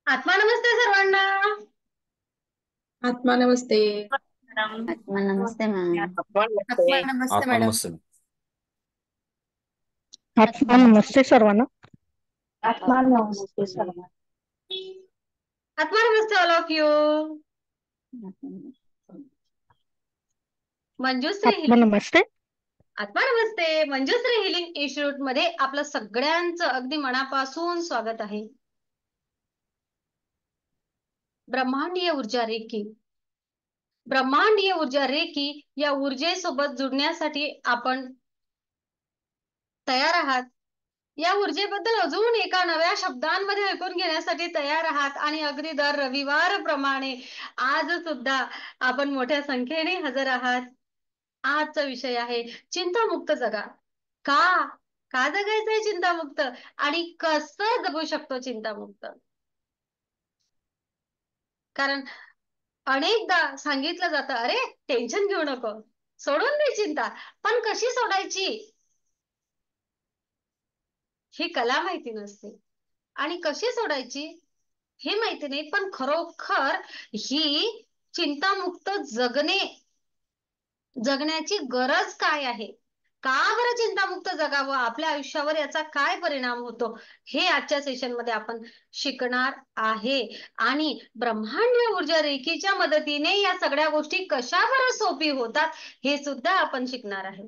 आत्मा नमस्ते सर्वांना. आत्मा नमस्ते. मॅडम. आत्मा नमस्ते मॅम. आत्मा नमस्ते आत्मा मॅडम. नमस्ते. आत्मा नमस्ते सर्वांना. आत्मा नमस्ते सर्वांना. आत्मा नमस्ते ऑल ऑफ यू. मंजुश्री आत्मा नमस्ते. आत्मा नमस्ते. मंजुश्री हिलिंग इन्स्टिट्यूट मध्ये आपलं सगळ्यांचं अगदी मनापासून स्वागत आहे. ब्रह्मांडीय ऊर्जा रेकी. ब्रह्मांडीय ऊर्जा रेकी या ऊर्जेसोबत जुडण्यासाठी आपण तयार आहात. या ऊर्जेबद्दल अजून एका नव्या शब्दांमध्ये ऐकून घेण्यासाठी तयार आहात आणि अगदी दर रविवार प्रमाणे आज सुद्धा आपण मोठ्या संख्येने हजर आहात. आजचा विषय आहे चिंतामुक्त जगा. का का जगायचंय चिंतामुक्त आणि कसं जगू शकतो चिंतामुक्त. कारण अनेकदा सांगितलं जातं, अरे टेन्शन घेऊ नको, सोडून दे चिंता. पण कशी सोडायची ही कला माहिती नसते आणि कशी सोडायची हे माहिती नाही. पण खरोखर ही चिंतामुक्त जगण्याची गरज काय आहे, का बरं चिंतामुक्त जगावं, आपल्या आयुष्यावर याचा काय परिणाम होतो हे आजच्या सेशन मध्ये आपण शिकणार आहे. आणि ब्रह्मांडीय ऊर्जा रेखीच्या मदतीने या सगळ्या गोष्टी कशा बरं सोपी होतात हे सुद्धा आपण शिकणार आहे.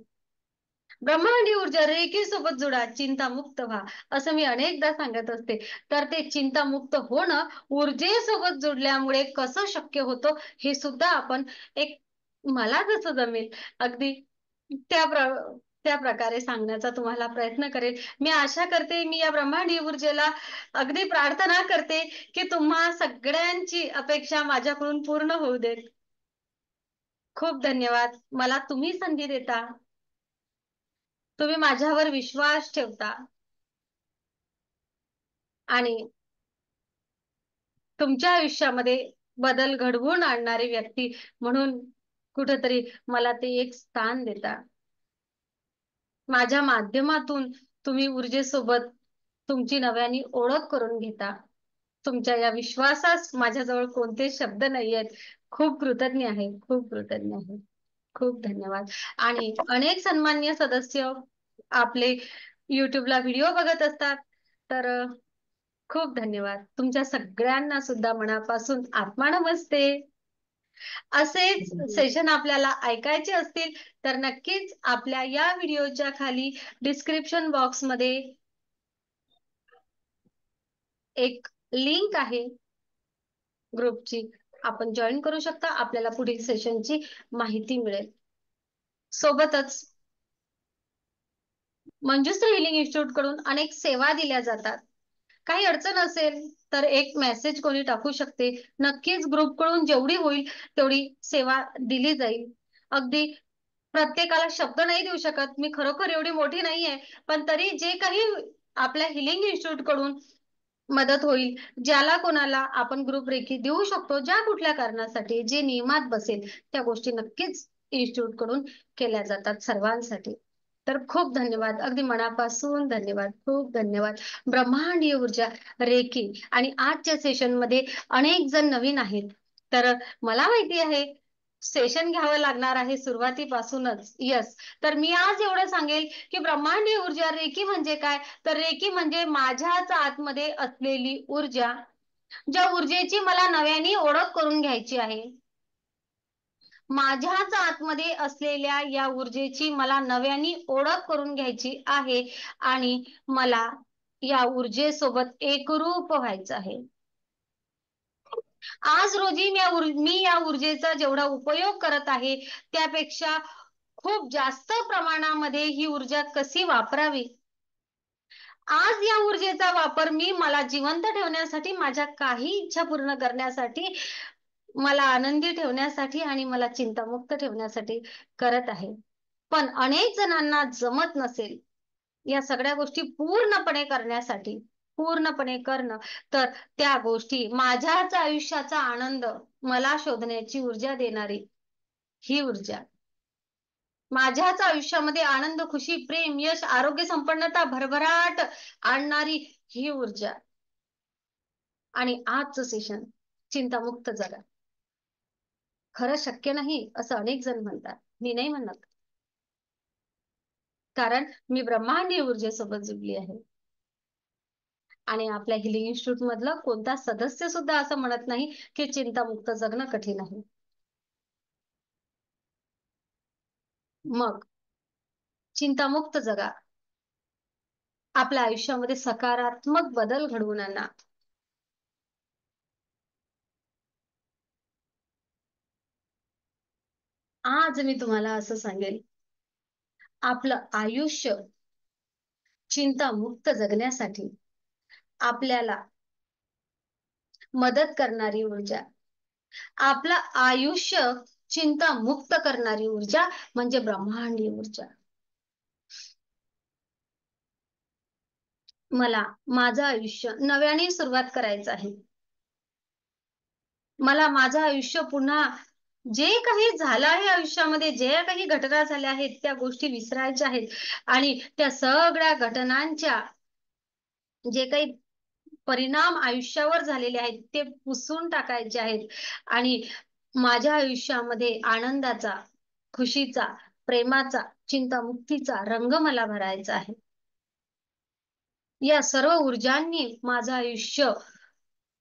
ब्रह्मांडी ऊर्जा रेखीसोबत जुडा, चिंतामुक्त व्हा, असं मी अनेकदा सांगत असते. तर ते चिंतामुक्त होणं ऊर्जेसोबत जुडल्यामुळे कसं शक्य होतं हे सुद्धा आपण एक मला जसं जमेल अगदी त्या प्रकारे सांगण्याचा तुम्हाला प्रयत्न करेल. मी आशा करते, मी या ब्रह्मांडी ऊर्जेला अगदी प्रार्थना करते की तुम्हा सगळ्यांची अपेक्षा माझ्याकडून पूर्ण होऊ देत. खूप धन्यवाद. मला तुम्ही संधी देता, तुम्ही माझ्यावर विश्वास ठेवता आणि तुमच्या आयुष्यामध्ये बदल घडवून आणणारी व्यक्ती म्हणून कुठेतरी मला ते एक स्थान देता. माझ्या माध्यमातून तुम्ही ऊर्जेसोबत तुमची नव्याने ओळख करून घेता. तुमच्या या विश्वासास माझ्याजवळ कोणते शब्द नाही आहेत. खूप कृतज्ञ आहे, खूप कृतज्ञ आहे. खूप धन्यवाद. आणि अनेक सन्माननीय सदस्य आपले युट्यूबला व्हिडिओ बघत असतात, तर खूप धन्यवाद. तुमच्या सगळ्यांना सुद्धा मनापासून आत्मा नमस्ते. असेच सेशन आपल्याला ऐकायचे असतील तर नक्कीच आपल्या या व्हिडिओच्या खाली डिस्क्रिप्शन बॉक्स मध्ये एक लिंक आहे ग्रुपची, आपण जॉईन करू शकता. आपल्याला पुढील सेशनची माहिती मिळेल. सोबतच मंजुश्री हिलिंग इन्स्टिट्यूट कडून अनेक सेवा दिल्या जातात. काही अडचण असेल तर एक मेसेज कोणी टाकू शकते. नक्कीच ग्रुप कडून जेवढी होईल तेवढी सेवा दिली जाईल. अगदी प्रत्येकाला शब्द नाही देऊ शकत, मी खरोखर एवढी मोठी नाहीये, पण तरी जे काही आपल्या हिलिंग इन्स्टिट्यूट कडून मदत होईल, ज्याला कोणाला आपण ग्रुप रेखी देऊ शकतो, ज्या कुठल्या कारणासाठी जे नियमात बसेल त्या गोष्टी नक्कीच इन्स्टिट्यूट कडून केल्या जातात सर्वांसाठी. तर खूप धन्यवाद, अगदी मनापासून धन्यवाद, खूप धन्यवाद. ब्रह्मांडीय ऊर्जा रेखी आणि आजच्या सेशन मध्ये अनेक जण नवीन आहेत, तर मला माहिती आहे सेशन घ्यावं लागणार आहे सुरुवातीपासूनच. यस, तर मी आज एवढं सांगेल की ब्रह्मांडीय ऊर्जा रेखी म्हणजे काय. तर रेखी म्हणजे माझ्याच आतमध्ये असलेली ऊर्जा, ज्या ऊर्जेची मला नव्याने ओळख करून घ्यायची आहे. माझ्याच आतमध्ये असलेल्या या ऊर्जेची मला नव्याने ओळख करून घ्यायची आहे आणि मला या ऊर्जेसोबत एकरूप व्हायचं आहे. आज रोजी मी या ऊर्जेचा जेवढा उपयोग करत आहे त्यापेक्षा खूप जास्त प्रमाणामध्ये ही ऊर्जा कशी वापरावी, आज या ऊर्जेचा वापर मी मला जिवंत ठेवण्यासाठी, माझ्या काही इच्छा पूर्ण करण्यासाठी, मला आनंदी ठेवण्यासाठी आणि मला चिंतामुक्त ठेवण्यासाठी करत आहे. पण अनेक जणांना जमत नसेल या सगळ्या गोष्टी पूर्णपणे करण्यासाठी, पूर्णपणे करणं, तर त्या गोष्टी माझ्याच आयुष्याचा आनंद मला शोधण्याची ऊर्जा देणारी ही ऊर्जा, माझ्याच आयुष्यामध्ये आनंद, खुशी, प्रेम, यश, आरोग्य, संपन्नता, भरभराट आणणारी ही ऊर्जा आणि आजचं सेशन चिंतामुक्त जगा. खरं शक्य नाही असं अनेक जण म्हणतात, मी नाही म्हणत, कारण मी ब्रह्मांडीय ऊर्जेसोबत जुडली आहे. आणि आपल्या हिलिंग इन्स्टिट्यूट मधलं कोणता सदस्य सुद्धा असं म्हणत नाही की चिंतामुक्त जगणं कठीण आहे. मग चिंतामुक्त जगा, आपल्या आयुष्यामध्ये सकारात्मक बदल घडवून आणा. आज मी तुम्हाला असं सांगेल, आपलं आयुष्य चिंतामुक्त जगण्यासाठी आपल्याला मदत करणारी ऊर्जा, आपलं आयुष्य चिंतामुक्त करणारी ऊर्जा म्हणजे ब्रह्मांडीय ऊर्जा. मला माझं आयुष्य नव्याने सुरुवात करायचं आहे. मला माझं आयुष्य पुन्हा, जे काही झालं आहे आयुष्यामध्ये, जे काही घटना झाल्या आहेत त्या गोष्टी विसरायच्या आहेत आणि त्या सगळ्या घटनांच्या जे काही परिणाम आयुष्यावर झालेले आहेत ते पुसून टाकायचे आहेत आणि माझ्या आयुष्यामध्ये आनंदाचा, खुशीचा, प्रेमाचा, चिंतामुक्तीचा रंग मला भरायचा आहे. या सर्व ऊर्जांनी माझं आयुष्य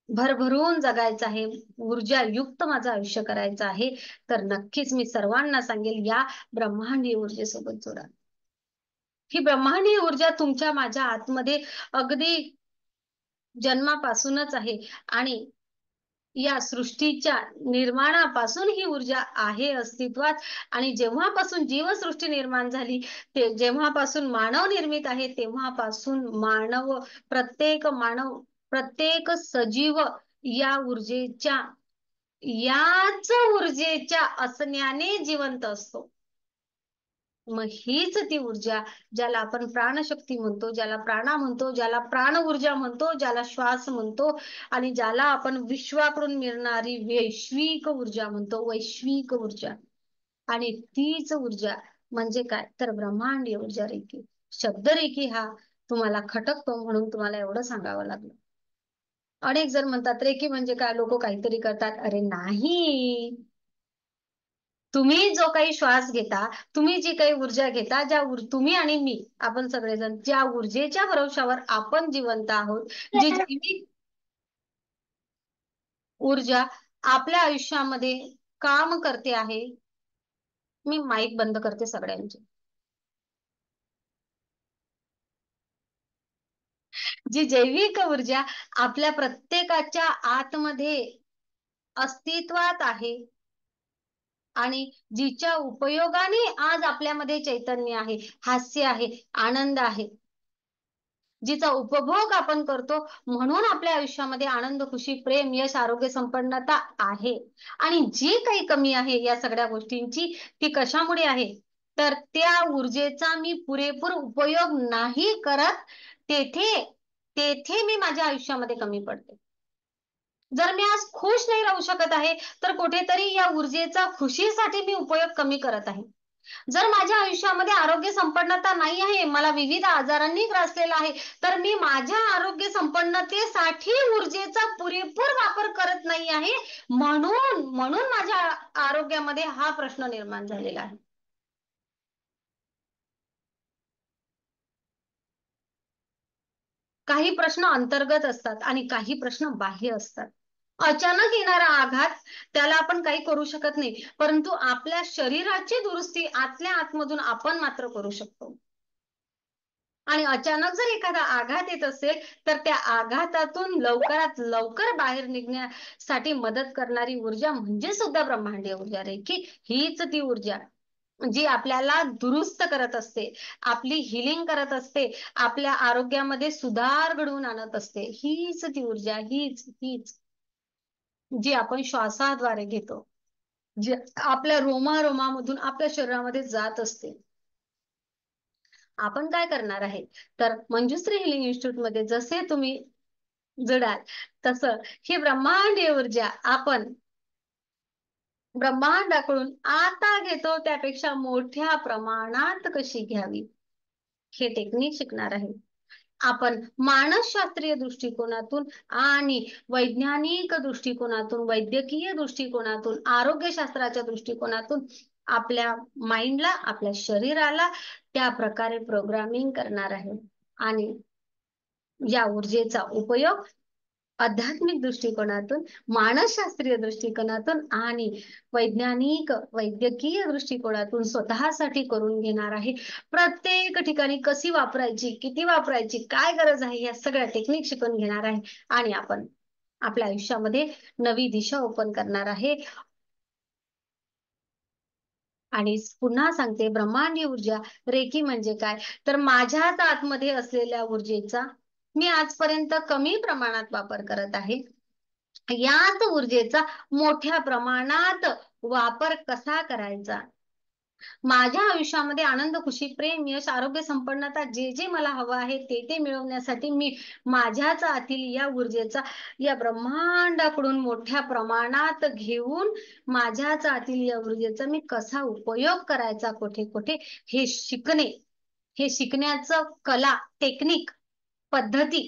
भरभरून जगायचं आहे, ऊर्जायुक्त माझं आयुष्य करायचं आहे. तर नक्कीच मी सर्वांना सांगेल, या ब्रह्मांडीय ऊर्जेसोबत जोडा. ही ब्रह्मांडीय ऊर्जा तुमच्या माझ्या आतमध्ये अगदी जन्मापासूनच आहे आणि या सृष्टीच्या निर्माणापासून ही ऊर्जा आहे अस्तित्वात. आणि जेव्हापासून जीवसृष्टी निर्माण झाली, ते जेव्हापासून मानव निर्मित आहे, तेव्हापासून प्रत्येक सजीव या याच ऊर्जेच्या असण्याने जिवंत असतो. मग हीच ती ऊर्जा, ज्याला आपण प्राणशक्ती म्हणतो, ज्याला प्राणा म्हणतो, ज्याला प्राण ऊर्जा म्हणतो, ज्याला श्वास म्हणतो आणि ज्याला आपण विश्वाकडून मिळणारी वैश्विक ऊर्जा म्हणतो, वैश्विक ऊर्जा. आणि तीच ऊर्जा म्हणजे काय, तर ब्रह्मांडीय ऊर्जा रेखी. शब्द रेखी हा तुम्हाला खटकतो म्हणून तुम्हाला एवढं सांगावं लागलं. अनेक जण म्हणतात रेखी म्हणजे काय, लोक काहीतरी करतात. अरे नाही, तुम्ही जो काही श्वास घेता, तुम्ही जी काही ऊर्जा घेता, तुम्ही आणि मी, आपण सगळेजण ज्या ऊर्जेच्या भरवशावर आपण जिवंत आहोत, जी जैविक ऊर्जा आपल्या आयुष्यामध्ये काम करते आहे. मी माईक बंद करते सगळ्यांचे. जी जैविक ऊर्जा आपल्या प्रत्येकाच्या आतमध्ये अस्तित्वात आहे आणि जिच्या उपयोगाने आज आपल्यामध्ये चैतन्य आहे, हास्य आहे, आनंद आहे, जिचा उपभोग आपण करतो म्हणून आपल्या आयुष्यामध्ये आनंद, खुशी, प्रेम, यश, आरोग्य, संपन्नता आहे. आणि जी काही कमी आहे या सगळ्या गोष्टींची, ती कशामुळे आहे, तर त्या ऊर्जेचा मी पुरेपूर उपयोग नाही करत, तेथे मी माझ्या आयुष्यामध्ये कमी पडते. जर मी आज खुश नाही राहू शकत आहे, तर कुठेतरी या ऊर्जेचा खुशीसाठी मी उपयोग कमी करत आहे. जर माझ्या आयुष्यामध्ये आरोग्य संपन्नता नाही आहे, मला विविध आजारांनी ग्रासलेला आहे, तर मी माझ्या आरोग्य संपन्नतेसाठी ऊर्जेचा पुरेपूर वापर करत नाही आहे, म्हणून माझ्या आरोग्यामध्ये हा प्रश्न निर्माण झालेला आहे. काही प्रश्न अंतर्गत असतात आणि काही प्रश्न बाह्य असतात. अचानक येणारा आघात, त्याला आपण काही करू शकत नाही, परंतु आपल्या शरीराची दुरुस्ती आतल्या आतमधून आपण मात्र करू शकतो. आणि अचानक जर एखादा आघात येत असेल, तर त्या आघातातून लवकरात लवकर बाहेर निघण्यासाठी मदत करणारी ऊर्जा म्हणजे सुद्धा ब्रह्मांडीय ऊर्जा रेखी. हीच ती ऊर्जा जी आपल्याला दुरुस्त करत असते, आपली हिलिंग करत असते, आपल्या आरोग्यामध्ये सुधार घडवून आणत असते. हीच ती ऊर्जा, हीच जी आपण श्वासाद्वारे घेतो, जी आपल्या रोमारोमामधून आपल्या शरीरामध्ये जात असते. आपण काय करणार आहे, तर मंजुश्री हिलिंग इन्स्टिट्यूट मध्ये जसे तुम्ही जुडाल, तसं ही ब्रह्मांडीय ऊर्जा आपण ब्रह्मांडाकडून आता घेतो त्यापेक्षा मोठ्या प्रमाणात कशी घ्यावी, हे टेक्निक शिकणार आहे. आपण मानसशास्त्रीय दृष्टिकोनातून आणि वैज्ञानिक दृष्टिकोनातून, वैद्यकीय दृष्टिकोनातून, आरोग्यशास्त्राच्या दृष्टिकोनातून आपल्या माइंडला, आपल्या शरीराला त्या प्रकारे प्रोग्रामिंग करणार आहे. आणि या ऊर्जेचा उपयोग आध्यात्मिक दृष्टिकोनातून, मानसशास्त्रीय दृष्टिकोनातून आणि वैज्ञानिक वैद्यकीय दृष्टिकोनातून स्वतःसाठी करून घेणार आहे. प्रत्येक ठिकाणी कशी वापरायची, किती वापरायची, काय गरज आहे, या सगळ्या टेक्निक शिकून घेणार आहे. आणि आपण आपल्या आयुष्यामध्ये नवी दिशा ओपन करणार आहे. आणि पुन्हा सांगते, ब्रह्मांडीय ऊर्जा रेकी म्हणजे काय, तर माझ्याच आतमध्ये असलेल्या ऊर्जेचा मी आजपर्यंत कमी प्रमाणात वापर करत आहे. याच ऊर्जेचा मोठ्या प्रमाणात वापर कसा करायचा, माझ्या आयुष्यामध्ये आनंद, खुशी, प्रेम, यश, आरोग्य, संपन्नता, जे जे मला हवं आहे ते मिळवण्यासाठी मी माझ्याच आतील या ऊर्जेचा, या ब्रह्मांडाकडून मोठ्या प्रमाणात घेऊन माझ्याच आतील या ऊर्जेचा मी कसा उपयोग करायचा, कुठे कुठे, हे शिकणे, हे शिकण्याचं कला, टेक्निक, पद्धती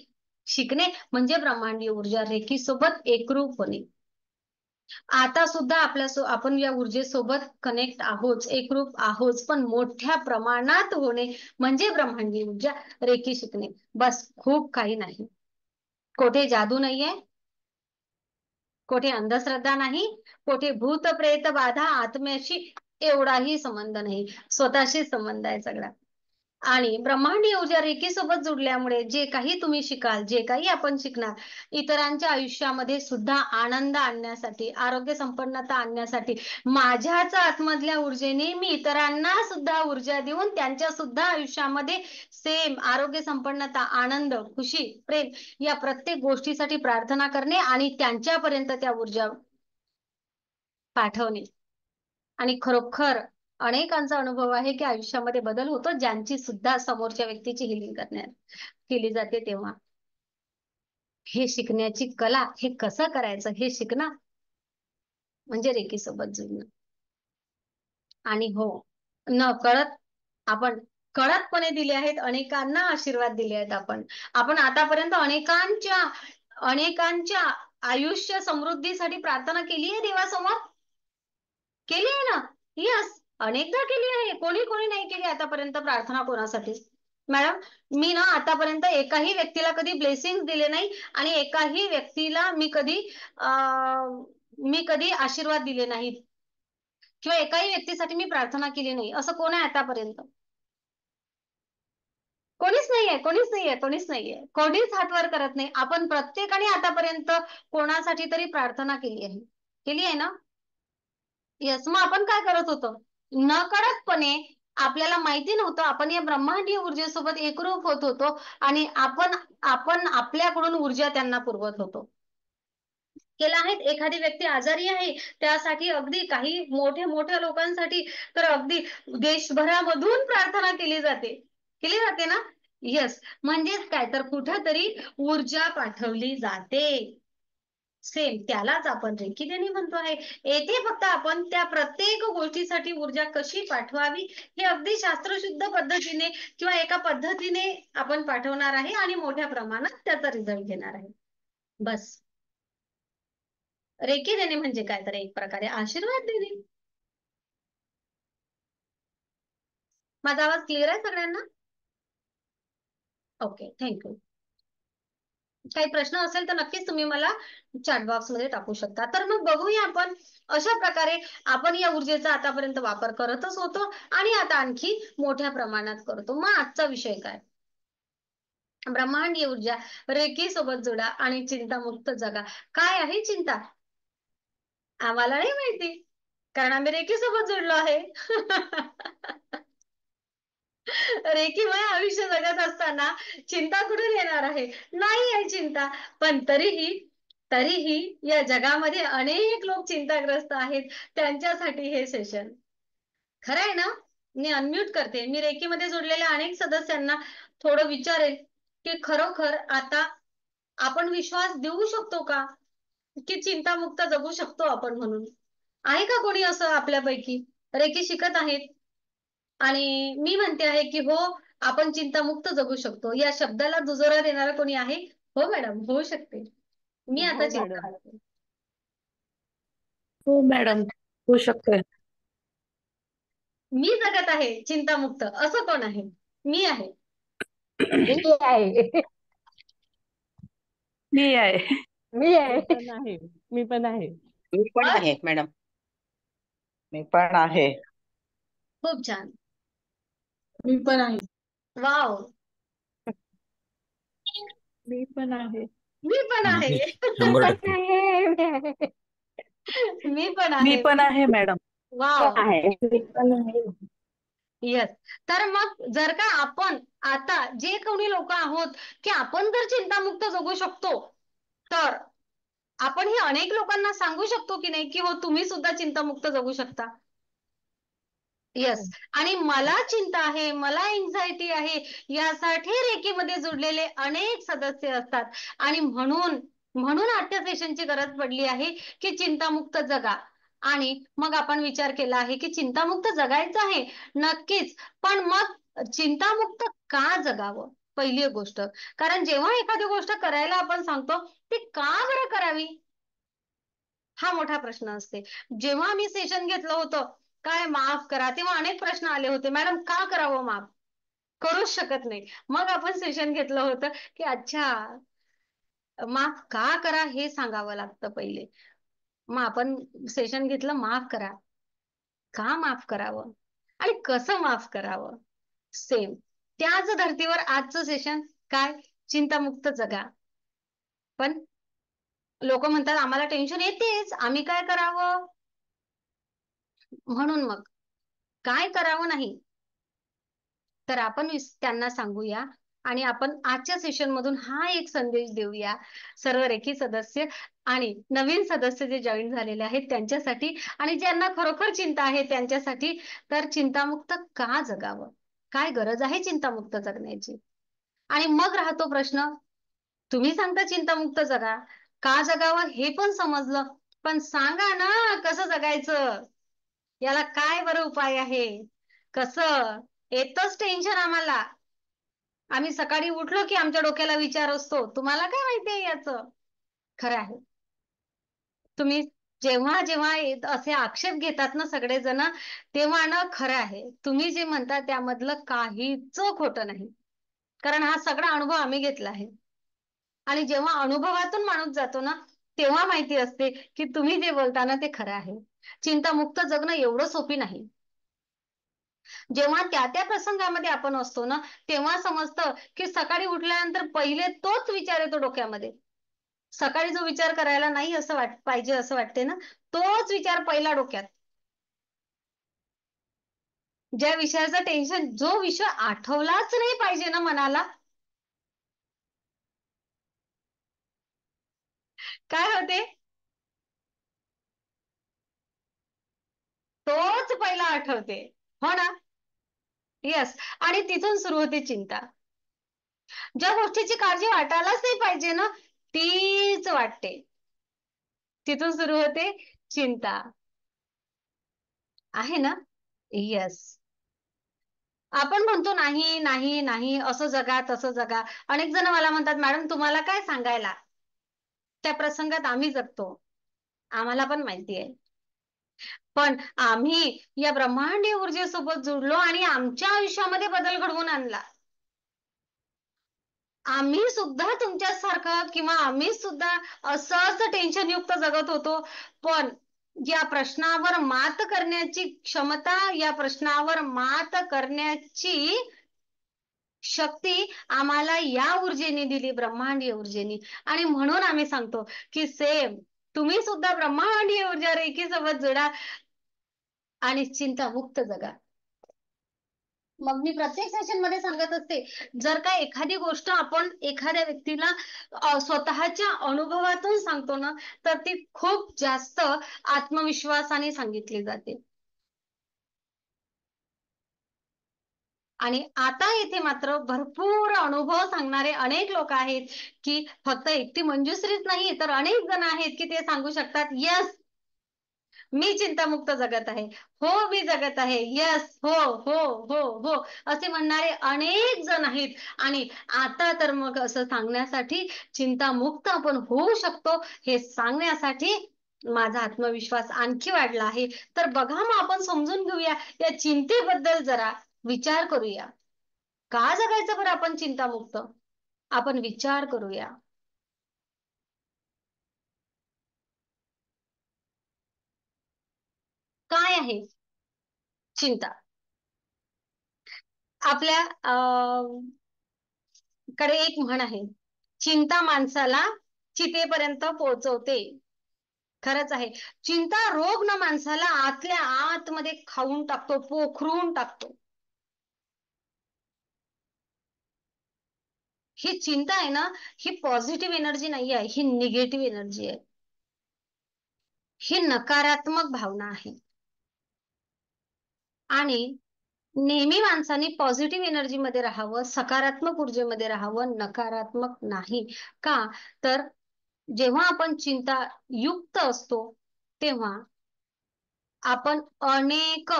शिकणे म्हणजे ब्रह्मांडीय ऊर्जा रेखी सोबत एकरूप होणे. आता सुद्धा आपण या ऊर्जेसोबत कनेक्ट आहोत, एकरूप आहोत, पण मोठ्या प्रमाणात होणे म्हणजे ब्रह्मांडीय ऊर्जा रेखी शिकणे. बस, खूप काही नाही. कोठे जादू नाहीये, कोठे अंधश्रद्धा नाही, कोठे भूत प्रेत बाधा आत्म्याशी एवढाही संबंध नाही, स्वतःशी संबंध आहे सगळा. आणि ब्रह्मांडीय ऊर्जा रेखी सोबत जुडल्यामुळे जे काही तुम्ही शिकाल, जे काही आपण शिकणार, इतरांच्या आयुष्यामध्ये सुद्धा आनंद आणण्यासाठी, आरोग्य संपन्नता आणण्यासाठी, माझ्याच आतमधल्या ऊर्जेने मी इतरांना सुद्धा ऊर्जा देऊन त्यांच्या सुद्धा आयुष्यामध्ये सेम आरोग्य संपन्नता, आनंद, खुशी, प्रेम या प्रत्येक गोष्टीसाठी प्रार्थना करणे आणि त्यांच्यापर्यंत त्या ऊर्जा पाठवणे. आणि खरोखर अनेकांचा अनुभव आहे की आयुष्यामध्ये बदल होतो, ज्यांची सुद्धा समोरच्या व्यक्तीची हिलिंग करण्यात केली जाते. तेव्हा हे शिकण्याची कला, हे कसं करायचं हे शिकणं म्हणजे रेकी सोबत जुळणं. आणि हो, न कळत आपण कळतपणे दिले आहेत, अनेकांना आशीर्वाद दिले आहेत. आपण आतापर्यंत अनेकांच्या आयुष्य समृद्धीसाठी प्रार्थना केली आहे देवासमोर, केली आहे ना? यस, अनेकदा केली आहे. कोणी कोणी नाही केली आतापर्यंत प्रार्थना कोणासाठी? मॅडम, मी ना आतापर्यंत एकाही व्यक्तीला कधी ब्लेसिंग दिले नाही आणि एकाही व्यक्तीला मी कधी आशीर्वाद दिले नाहीत किंवा एकाही व्यक्तीसाठी मी प्रार्थना केली नाही. असं कोण आहे आतापर्यंत? कोणीच नाहीये, कोणीच नाहीये, कोणीच नाहीये, कोणीच हातवर करत नाही. आपण प्रत्येकाने आतापर्यंत कोणासाठी तरी प्रार्थना केली आहे ना? यस. मग आपण काय करत होतो? नकळतपणे आपल्याला माहिती नव्हतं, आपण या ब्रह्मांडीय ऊर्जेसोबत एकरूप होत होतो आणि आपण आपल्याकडून ऊर्जा त्यांना पुरवत होतो. केला आहेत. एखादी व्यक्ती आजारी आहे, त्यासाठी अगदी काही मोठ्या लोकांसाठी तर अगदी देशभरामधून प्रार्थना केली जाते ना? यस. म्हणजेच काय, तर कुठंतरी ऊर्जा पाठवली जाते. सेम त्यालाच आपण रेकी देणे म्हणतो आहे. येथे फक्त आपण त्या प्रत्येक गोष्टीसाठी ऊर्जा कशी पाठवावी हे अगदी शास्त्रशुद्ध पद्धतीने किंवा एका पद्धतीने आपण पाठवणार आहे आणि मोठ्या प्रमाणात त्याचा रिझल्ट घेणार आहे. बस. रेकी देणे म्हणजे काय, तर एक प्रकारे आशीर्वाद देणे. माझा आवाज क्लिअर आहे सगळ्यांना? Okay, thank you. काही प्रश्न असेल तर नक्कीच तुम्ही मला चॅट बॉक्स मध्ये टाकू शकता. तर मग बघूया आपण अशा प्रकारे आपण या ऊर्जेचा आतापर्यंत वापर करतच होतो आणि आता आणखी मोठ्या प्रमाणात करतो. मग आजचा विषय काय? ब्रह्मांडीय ऊर्जा रेकी सोबत जोडा आणि चिंतामुक्त जगा. काय आहे चिंता? आम्हाला नाही माहिती, कारण आम्ही रेकी सोबत जोडलो आहे. रेकीमय आयुष्य जगत असताना चिंता कुठून येणार आहे? नाही आहे चिंता. पण तरीही या जगामध्ये अनेक लोक चिंताग्रस्त आहेत. त्यांच्यासाठी हे सेशन खरं आहे ना? मी अनम्यूट करते. मी रेकीमध्ये जोडलेल्या अनेक सदस्यांना थोडं विचारेल की खरोखर आता आपण विश्वास देऊ शकतो का की चिंतामुक्त जगू शकतो आपण म्हणून? आहे का कोणी असं आपल्यापैकी रेकी शिकत आहेत? आणि मी म्हणते आहे की हो, आपण चिंतामुक्त जगू शकतो. या शब्दाला दुजोरा देणारा कोणी आहे? हो मॅडम, होऊ शकते. मी आता चिंता हो मॅडम, होऊ शकते. मी जगत आहे चिंतामुक्त, असं कोण आहे? मी आहे. मी आहे. मी आहे. मी आहे. मी पण आहे. मी पण आहे मॅडम. मी पण आहे. खूप छान. मी पण आहे. वाव. मी पण आहे. मी पण आहे. 100%. मी पण मी आहे. पण आहे मॅडम. वाव. मी पण आहे. येस. तर मग जर का आपण आता जे कोणी लोक आहोत की आपण जर चिंतामुक्त जगू शकतो, तर आपण हे अनेक लोकांना सांगू शकतो की नाही की हो तुम्ही सुद्धा चिंतामुक्त जगू शकता. येस. आणि मला चिंता आहे, मला एन्झायटी आहे, यासाठी रेकीमध्ये जुडलेले अनेक सदस्य असतात. आणि म्हणून आजच्या सेशनची गरज पडली आहे की चिंतामुक्त जगा. आणि मग आपण विचार केला आहे की चिंतामुक्त जगायचं आहे नक्कीच, पण मग चिंतामुक्त का जगावं? पहिली गोष्ट, कारण जेव्हा एखादी गोष्ट करायला आपण सांगतो ती का बरं करावी, हा मोठा प्रश्न असते. जेव्हा आम्ही सेशन घेतलं होतं काय माफ करा, तेव्हा अनेक प्रश्न आले होते, मॅडम का करावं माफ? करूच शकत नाही. मग आपण सेशन घेतलं होतं की अच्छा माफ का करा हे सांगावं लागतं पहिले. मग आपण सेशन घेतलं माफ करा, का माफ करावं आणि कसं माफ करावं. सेम त्याच धर्तीवर आजचं सेशन काय, चिंतामुक्त जगा. पण लोक म्हणतात आम्हाला टेन्शन येतेच, आम्ही काय करावं? म्हणून मग काय करावं नाही, तर आपण त्यांना सांगूया. आणि आपण आजच्या सेशन मधून हा एक संदेश देऊया सर्व रेखी सदस्य आणि नवीन सदस्य जे जॉईन झालेले आहेत त्यांच्यासाठी, आणि ज्यांना खरोखर चिंता आहे त्यांच्यासाठी. तर चिंतामुक्त का जगावं, काय गरज आहे चिंतामुक्त जगण्याची. आणि मग राहतो प्रश्न, तुम्ही सांगता चिंतामुक्त जगा, का जगावं हे पण समजलं, पण सांगा ना कसं जगायचं, याला काय बरं उपाय आहे, कसं? येतच टेन्शन आम्हाला. आम्ही सकाळी उठलो की आमच्या डोक्याला विचार असतो, तुम्हाला काय माहितीये याचं? खरं आहे. तुम्ही जेव्हा जेव्हा असे आक्षेप घेतात ना सगळेजण, तेव्हा ना खरं आहे, तुम्ही जे म्हणता त्यामधलं काहीच खोटं नाही. कारण हा सगळा अनुभव आम्ही घेतला आहे. आणि जेव्हा अनुभवातून माणूस जातो ना, तेव्हा माहिती असते की तुम्ही जे बोलता ना ते खरं आहे. चिंतामुक्त जगणं एवढं सोपी नाही. जेव्हा त्या त्या प्रसंगामध्ये आपण असतो ना, तेव्हा समजतं की सकाळी उठल्यानंतर पहिले तोच विचार येतो डोक्यामध्ये. सकाळी जो विचार करायला नाही असं पाहिजे असं वाटते ना, तोच विचार पहिला डोक्यात. ज्या विषयाचं टेन्शन, जो विषय आठवलाच नाही पाहिजे ना मनाला, काय होते? तोच पहिला आठवते, हो ना? येस. आणि तिथून सुरू होते चिंता. ज्या गोष्टीची काळजी वाटायलाच नाही पाहिजे ना, तीच वाटते. तिथून सुरू होते चिंता, आहे ना? येस. आपण म्हणतो नाही नाही नाही, असं जगा तसं जगा. अनेक जण मला म्हणतात मॅडम तुम्हाला काय सांगायला, त्या प्रसंगात आम्ही जगतो, आम्हाला पण माहिती आहे. पण आम्ही या ब्रह्मांडीय ऊर्जेसोबत जुडलो आणि आमच्या आयुष्यामध्ये बदल घडवून आणला. आम्ही सुद्धा तुमच्यासारखं किंवा आम्ही सुद्धा असंच टेन्शन युक्त जगत होतो, पण या प्रश्नावर मात करण्याची क्षमता, या प्रश्नावर मात करण्याची शक्ती आम्हाला या ऊर्जेने दिली, ब्रह्मांडीय ऊर्जेने. आणि म्हणून आम्ही सांगतो की सेम तुम्ही सुद्धा ब्रह्मांडीय ऊर्जा रेखी सोबत जोडा आणि चिंतामुक्त जगा. मग मी प्रत्येक सेशन मध्ये सांगत असते, जर का एखादी गोष्ट आपण एखाद्या व्यक्तीला स्वतःच्या अनुभवातून सांगतो ना, तर ती खूप जास्त आत्मविश्वासाने सांगितली जाते. आणि आता इथे मात्र भरपूर अनुभव सांगणारे अनेक लोक आहेत, की फक्त एकटी मंजुश्रीच नाही तर अनेक जण आहेत की ते सांगू शकतात, यस मी चिंतामुक्त जगत आहे, हो मी जगत आहे, यस, हो हो हो हो असे म्हणणारे अनेक जण आहेत. आणि आता तर मग असं सांगण्यासाठी, चिंतामुक्त आपण होऊ शकतो हे सांगण्यासाठी माझा आत्मविश्वास आणखी वाढला आहे. तर बघा, मग आपण समजून घेऊया, या चिंतेबद्दल जरा विचार करूया. का जगायचं बरं आपण चिंतामुक्त? आपण विचार करूया. काय आहे चिंता? आपल्या कडे एक म्हण आहे, चिंता माणसाला चितेपर्यंत पोहोचवते. खरंच आहे. चिंता रोग ना माणसाला आतल्या आतमध्ये खाऊन टाकतो, पोखरून टाकतो. ही चिंता आहे ना, ही पॉझिटिव्ह एनर्जी नाही आहे, ही निगेटिव्ह एनर्जी आहे. ही नकारात्मक भावना आहे. आणि नेहमी माणसाने पॉझिटिव्ह एनर्जी मध्ये राहावं, सकारात्मक ऊर्जेमध्ये राहावं, नकारात्मक नाही. का तर जेव्हा आपण चिंता युक्त असतो तेव्हा आपण अनेक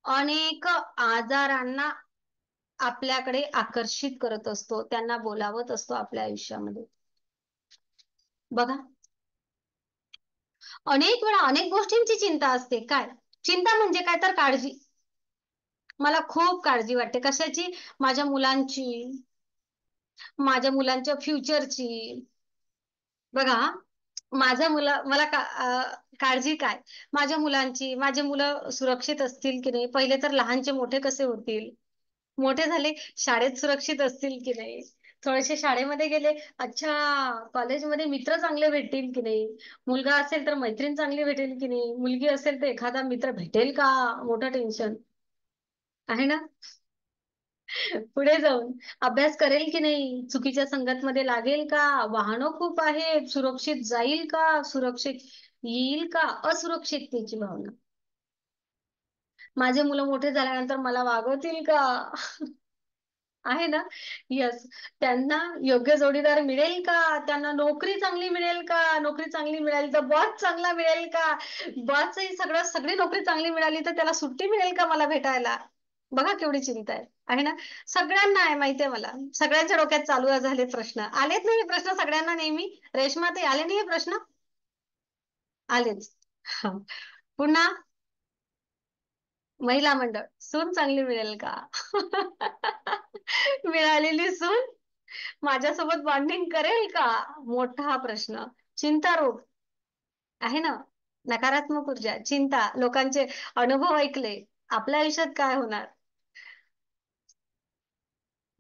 अनेक आजारांना आपल्याकडे आकर्षित करत असतो, त्यांना बोलावत असतो आपल्या आयुष्यामध्ये. बघा, अनेक वेळा अनेक गोष्टींची चिंता असते. काय चिंता म्हणजे काय तर काळजी. मला खूप काळजी वाटते. कशाची? माझ्या मुलांची, माझ्या मुलांच्या फ्युचरची. बघा, मला काळजी काय, माझ्या मुलांची. माझे मुलं सुरक्षित असतील की नाही, पहिले तर लहानचे मोठे कसे होतील, मोठे झाले शाळेत सुरक्षित असतील की नाही, थोडेसे शाळेमध्ये गेले, अच्छा कॉलेजमध्ये मित्र चांगले भेटतील की नाही, मुलगा असेल तर मैत्रीण चांगली भेटेल की नाही, मुलगी असेल तर एखादा मित्र भेटेल का, मोठं टेन्शन आहे ना. पुढे जाऊन अभ्यास करेल की नाही, चुकीच्या संगत मध्ये लागेल का, वाहनं खूप आहेत, सुरक्षित जाईल का, सुरक्षित येईल का, असुरक्षिततेची भावना. माझे मुलं मोठे झाल्यानंतर मला वागवतील का, आहे ना. यस, त्यांना योग्य जोडीदार मिळेल का, त्यांना नोकरी चांगली मिळेल का, नोकरी चांगली मिळाली तर बॉस चांगला मिळेल का, बॉसही सगळी नोकरी चांगली मिळाली तर त्याला सुट्टी मिळेल का मला भेटायला. बघा केवढी चिंता आहे ना. सगळ्यांना आहे, माहितीये मला, सगळ्यांच्या डोक्यात चालू झाले प्रश्न. आलेत नाही हे प्रश्न सगळ्यांना नेहमी? रेश्मा ताई, आले नाही हे प्रश्न? आलेच. हा. पुन्हा महिला मंडळ, सून चांगली मिळेल का. मिळालेली सून माझ्यासोबत बॉन्डिंग करेल का, मोठा हा प्रश्न. चिंता रोग आहे ना, नकारात्मक ऊर्जा, चिंता, लोकांचे अनुभव ऐकले, आपल्या आयुष्यात काय होणार,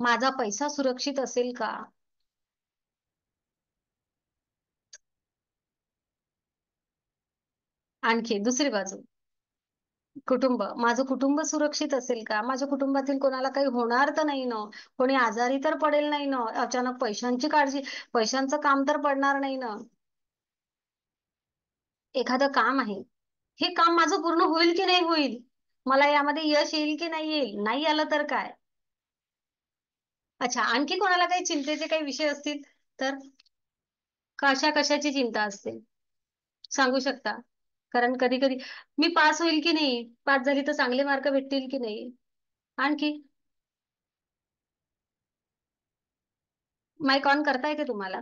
माझा पैसा सुरक्षित असेल का. आणखी दुसरी बाजू, कुटुंब, माझं कुटुंब सुरक्षित असेल का, माझ्या कुटुंबातील कोणाला काही होणार तर नाही ना, कोणी आजारी तर पडेल नाही ना, अचानक पैशांची काळजी, पैशांचं काम तर पडणार नाही ना. एखादं काम आहे, हे काम माझं पूर्ण होईल की नाही होईल, मला यामध्ये यश येईल की नाही येईल, नाही आलं तर काय. अच्छा, आणखी कोणाला काही चिंतेचे काही विषय असतील तर, कशा कशाची चिंता असते सांगू शकता. कारण कधी कधी मी पास होईल की नाही, पास झाली तर चांगले मार्क भेटतील की नाही. आणखी माईक ऑन करता येते तुम्हाला?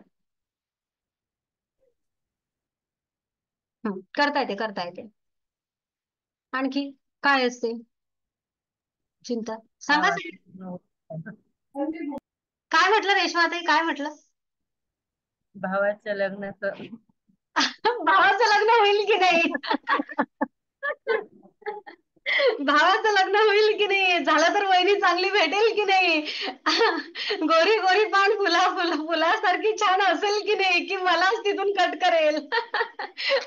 करता येते. आणखी काय असते चिंता, सांगा भावाचं साहेब. लग्न काय म्हटलं रेश्माताई, काय म्हटलं? भावाच्या लग्नाचं. भावाचं लग्न होईल की नाही. भावाचं लग्न होईल की नाही, झालं तर वहिनी चांगली भेटेल की नाही, गोरी गोरी पान फुलासारखी छान असेल की नाही, की मलाच तिथून कट करेल.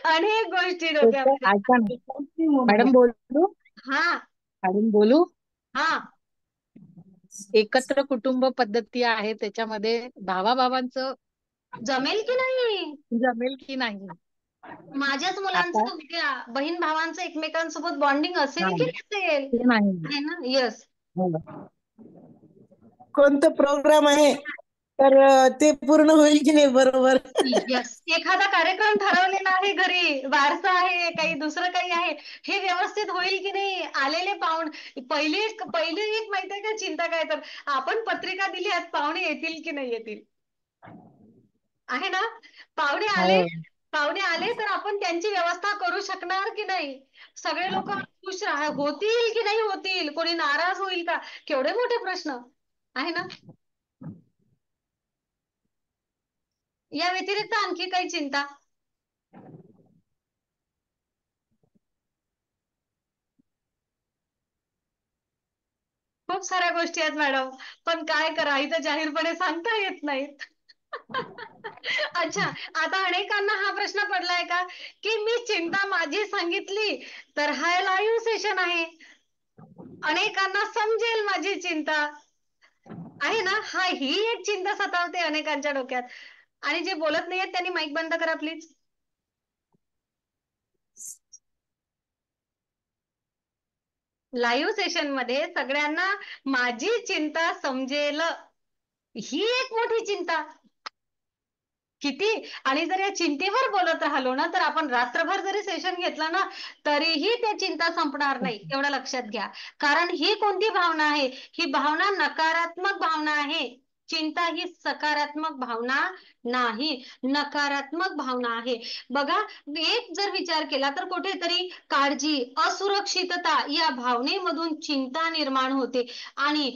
अनेक गोष्टी डोक्यामध्ये. ऐका ना मॅडम, बोलू हा मॅडम बोलू हा एकत्र कुटुंब पद्धती आहे, त्याच्यामध्ये भावाभावांचं जमेल की नाही, जमेल की नाही. माझ्याच आता मुलांचं बहीण भावांचं एकमेकांसोबत बॉन्डिंग असेल की नाही, नसेल, ते नाही. आहे ना. यस, हो. कोणतं प्रोग्राम आहे? तर ते पूर्ण होईल की नाही बरोबर. यस, एखादा कार्यक्रम ठरवलेला आहे, घरी बारसं आहे, काही दुसरं काही आहे, हे व्यवस्थित होईल की नाही, आलेले पहिली एक माहितीये का चिंता काय, तर आपण पत्रिका दिली आज पाहुणे येतील की नाही येतील, आहे ना. पाहुणे आले हो. पाहुणे आले तर आपण त्यांची व्यवस्था करू शकणार की नाही, सगळे लोक खुश होतील की नाही होतील, कोणी नाराज होईल का, केवढे मोठे प्रश्न आहे ना. या व्यतिरिक्त आणखी काही चिंता? खूप साऱ्या गोष्टी आहेत मॅडम, पण काय करा, इथं जाहीरपणे सांगता येत नाहीत. अच्छा, आता अनेकांना हा प्रश्न पडलाय का, की मी चिंता माझी सांगितली तर हा लाईव्ह सेशन आहे, अनेकांना समजेल माझी चिंता, आहे ना. ही एक चिंता सतावते अनेकांच्या डोक्यात. आणि जे बोलत नाहीयेत त्यांनी माईक बंद करा प्लीज. लाईव्ह सेशन मध्ये सगळ्यांना माझी चिंता समजेल, ही एक मोठी चिंता किती. आणि जर या चिंतेवर बोलत राहिलो ना, तर आपण रात्रभर जरी सेशन घेतलं ना, तरीही त्या चिंता संपणार नाही, एवढं लक्षात घ्या. कारण ही कोणती भावना आहे, ही भावना नकारात्मक भावना आहे. चिंता ही सकारात्मक भावना नाही, नकारात्मक भावना आहे. बघा, एक जर विचार केला तर कुठेतरी काळजी, असुरक्षितता या भावनेमधून चिंता निर्माण होते. आणि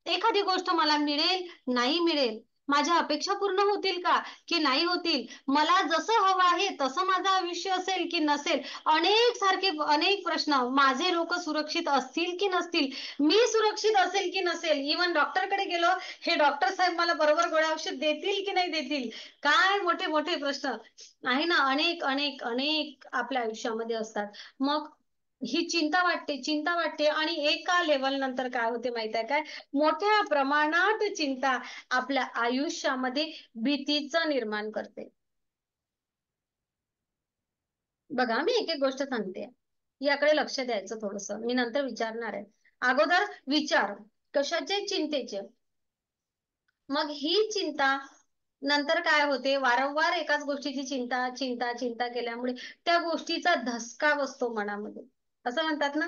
एखादी गोष्ट मला मिळेल, नाही मिळेल, माझ्या अपेक्षा पूर्ण होतील का की नाही होतील, मला जसं हवं आहे तसं माझं आयुष्य असेल की नसेल, अनेक प्रश्न, माझे लोक सुरक्षित असतील की नसतील, मी सुरक्षित असेल की नसेल, इवन डॉक्टरकडे गेलो, हे डॉक्टर साहेब मला बरोबर गोळ्या औषध देतील की नाही देतील, काय मोठे मोठे प्रश्न आहे ना, अनेक अनेक अनेक आपल्या आयुष्यामध्ये असतात. मग ही चिंता वाटते आणि एका लेवल नंतर काय होते माहित आहे काय, मोठ्या प्रमाणात चिंता आपल्या आयुष्यामध्ये भीतीचं निर्माण करते. बघा, मी एक एक गोष्ट सांगते, याकडे लक्ष द्यायचं थोडस, मी नंतर विचारणार आहे. अगोदर विचार कशाचे, चिंतेचे. मग ही चिंता नंतर काय होते, वारंवार एकाच गोष्टीची चिंता चिंता चिंता केल्यामुळे त्या गोष्टीचा धसका बसतो मनामध्ये, असं म्हणतात ना.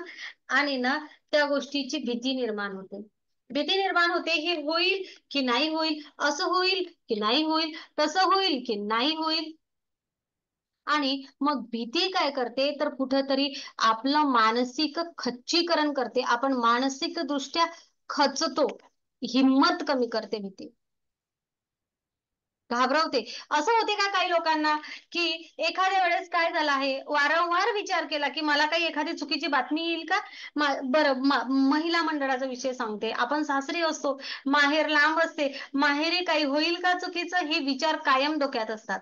आणि ना त्या गोष्टीची भीती निर्माण होते. भीती निर्माण होते, हे होईल की नाही होईल, असं होईल की नाही होईल, तसं होईल की नाही होईल. आणि मग भीती काय करते, तर कुठंतरी आपलं मानसिक खच्चीकरण करते, आपण मानसिक दृष्ट्या खचतो, हिंमत कमी करते भीती, घाबरवते. असं होते का काही लोकांना, की एखाद्या वेळेस काय झालं आहे, वारंवार विचार केला की मला काही एखादी चुकीची बातमी येईल का. महिला मंडळाचा विषय सांगते, आपण सासरी असतो, माहेर लांब असते, माहेरी काही होईल का चुकीचं, हे विचार कायम डोक्यात असतात.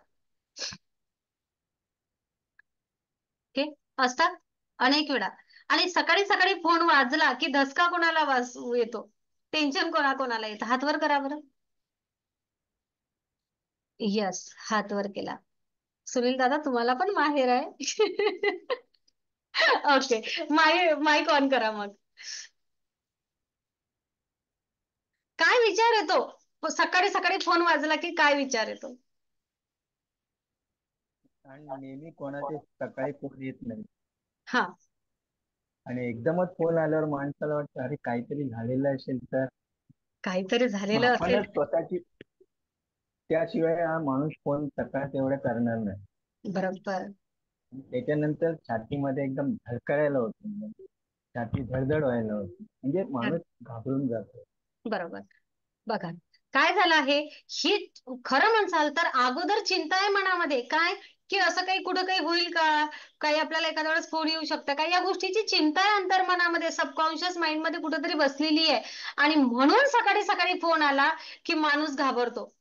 ओके, असतात अनेक वेळा. आणि सकाळी सकाळी फोन वाजला की धसका कोणाला येतो, टेन्शन कोणाला येतं, हात वर करा बरं. यस, हात वर केला. सुनील दादा, तुम्हाला पण माहेर आहे. ओके, माईक ऑन करा. मग काय विचार येतो सकाळी सकाळी फोन वाजला की, काय विचार येतो? आणि नेहमी कोणाचे सकाळी फोन येत नाही, हा, आणि एकदमच फोन आल्यावर माणसाला वाटतं अरे काहीतरी झालेलं असेल तर. काहीतरी मग झालेलं असेल. आपणच स्वतःची, त्याशिवाय हा माणूस फोन सकाळ तेवढ्या करणार नाही. बरोबर. त्याच्यानंतर छातीमध्ये एकदम धडकायला होतं, म्हणजे छाती धडधड व्हायला होती, म्हणजे माणूस घाबरून जातो. बरोबर. बघा, काय झालं आहे, ही खरं म्हणसाल तर अगोदर चिंता आहे मनामध्ये, काय की असं काही कुठं काही होईल का, काही आपल्याला एखाद्या वेळेस फोन येऊ शकतं का, या गोष्टीची चिंता आहे अंतर्मनामध्ये, सबकॉन्शियस माइंड मध्ये कुठेतरी बसलेली आहे. आणि म्हणून सकाळी सकाळी फोन आला की माणूस घाबरतो,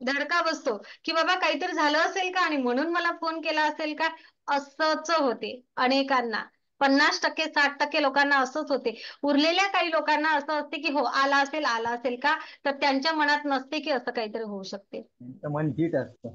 धडका बसतो, की बाबा काहीतरी झालं असेल का, आणि म्हणून मला फोन केला असेल का. असंच होते अनेकांना, 50% 60% लोकांना असंच होते. उरलेल्या काही लोकांना असं असते की हो, आला असेल का, तर त्यांच्या मनात नसते की असं काहीतरी होऊ शकते. त्यांचं मन धीट असतं.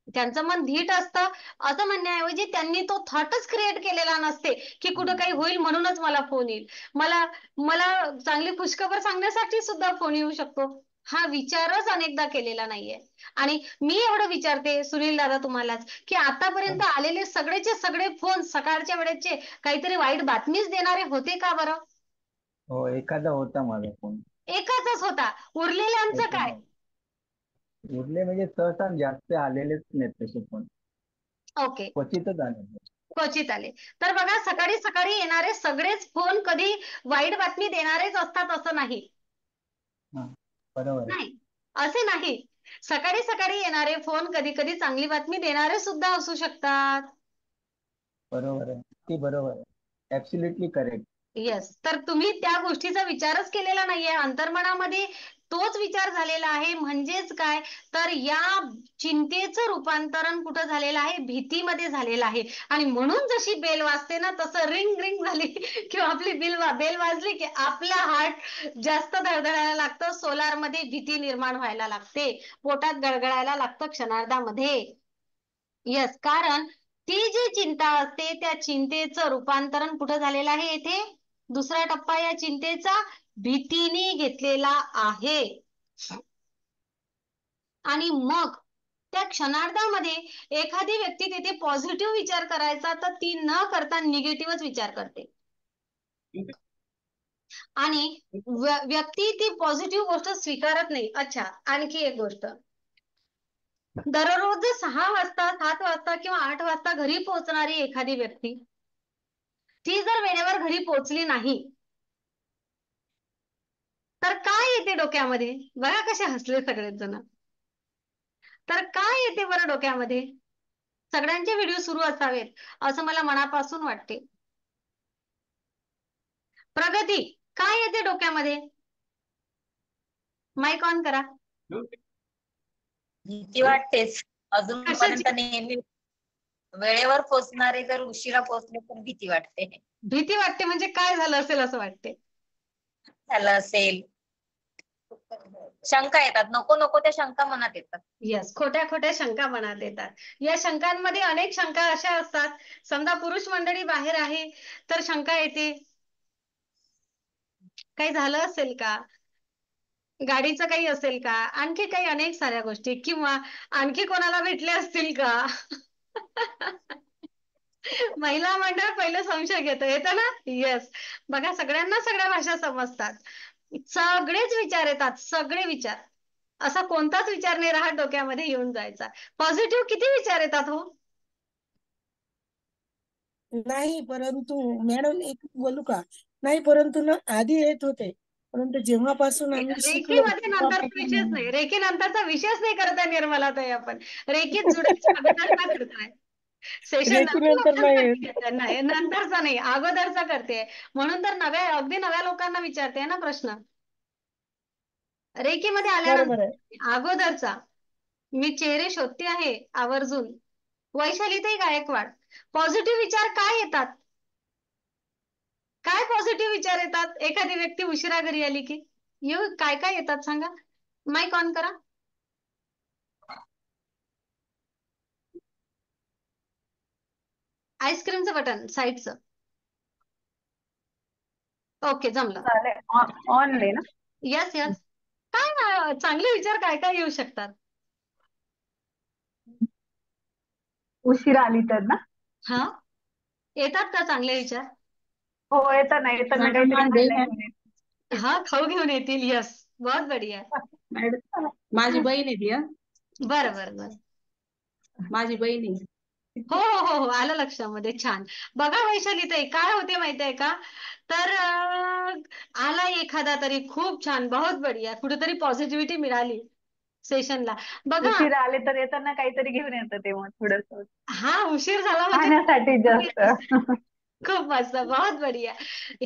त्यांचं मन धीट असतं, असं म्हणण्याऐवजी त्यांनी तो थॉटच क्रिएट केलेला नसते की कुठं काही होईल म्हणूनच मला फोन येईल, मला मला चांगली खुशखबर सांगण्यासाठी सुद्धा फोन येऊ शकतो, हा विचारच अनेकदा केलेला नाहीये. आणि मी एवढं विचारते सुनील दादा तुम्हालाच, की आतापर्यंत आलेले सगळेचे सगळे फोन सकाळच्या वेळेचे काहीतरी वाईट बातमीच देणारे होते का बरं? हो, एखादा होता माझा फोन. एकाचाच होता. उरलेल्यांचं काय? एखादा उरले म्हणजे सहसा जास्त आलेलेच नाहीत तसे फोन, ओके, क्वचितच आलेले. क्वचित आले. तर बघा सकाळी सकाळी येणारे सगळेच फोन कधी वाईट बातमी देणारेच असतात असं नाही. हा, बरोबर आहे. नाही, असे नाही. सकाळी सकाळी येणारे फोन कधी कधी चांगली बातमी देणारे सुद्धा असू शकतात. बरोबर आहे, ती बरोबर आहे. Absolutely correct. येस, तर तुम्ही त्या गोष्टीचा विचारच केलेला नाहीये. अंतर्मनामध्ये तोच विचार झालेला आहे. म्हणजेच काय, तर या चिंतेचं रूपांतरण कुठं झालेलं आहे? भीतीमध्ये झालेलं आहे. आणि म्हणून जशी बेल वाजते ना, तसं रिंग रिंग झाली किंवा आपली बेल वाजली की आपला हार्ट जास्त धडधडायला लागतं. सोलार मध्ये भीती निर्माण व्हायला लागते. पोटात गळगळायला लागतं क्षणार्धामध्ये. येस, कारण ती जी चिंता असते त्या चिंतेचं रूपांतरण कुठं झालेलं आहे? येथे दुसरा टप्पा या चिंतेचा भीतीने घेतलेला आहे. आणि मग त्या क्षणार्धामध्ये एखादी व्यक्ती तिथे पॉझिटिव्ह विचार करायचा तर ती न करता निगेटिव्हच विचार करते. आणि व्यक्ती ती पॉझिटिव्ह गोष्ट स्वीकारत नाही. अच्छा, आणखी एक गोष्ट, दररोज 6 वाजता 7 वाजता किंवा 8 वाजता घरी पोहोचणारी एखादी व्यक्ती, ती जर वेळेवर घरी पोहोचली नाही तर काय येते डोक्यामध्ये? बघा कसे हसले सगळेच जण. तर काय येते बरं डोक्यामध्ये? सगळ्यांचे व्हिडिओ सुरू असावेत असं मला मनापासून वाटते. प्रगती, काय येते डोक्यामध्ये? माईक ऑन करा. भीती वाटतेच. कशाची अजूनपर्यंत नेहमी वेळेवर पोहोचणारे जर उशिरा पोहोचले तर भीती वाटते. भीती वाटते? म्हणजे काय झालं असेल असं वाटते? झालं असेल, शंका येतात, नको नको त्या शंका मनात येतात. यस, खोट्या खोट्या शंका मनात येतात. या शंकांमध्ये अनेक शंका अशा असतात, समजा पुरुष मंडळी बाहेर आहे तर शंका येते, काही झालं असेल का, गाडीचं काही असेल का, आणखी काही अनेक साऱ्या गोष्टी, किंवा आणखी कोणाला भेटले असतील का. महिला मंडळ पहिलं संशय येतं ना. येस, बघा सगळ्यांना सगळ्या भाषा समजतात. सगळेच विचार येतात, सगळे विचार. असा कोणताच विचार नाही राहत डोक्यामध्ये येऊन जायचा. पॉझिटिव्ह किती विचार येतात हो? नाही, परंतु मॅडम एक बोलू का? नाही, परंतु ना आधी येत होते, परंतु जेव्हापासून आम्ही शिकलो रेखीमध्ये नंतरचा तेव्हापासून विषयच नाही. रेखी नंतरचा विषयच नाही करताय निर्मला ताई आपण. रेखीत जुडायच्या अगोदरचा करताय. सेशन रेकी नवीन नंतर नाही लोकांसाठी येत. घेताय. नाही, नंतरचा नाही, अगोदरचा करते. म्हणून तर अगदी नव्या लोकांना विचारते ना प्रश्न. रेखीमध्ये बरोबर आहे. आल्यानंतर अगोदरचा मी चेहरे शोधते आहे आवर्जून. वैशालीताई गायकवाड, पॉझिटिव्ह विचार काय येतात? काय पॉझिटिव्ह विचार येतात एखादी व्यक्ती उशिरा घरी आली की? काय काय येतात सांगा. माईक ऑन करा. आईस्क्रीमचं बटन साईडचं. ओके, जमलं. ऑनलाईन ना. Yes yes. काय चांगले विचार काय काय येऊ शकतात? उशिरा आली तर ना. हा, येतात का चांगले विचार? हो, येताना येताना मॅडम काहीतरी माझे खायला घेऊन येते. हा, खाऊ घेऊन येतील. यस, बहुत बढिया. मॅडम माझी बहीण आहे ती हं. बरं बरं बरं. माझी बहीण आहे. हो हो हो हो, आलं लक्षामध्ये. छान. बघा वैशालीताई, काय होते माहितीये का, तर आला एखादा तरी खूप छान, बहुत बढिया, कुठेतरी पॉझिटिव्हिटी मिळाली सेशनला. बघा, उशिरा आले तर येताना काहीतरी घेऊन येतं तेव्हा थोडस हा उशीर झाला म्हणजे खाण्यासाठी जास्त. खूप मस्त, बहुत बढिया.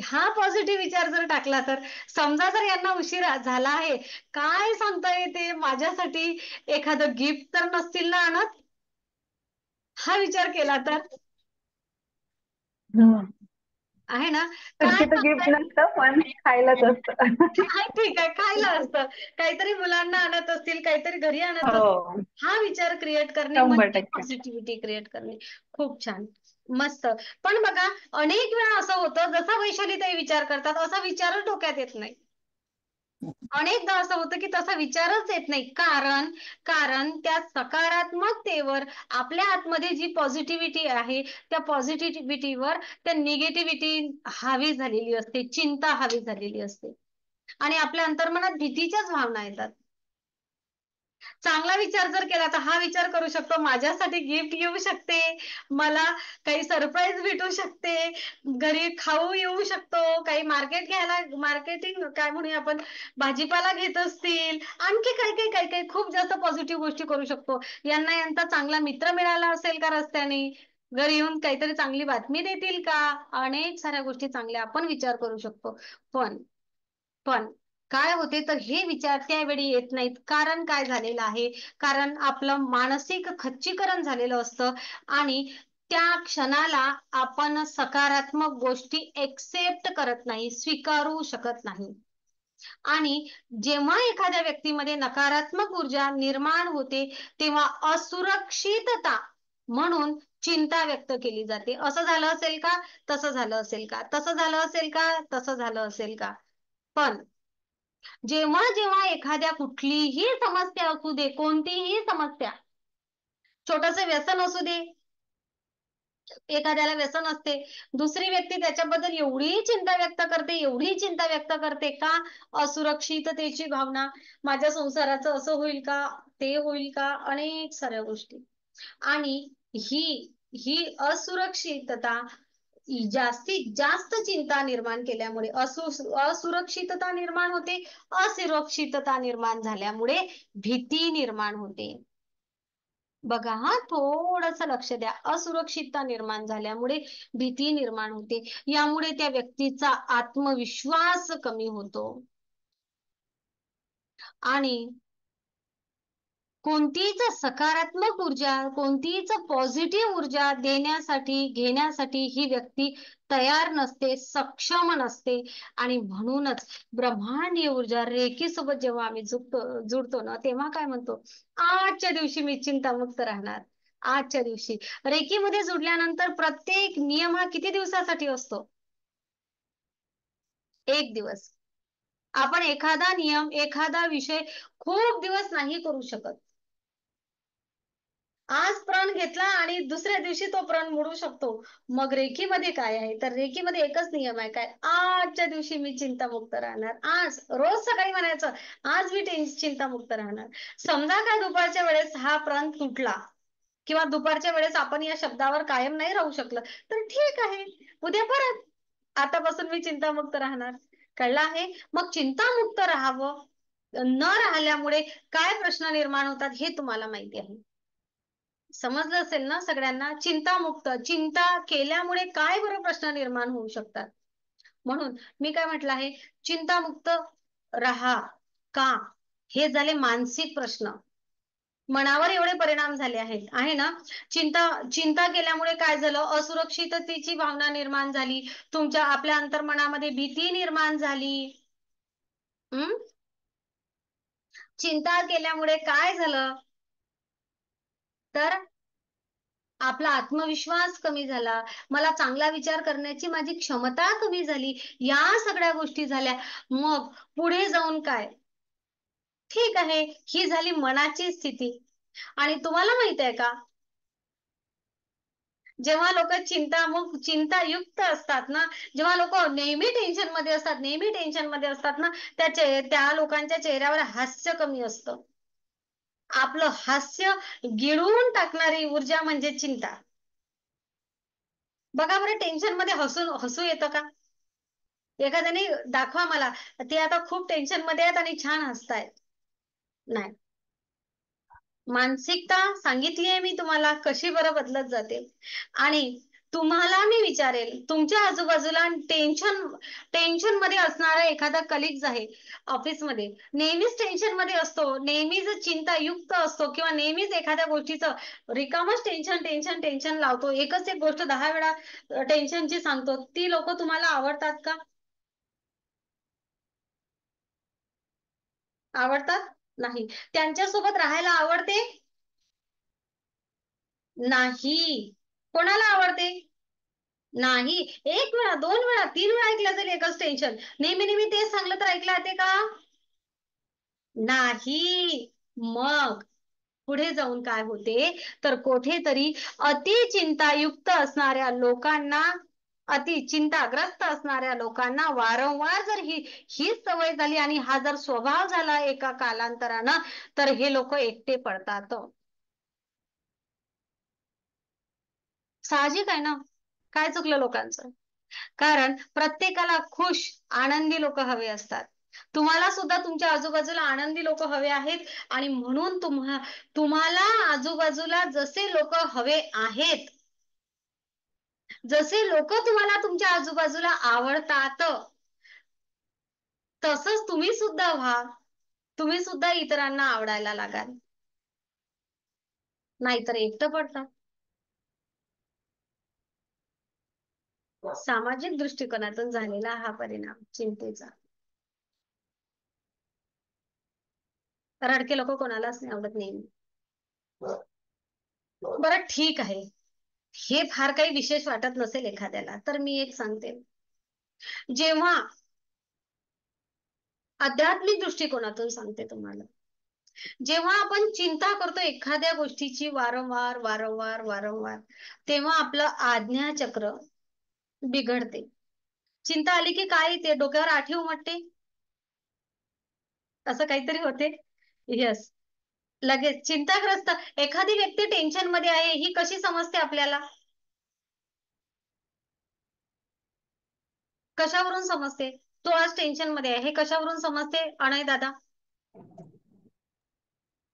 हा पॉझिटिव्ह विचार जर टाकला तर, समजा जर यांना उशीर झाला आहे, काय सांगता येते माझ्यासाठी एखादं गिफ्ट तर नसतील ना आणत, हा विचार केला तर आहे ना. काय शक्यतो गिफ्ट सांगता नसतं पण खायलाच असतं. हा, ठीक आहे, खायला असतं. काहीतरी मुलांना आणत असतील, काहीतरी घरी आणत असतील. हो, हा विचार क्रिएट करणे 100% म्हणजे पॉझिटिव्हिटी क्रिएट करणे. खूप छान, मस्त. पण बघा, अनेक वेळा असं होतं, जसा वैशालीताई विचार करतात असा विचारच डोक्यात येत नाही. अनेकदा असं होतं की तसा विचारच येत नाही, कारण कारण त्या सकारात्मकतेवर आपल्या आतमध्ये जी पॉझिटिव्हिटी आहे त्या पॉझिटिव्हिटीवर त्या निगेटिव्हिटी हावी झालेली असते, चिंता हावी झालेली असते आणि आपल्या अंतर्मनात भीतीच्याच भावना येतात. चांगला विचार जर केला तर हा विचार करू शकतो, माझ्यासाठी गिफ्ट येऊ शकते, मला काही सरप्राईज भेटू शकते, घरी खाऊ येऊ शकतो, काही मार्केटिंग काय म्हणूया आपण, भाजीपाला घेत असतील, आणखी काही काही काही काही खूप जास्त पॉझिटिव्ह गोष्टी करू शकतो. यांचा चांगला मित्र मिळाला असेल का रस्त्याने, घरी येऊन काहीतरी चांगली बातमी देतील का, अनेक साऱ्या गोष्टी चांगल्या आपण विचार करू शकतो. पण पण काय होते तर हे विचार त्यावेळी येत नाहीत. कारण काय झालेलं आहे, कारण आपलं मानसिक खच्चीकरण झालेलं असतं आणि त्या क्षणाला आपण सकारात्मक गोष्टी एक्सेप्ट करत नाही, स्वीकारू शकत नाही. आणि जेव्हा एखाद्या व्यक्तीमध्ये नकारात्मक ऊर्जा निर्माण होते तेव्हा असुरक्षितता म्हणून चिंता व्यक्त केली जाते. असं झालं असेल का, तसं झालं असेल का, तसं झालं असेल का, तसं झालं असेल का. पण जेव्हा जेव्हा एखाद्या कुठलीही समस्या असू दे, कोणतीही समस्या, छोटस व्यसन असू दे, एखाद्याला व्यसन असते, दुसरी व्यक्ती त्याच्याबद्दल एवढी चिंता व्यक्त करते, एवढी चिंता व्यक्त करते का, असुरक्षिततेची भावना, माझ्या संसाराचं असं होईल का, ते होईल का, अनेक साऱ्या गोष्टी. आणि ही ही असुरक्षितता जास्तीत जास्त चिंता निर्माण केल्यामुळे असुरक्षितता निर्माण होते, असुरक्षितता निर्माण झाल्यामुळे भीती निर्माण होते. बघा हा, थोडस लक्ष द्या, असुरक्षितता निर्माण झाल्यामुळे भीती निर्माण होते, यामुळे त्या व्यक्तीचा आत्मविश्वास कमी होतो आणि कोणतीच सकारात्मक ऊर्जा, कोणतीच पॉझिटिव्ह ऊर्जा देण्यासाठी घेण्यासाठी ही व्यक्ती तयार नसते, सक्षम नसते. आणि म्हणूनच ब्रह्मांडीय ऊर्जा रेखी सोबत जेव्हा आम्ही जुडतो ना, तेव्हा काय म्हणतो, आजच्या दिवशी मी चिंतामुक्त राहणार. आजच्या दिवशी रेखीमध्ये जुडल्यानंतर प्रत्येक नियम हा किती दिवसासाठी असतो, 1 दिवस. आपण एखादा नियम, एखादा विषय खूप दिवस नाही करू शकत. आज प्रण घेतला आणि दुसऱ्या दिवशी तो प्रण मोडू शकतो. मग रेखीमध्ये काय आहे, तर रेखीमध्ये एकच नियम आहे, काय, आजच्या दिवशी मी चिंतामुक्त राहणार. आज रोज सकाळी म्हणायचं, आज मी चिंतामुक्त राहणार. समजा काय दुपारच्या वेळेस हा प्रण तुटला किंवा दुपारच्या वेळेस आपण या शब्दावर कायम नाही राहू शकलं, तर ठीक आहे, उद्या परत आतापासून मी चिंतामुक्त राहणार. कळलं आहे. मग चिंतामुक्त राहावं, न राहिल्यामुळे काय प्रश्न निर्माण होतात हे तुम्हाला माहिती आहे. समजलं असेल ना सगळ्यांना. चिंतामुक्त, चिंता केल्यामुळे काय बरं प्रश्न निर्माण होऊ शकतात. म्हणून मी काय म्हटलं आहे, चिंतामुक्त राहा का, हे झाले मानसिक प्रश्न, मनावर एवढे परिणाम झाले आहेत, आहे ना. चिंता चिंता केल्यामुळे काय झालं, असुरक्षिततेची भावना निर्माण झाली, तुमच्या आपल्या अंतर्मनामध्ये भीती निर्माण झाली. चिंता केल्यामुळे काय झालं, तर आपला आत्मविश्वास कमी झाला, मला चांगला विचार करण्याची माझी क्षमता कमी झाली, या सगळ्या गोष्टी झाल्या. मग पुढे जाऊन काय, ठीक आहे, ही झाली मनाची स्थिती. आणि तुम्हाला माहित आहे का, जेव्हा लोक चिंतायुक्त असतात ना, जेव्हा लोक नेहमी टेन्शन मध्ये असतात, नेहमी टेन्शन मध्ये असतात ना, त्या लोकांच्या चेहऱ्यावर हास्य कमी असतं. आपलं हास्य गिळून टाकणारी ऊर्जा म्हणजे चिंता. बघा बरं, टेन्शन मध्ये हसू येतं का, एखाद्याने दाखवा मला, ते आता खूप टेन्शन मध्ये आहेत आणि छान हसतायत. नाही. मानसिकता सांगितली आहे मी तुम्हाला कशी बरं बदलत जाते. आणि तुम्हाला मी विचारेल, तुमच्या आजूबाजूला टेन्शन मध्ये असणारा एखादा कलिग्स आहे ऑफिसमध्ये, नेहमीच टेन्शन मध्ये असतो, नेहमीच चिंतायुक्त असतो, किंवा नेहमीच एखाद्या गोष्टीचं रिकामच टेन्शन टेन्शन टेन्शन लावतो, एकच एक गोष्ट 10 वेळा टेन्शनची सांगतो, ती लोक तुम्हाला आवडतात का, आवडतात नाही. त्यांच्यासोबत राहायला आवडते नाही. कोणाला आवडते नाही. 1 वेळा 2 वेळा 3 वेळा ऐकलं जाईल एकच टेन्शन, नेहमी नेहमी तेच सांगलं तर ऐकलं जाते का, नाही. मग पुढे जाऊन काय होते तर कुठेतरी अतिचिंतायुक्त असणाऱ्या लोकांना, अति चिंताग्रस्त असणाऱ्या लोकांना वारंवार जर ही सवय झाली आणि हा जर स्वभाव झाला एका कालांतरानं, तर हे लोक एकटे पडतात. साहजिक आहे ना. काय चुकलं लोकांचं? कारण प्रत्येकाला खुश आनंदी लोक हवे असतात. तुम्हाला सुद्धा तुमच्या आजूबाजूला आनंदी लोक हवे आहेत आणि म्हणून तुम्हाला आजूबाजूला जसे लोक हवे आहेत, जसे लोक तुम्हाला तुमच्या आजूबाजूला आवडतात, तसंच तुम्ही सुद्धा व्हा. तुम्ही सुद्धा इतरांना आवडायला लागाल, नाहीतर एकटं पडता. सामाजिक दृष्टिकोनातून झालेला हा परिणाम चिंतेचा. रडके लोक कोणालाच नाही आवडत नेहमी. बरं ठीक आहे, हे फार काही विशेष वाटत नसेल एखाद्याला, तर मी एक सांगते. जेव्हा आध्यात्मिक दृष्टिकोनातून सांगते तुम्हाला, जेव्हा आपण चिंता करतो एखाद्या गोष्टीची वारंवार वारंवार वारंवार, तेव्हा आपलं आज्ञाचक्र बिघडते. चिंता आली की काय येते? डोक्यावर आठी उमटते, असं काहीतरी होते. यस, लगेच चिंताग्रस्त एखादी व्यक्ती टेन्शन मध्ये आहे ही कशी समजते आपल्याला? कशावरून समजते? तो आज टेन्शन मध्ये आहे हे कशावरून समजते अनय दादा?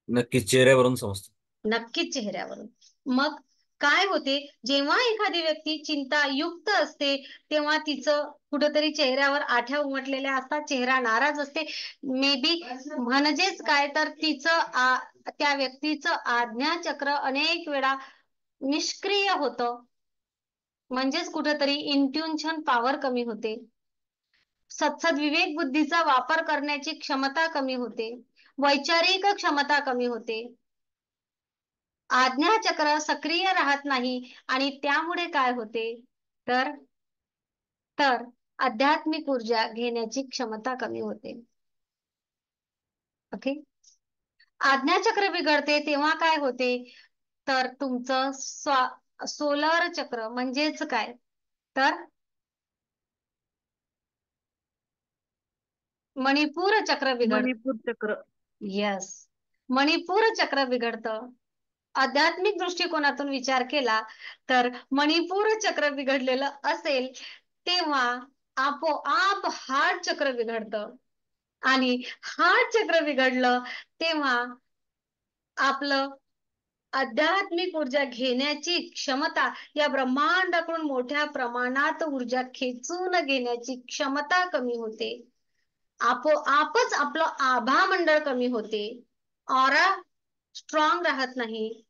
नक्कीच चेहऱ्यावरून समजतं. नक्कीच चेहऱ्यावरून. मग काय होते, जेव्हा एखादी व्यक्ती चिंतायुक्त असते तेव्हा तिचं कुठंतरी चेहऱ्यावर आठ्या उमटलेल्या असतात, चेहरा नाराज असते. मे बी म्हणजेच काय तर तिचं त्या व्यक्तीचं आज्ञाचक्र अनेक वेळा निष्क्रिय होतं. म्हणजेच कुठंतरी इंट्युशन पॉवर कमी होते. सत्सद विवेक बुद्धीचा वापर करण्याची क्षमता कमी होते. वैचारिक क्षमता कमी होते. आज्ञाचक्र सक्रिय राहत नाही आणि त्यामुळे काय होते तर आध्यात्मिक ऊर्जा घेण्याची क्षमता कमी होते. ओके. आज्ञाचक्र बिघडते तेव्हा काय होते तर तुमचं सोलर चक्र म्हणजेच काय तर मणिपूर चक्र बिघडत. मणिपूर चक्र. यस, मणिपूर चक्र बिघडतं. आध्यात्मिक दृष्टिकोनातून विचार केला तर मणिपूर चक्र बिघडलेलं असेल तेव्हा आपोआप हार्ट चक्र बिघडतं आणि हार्ट चक्र बिघडलं तेव्हा आपलं आध्यात्मिक ऊर्जा घेण्याची क्षमता, या ब्रह्मांडाकडून मोठ्या प्रमाणात ऊर्जा खेचून घेण्याची क्षमता कमी होते. आपोआपच आपलं आभा मंडळ कमी होते. ऑरा स्ट्रॉंग राहत नाही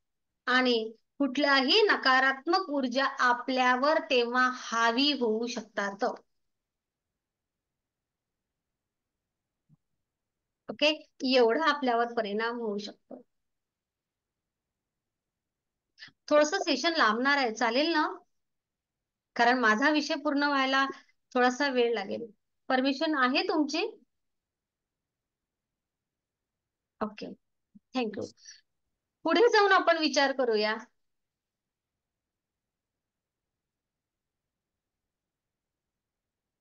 आणि कुठल्याही नकारात्मक ऊर्जा आपल्यावर तेव्हा हावी होऊ शकतात. ओके, एवढा आपल्यावर परिणाम होऊ शकतो. थोडस सेशन लांबणार आहे, चालेल ना? कारण माझा विषय पूर्ण व्हायला थोडासा वेळ लागेल. परमिशन आहे तुमची? Okay, thank you. पुढे जाऊन आपण विचार करूया.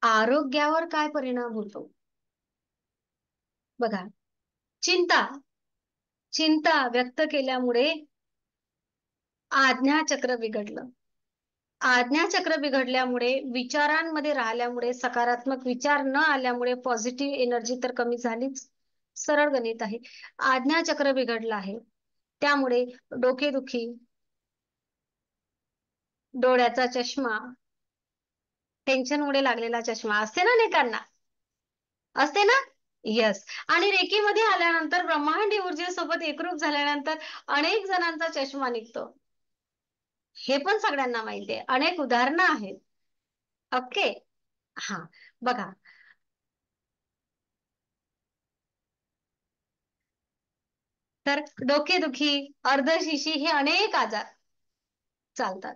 आरोग्यावर काय परिणाम होतो? बघा, चिंता व्यक्त केल्यामुळे आज्ञाचक्र बिघडलं. आज्ञाचक्र बिघडल्यामुळे, विचारांमध्ये राहिल्यामुळे, सकारात्मक विचार न आल्यामुळे पॉझिटिव्ह एनर्जी तर कमी झालीच. सरळ गणित आहे. आज्ञाचक्र बिघडलं आहे त्यामुळे डोकेदुखी, डोळ्याचा चष्मा, टेन्शनमुळे लागलेला चष्मा असते ना अनेकांना, असते ना? यस. आणि रेकीमध्ये आल्यानंतर, ब्रह्मांडी ऊर्जेसोबत एकरूप झाल्यानंतर अनेक जणांचा चष्मा निघतो. हे पण सगळ्यांना माहिती आहे. अनेक उदाहरणं आहेत. ओके. हा, बघा, तर डोकेदुखी, अर्धशिशी हे अनेक आजार चालतात.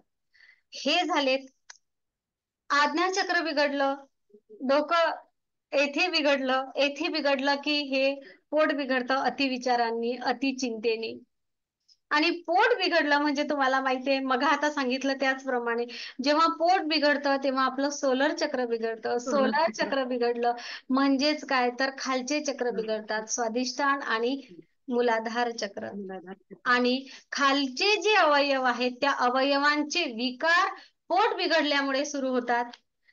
हे झालेत. आज्ञाचक्र बिघडलं, डोकं येथे बिघडलं की हे पोट बिघडतं अतिविचारांनी, अतिचिंतेने. आणि पोट बिघडलं म्हणजे तुम्हाला माहितीये, मग आता सांगितलं त्याचप्रमाणे जेव्हा पोट बिघडतं तेव्हा आपलं सोलर चक्र बिघडतं. सोलर चक्र बिघडलं म्हणजेच काय तर खालचे चक्र बिघडतात, स्वादिष्टान आणि मूलाधार चक्र. आणि खालचे जे अवयव आहेत त्या अवयवांचे विकार पोट बिघडल्यामुळे सुरू होतात.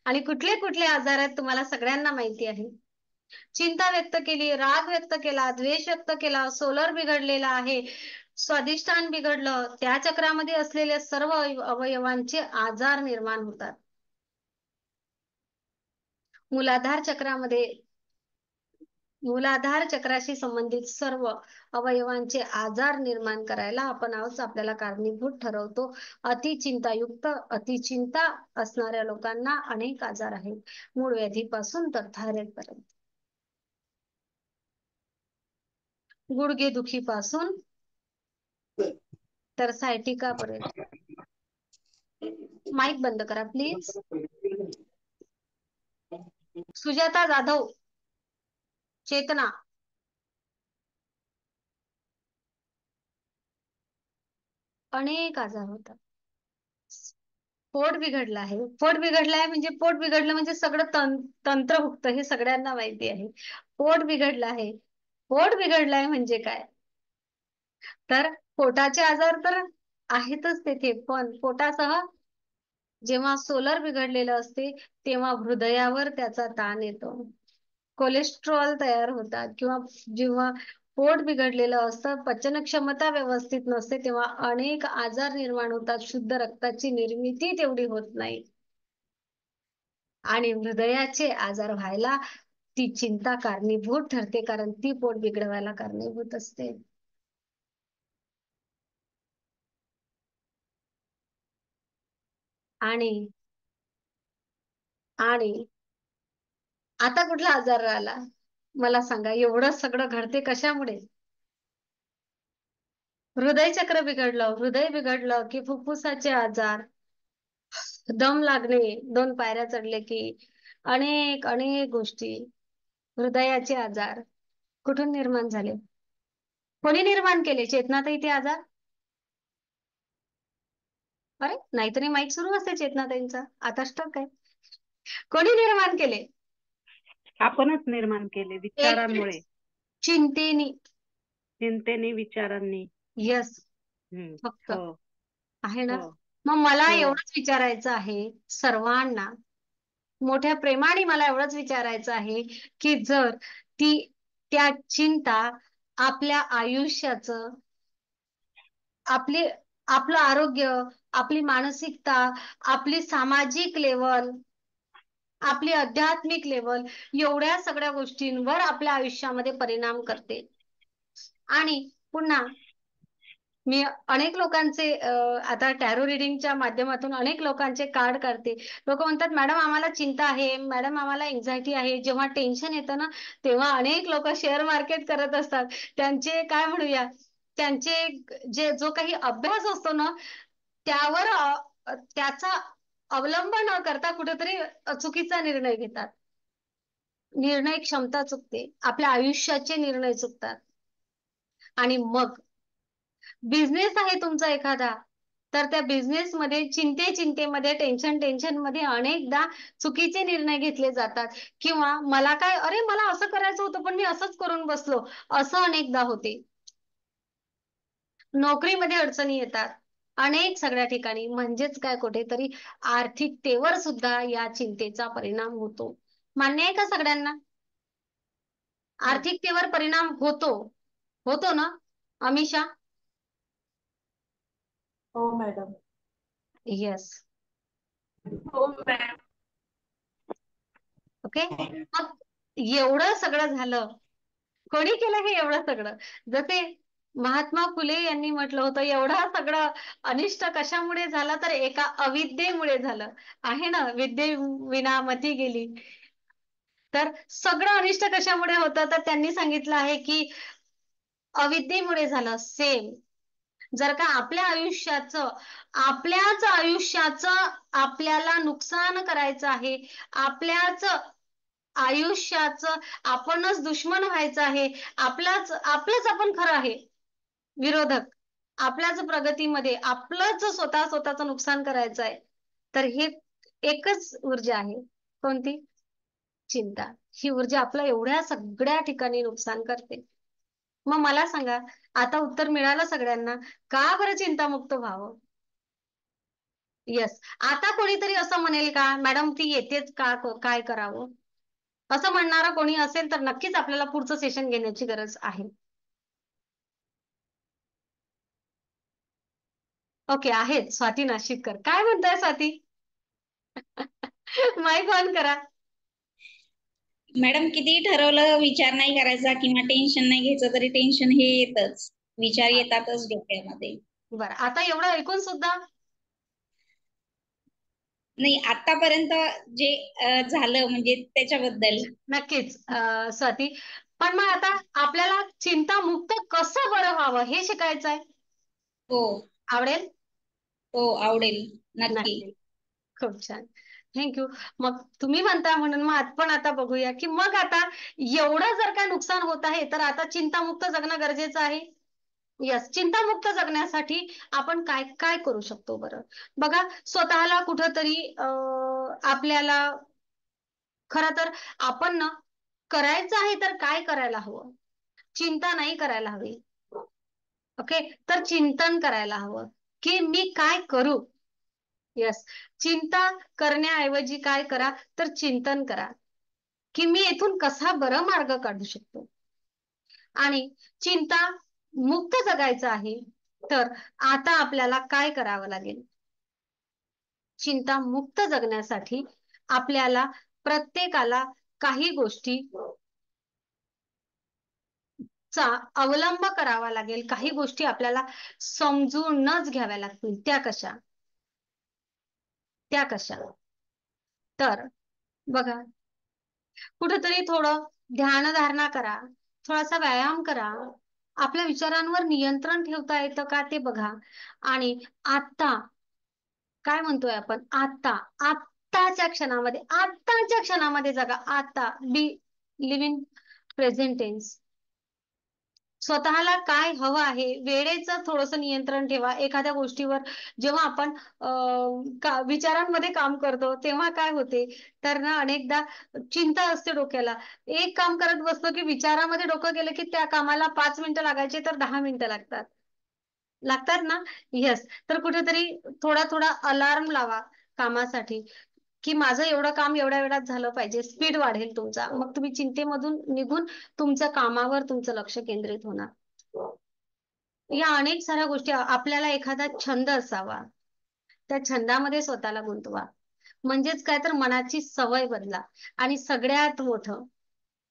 आणि कुठले कुठले आजार आहेत तुम्हाला सगळ्यांना माहिती आहे. चिंता व्यक्त केली, राग व्यक्त केला, द्वेष व्यक्त केला, सोलर बिघडलेला आहे, स्वादिष्टान बिघडलं, त्या चक्रामध्ये असलेल्या सर्व अवयवांचे आजार निर्माण होतात. मूलाधार चक्राशी संबंधित सर्व अवयवांचे आजार निर्माण करायला आपण आपल्याला कारणीभूत ठरवतो. अतिचिंतायुक्त, अतिचिंता असणाऱ्या लोकांना अनेक आजार आहेत, मूळ व्याधीपासून तर थायरॉइड पर्यंत, गुडघे दुखीपासून तर सायटिका पर्यंत. माईक बंद करा प्लीज. सुजाता जाधव, चेतना. अनेक आजार होतात. पोट बिघडलं आहे, पोट बिघडलं आहे म्हणजे पोट बिघडलं म्हणजे सगळं तंत्र हुकतं हे सगळ्यांना माहिती आहे. पोट बिघडलं आहे, पोट बिघडलंय म्हणजे काय तर पोटाचे आजार तर आहेतच तेथे, पण पोटासह जेव्हा सोलर बिघडलेलं असते तेव्हा हृदयावर त्याचा ताण येतो, कोलेस्ट्रॉल तयार होतात, किंवा जेव्हा पोट बिघडलेलं असतं, पचन क्षमता व्यवस्थित नसते, तेव्हा अनेक आजार निर्माण होतात. शुद्ध रक्ताची निर्मिती तेवढी होत नाही आणि हृदयाचे आजार व्हायला ती चिंता कारणीभूत ठरते, कारण ती पोट बिघडवायला कारणीभूत असते. आणि आणि आता कुठला आजार राहिला मला सांगा. एवढं सगळं घडते कशामुळे? हृदय चक्र बिघडलं, हृदय बिघडलं की फुफ्फुसाचे आजार, दम लागणे, 2 पायऱ्या चढले की अनेक अनेक गोष्टी. हृदयाचे आजार कुठून निर्माण झाले? कोणी निर्माण केले? चेतनाताई ते आजार? अरे नाहीतरी माईक सुरू असते चेतनाताईंचा, आता स्टक आहे. कोणी निर्माण केले? आपणच निर्माण केले विचारांमुळे, चिंतेनी, चिंतेने, विचारांनी. यस, हम्म. फक्त हो आहे ना. हो मग मला हो. एवढंच विचारायचं आहे सर्वांना, मोठ्या प्रेमाने मला एवढंच विचारायचं आहे की जर त्या चिंता आपल्या आयुष्याचं, आपलं आरोग्य, आपली मानसिकता, आपली सामाजिक लेवल, आपली आध्यात्मिक लेवल, एवढ्या सगळ्या गोष्टींवर आपल्या आयुष्यामध्ये परिणाम करते. आणि पुन्हा मी अनेक लोकांचे आता टॅरो रिडिंगच्या माध्यमातून अनेक लोकांचे कार्ड काढते. लोक म्हणतात मॅडम आम्हाला चिंता आहे, मॅडम आम्हाला एन्झायटी आहे. जेव्हा टेन्शन येतं ना तेव्हा अनेक लोक शेअर मार्केट करत असतात. त्यांचे काय म्हणूया, त्यांचे जो काही अभ्यास असतो ना त्यावर त्याचा अवलंब न करता कुठेतरी चुकीचा निर्णय घेतात. निर्णय क्षमता चुकते, आपल्या आयुष्याचे निर्णय चुकतात. आणि मग बिझनेस आहे तुमचा एखादा, तर त्या बिझनेस मध्ये चिंतेमध्ये, टेन्शन मध्ये अनेकदा चुकीचे निर्णय घेतले जातात. किंवा मला काय, अरे मला असं करायचं होतं पण मी असंच करून बसलो, असं अनेकदा होते. नोकरीमध्ये अडचणी येतात अनेक सगळ्या ठिकाणी, म्हणजेच काय कुठेतरी आर्थिकतेवर सुद्धा या चिंतेचा परिणाम होतो. मान्य आहे का सगळ्यांना? आर्थिकतेवर परिणाम होतो ना अमिषा? हो मॅडम. येस, हो मॅम. ओके. मग एवढं सगळं झालं, कोणी केलं हे एवढं सगळं? जसे महात्मा फुले यांनी म्हटलं होतं, एवढं सगळं अनिष्ट कशामुळे झालं तर एका अविद्येमुळे झालं आहे ना. विद्ये विना मती गेली. तर सगळं अनिष्ट कशामुळे होतं तर त्यांनी सांगितलं आहे की अविद्येमुळे झालं. सेम जर का आपल्याच आयुष्याचं आपल्याला नुकसान करायचं आहे, आपल्याच आयुष्याचं आपणच दुश्मन व्हायचं आहे, आपलंच आपण खरं आहे विरोधक, आपल्याच प्रगतीमध्ये आपलंच स्वतःचं नुकसान करायचं आहे, तर हे एकच ऊर्जा आहे. कोणती? चिंता. ही ऊर्जा आपलं एवढ्या सगळ्या ठिकाणी नुकसान करते. मग मला सांगा, आता उत्तर मिळालं सगळ्यांना, का बरं चिंतामुक्त व्हावं? येस. आता कोणीतरी असं म्हणेल का, मॅडम ती येतेच का, काय करावं? असं म्हणणारा कोणी असेल तर नक्कीच आपल्याला पुढचं सेशन घेण्याची गरज आहे. ओके, आहेत. स्वाती नाशिककर, काय म्हणताय स्वाती? माईक ऑन करा. मॅडम कितीही ठरवलं विचार नाही करायचा किंवा टेन्शन नाही घ्यायचं तरी टेन्शन हे येतच, विचार येतातच डोक्यामध्ये. बरं, आता एवढं ऐकून सुद्धा नाही आतापर्यंत जे झालं म्हणजे त्याच्याबद्दल. नक्कीच स्वाती, पण मग आता आपल्याला चिंतामुक्त कसं बरं व्हावं हे शिकायचं आहे. हो आवडेल? हो आवडेल नक्की. नक्की. खूप छान, थँक्यू. मग तुम्ही म्हणता म्हणून मग आपण आता बघूया की मग आता एवढं जर काय नुकसान होत आहे तर आता चिंतामुक्त जगणं गरजेचं आहे. यस, चिंतामुक्त जगण्यासाठी आपण काय काय करू शकतो बरं? बघा, स्वतःला कुठंतरी आपल्याला खरं तर आपण ना करायचं आहे तर काय करायला हवं? चिंता नाही करायला हवी. ओके, तर चिंतन करायला हवं की मी काय करू. यस, चिंता करण्याऐवजी काय करा, तर चिंतन करा की मी येथून कसा बरा मार्ग काढू शकतो. आणि चिंता मुक्त जगायचं आहे तर आता आपल्याला काय करावं लागेल? चिंता मुक्त जगण्यासाठी आपल्याला प्रत्येकाला काही गोष्टी चा अवलंब करावा लागेल, काही गोष्टी आपल्याला समजूनच घ्याव्या लागतील. त्या कशा? तर बघा, कुठेतरी थोडं ध्यानधारणा करा, थोडासा व्यायाम करा, आपल्या विचारांवर नियंत्रण ठेवता येतं का ते बघा. आणि आता काय म्हणतोय आपण, आत्ताच्या क्षणामध्ये जगा. आता बी लिव्हिंग प्रेझेंट टेन्स. स्वतःला काय हवं आहे, वेळेचं थोडंसं नियंत्रण ठेवा. एखाद्या गोष्टीवर जेव्हा आपण विचारांमध्ये काम करतो तेव्हा काय होते, तर ना अनेकदा चिंता असते डोक्याला. एक काम करत बसतो की विचारामध्ये डोकं गेलं की त्या कामाला 5 मिनिटं लागायचे तर 10 मिनिटं लागतात ना. येस, तर कुठेतरी थोडा अलार्म लावा कामासाठी की माझं एवढं काम एवढ्या वेळात झालं पाहिजे. स्पीड वाढेल तुमचा, मग तुम्ही चिंतेमधून निघून तुमच्या कामावर तुमचं लक्ष केंद्रित होणार. या अनेक साऱ्या गोष्टी. आपल्याला एखादा छंद असावा, त्या छंदामध्ये स्वतःला गुंतवा. म्हणजेच काय, तर मनाची सवय बदला. आणि सगळ्यात मोठं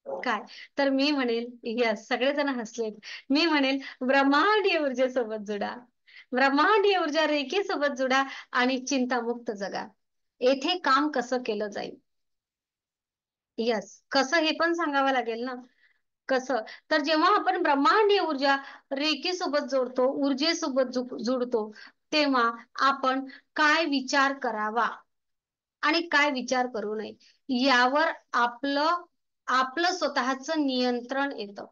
काय, तर मी म्हणेल, यस सगळेजण हसलेत, मी म्हणेल ब्रह्मांडीय ऊर्जेसोबत जुडा, ब्रह्मांडीय ऊर्जा रेखेसोबत जुडा आणि चिंतामुक्त जगा. येथे काम कसं केलं जाईल? यस, कसं हे पण सांगावं लागेल ना. कसं, तर जेव्हा आपण ब्रह्मांडीय ऊर्जा रेखेसोबत जोडतो, ऊर्जेसोबत जुडतो, तेव्हा आपण काय विचार करावा आणि काय विचार करू नये यावर आपलं स्वतःचं नियंत्रण येतं.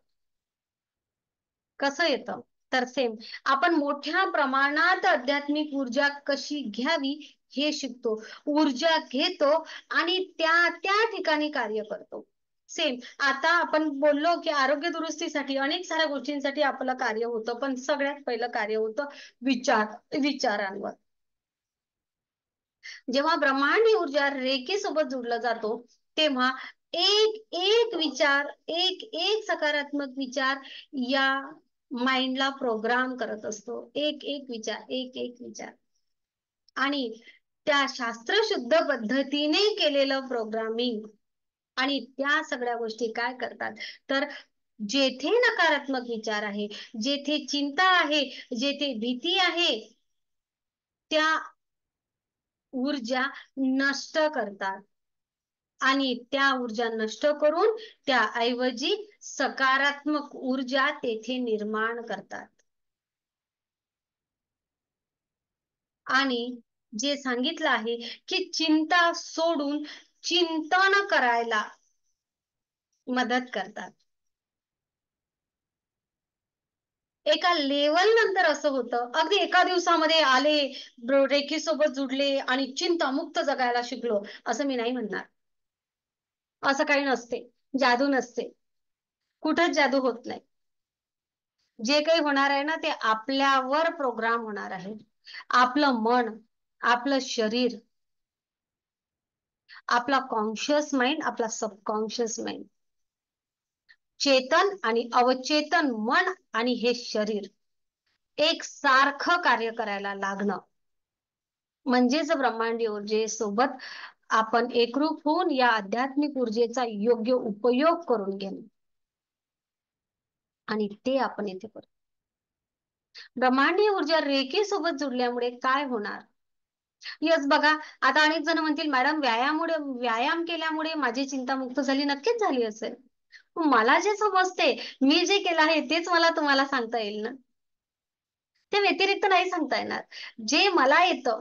कसं येतं, तर सेम आपण मोठ्या प्रमाणात आध्यात्मिक ऊर्जा कशी घ्यावी हे शिकतो. ऊर्जा घेतो आणि त्या ठिकाणी कार्य करतो. सेम आता आपण बोललो की आरोग्य दुरुस्तीसाठी अनेक साऱ्या गोष्टींसाठी आपलं कार्य होतं, पण सगळ्यात पहिलं कार्य होतं विचारांवर. जेव्हा ब्रह्मांडीय ऊर्जा रेखेसोबत जोडला जातो तेव्हा एक एक विचार, एक सकारात्मक विचार या माइंडला प्रोग्राम करत असतो. एक एक विचार आणि त्या शास्त्रशुद्ध पद्धतीने केलेलं प्रोग्रामिंग. आणि त्या सगळ्या गोष्टी काय करतात, तर जेथे नकारात्मक विचार आहे, जेथे चिंता आहे, जेथे भीती आहे, त्या ऊर्जा नष्ट करतात. आणि त्या ऊर्जा नष्ट करून त्याऐवजी सकारात्मक ऊर्जा तेथे निर्माण करतात. आणि जे सांगितलं आहे की चिंता सोडून चिंतन करायला मदत करतात. एका लेवल नंतर असं होतं, अगदी एका दिवसामध्ये आले, रेकी सोबत जुडले आणि चिंतामुक्त जगायला शिकलो, असं मी नाही म्हणणार. असं काही नसते, जादू नसते, कुठंच जादू होत नाही. जे काही होणार आहे ना ते आपल्यावर प्रोग्राम होणार आहे. आपलं मन, आपलं शरीर, आपला कॉन्शियस माइंड, आपला सबकॉन्शियस माइंड, चेतन आणि अवचेतन मन आणि हे शरीर एक सारखं कार्य करायला लागणं म्हणजेच ब्रह्मांडीय ऊर्जेसोबत आपण एकरूप होऊन या आध्यात्मिक ऊर्जेचा योग्य उपयोग करून घेणं. आणि ते आपण इथे करतो. ब्रह्मांडीय ऊर्जा रेखी सोबत जुडल्यामुळे काय होणार? यस, बघा, आता अनेक जण म्हणतील मॅडम व्यायाम केल्यामुळे माझी चिंता मुक्त झाली. नक्कीच झाली असेल. मला जे समजते, मी जे केलं आहे तेच मला तुम्हाला सांगता येईल ना. त्या व्यतिरिक्त नाही सांगता येणार. जे मला येतं,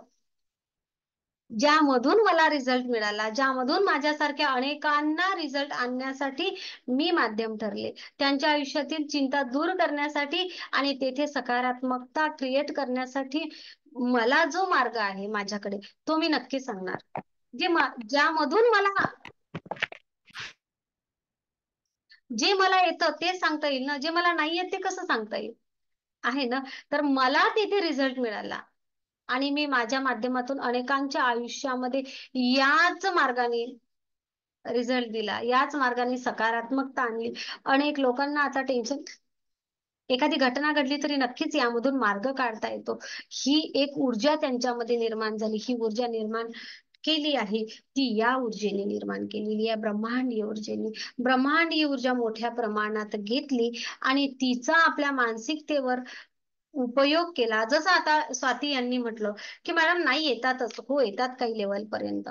ज्यामधून मला रिझल्ट मिळाला, ज्यामधून माझ्यासारख्या अनेकांना रिझल्ट आणण्यासाठी मी माध्यम ठरले, त्यांच्या आयुष्यातील चिंता दूर करण्यासाठी आणि तेथे सकारात्मकता क्रिएट करण्यासाठी मला जो मार्ग आहे माझ्याकडे, तो मी नक्की सांगणार. ज्यामधून जे मला येतं ते सांगता येईल ना. जे मला नाही येत ते कसं सांगता येईल? आहे ना. तर मला तिथे रिझल्ट मिळाला आणि मी माझ्या माध्यमातून अनेकांच्या आयुष्यामध्ये याच मार्गाने रिझल्ट दिला, याच मार्गाने सकारात्मकता आणली. अनेक लोकांना आता टेन्शन, एखादी घटना घडली तरी नक्कीच यामधून मार्ग काढता येतो. ही एक ऊर्जा त्यांच्यामध्ये निर्माण झाली. ही ऊर्जा निर्माण केली आहे ती या ऊर्जेने निर्माण केलेली आहे, ब्रह्मांडीय ऊर्जेने. ब्रह्मांडीय ऊर्जा मोठ्या प्रमाणात घेतली आणि तिचा आपल्या मानसिकतेवर उपयोग केला. जसं आता स्वाती यांनी म्हटलं की मॅडम नाही येतातच. हो, येतात काही लेवल पर्यंत,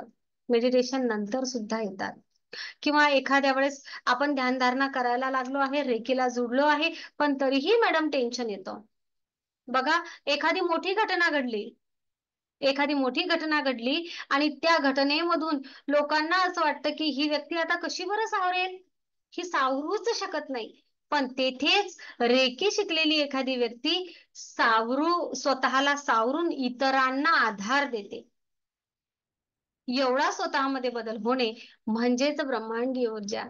मेडिटेशन नंतर सुद्धा येतात. किंवा एखाद्या वेळेस आपण ध्यानधारणा करायला लागलो आहे, रेकीला जुडलो आहे, पण तरीही मॅडम टेन्शन येतं. बघा, एखादी मोठी घटना घडली आणि त्या घटनेमधून लोकांना असं वाटतं की ही व्यक्ती आता कशी बरं सावरेल, ही सावरूच शकत नाही. पण तेथेच रेकी शिकलेली एखादी व्यक्ती स्वतःला सावरून इतरांना आधार देते. एवढा स्वतःमध्ये बदल होणे म्हणजेच ब्रह्मांडीय ऊर्जा.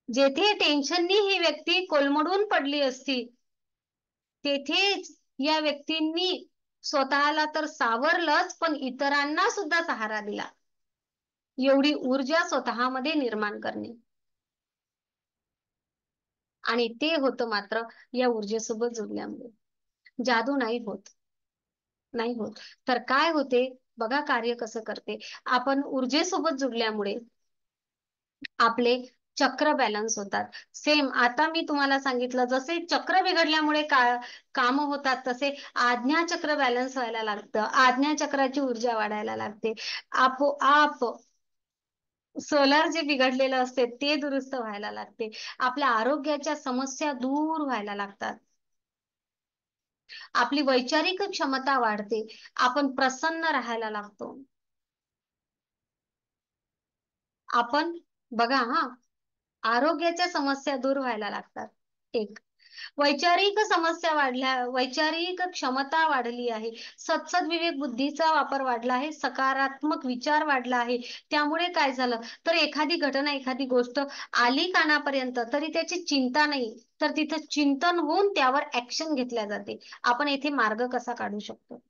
जेथे टेन्शननी ही व्यक्ती कोलमडून पडली असती, तेथेच या व्यक्तींनी स्वतःला तर सावरलंच, पण इतरांना सुद्धा सहारा दिला. एवढी ऊर्जा स्वतःमध्ये निर्माण करणे. आणि ते होतं मात्र या ऊर्जेसोबत जोडल्यामुळे. जादू नाही होत. तर काय होते बघा, कार्य कसं करते. आपण ऊर्जेसोबत जुडल्यामुळे आपले चक्र बॅलन्स होतात. सेम आता मी तुम्हाला सांगितलं, जसे चक्र बिघडल्यामुळे काम होतात, तसे आज्ञा चक्र बॅलन्स व्हायला लागतं. आज्ञा चक्राची ऊर्जा वाढायला लागते. आपोआप सोलर जे बिघडलेलं असते ते दुरुस्त व्हायला लागते. आपल्या आरोग्याच्या समस्या दूर व्हायला लागतात. आपली वैचारिक क्षमता वाढते. आपण प्रसन्न राहायला लागतो. आपण बघा, आरोग्याच्या समस्या दूर व्हायला लागतात. एक, वैचारिक समस्या वाढल्या, वैचारिक क्षमता वाढली आहे. सद्विवेक बुद्धीचा वापर वाढला आहे. सकारात्मक विचार वाढला आहे. त्यामुळे काय झालं तर एखादी घटना, एखादी गोष्ट आली कानापर्यंत तरी त्याची चिंता नाही, तर तिथं चिंतन होऊन त्यावर ऍक्शन घेतल्या जाते. आपण येथे मार्ग कसा काढू शकतो,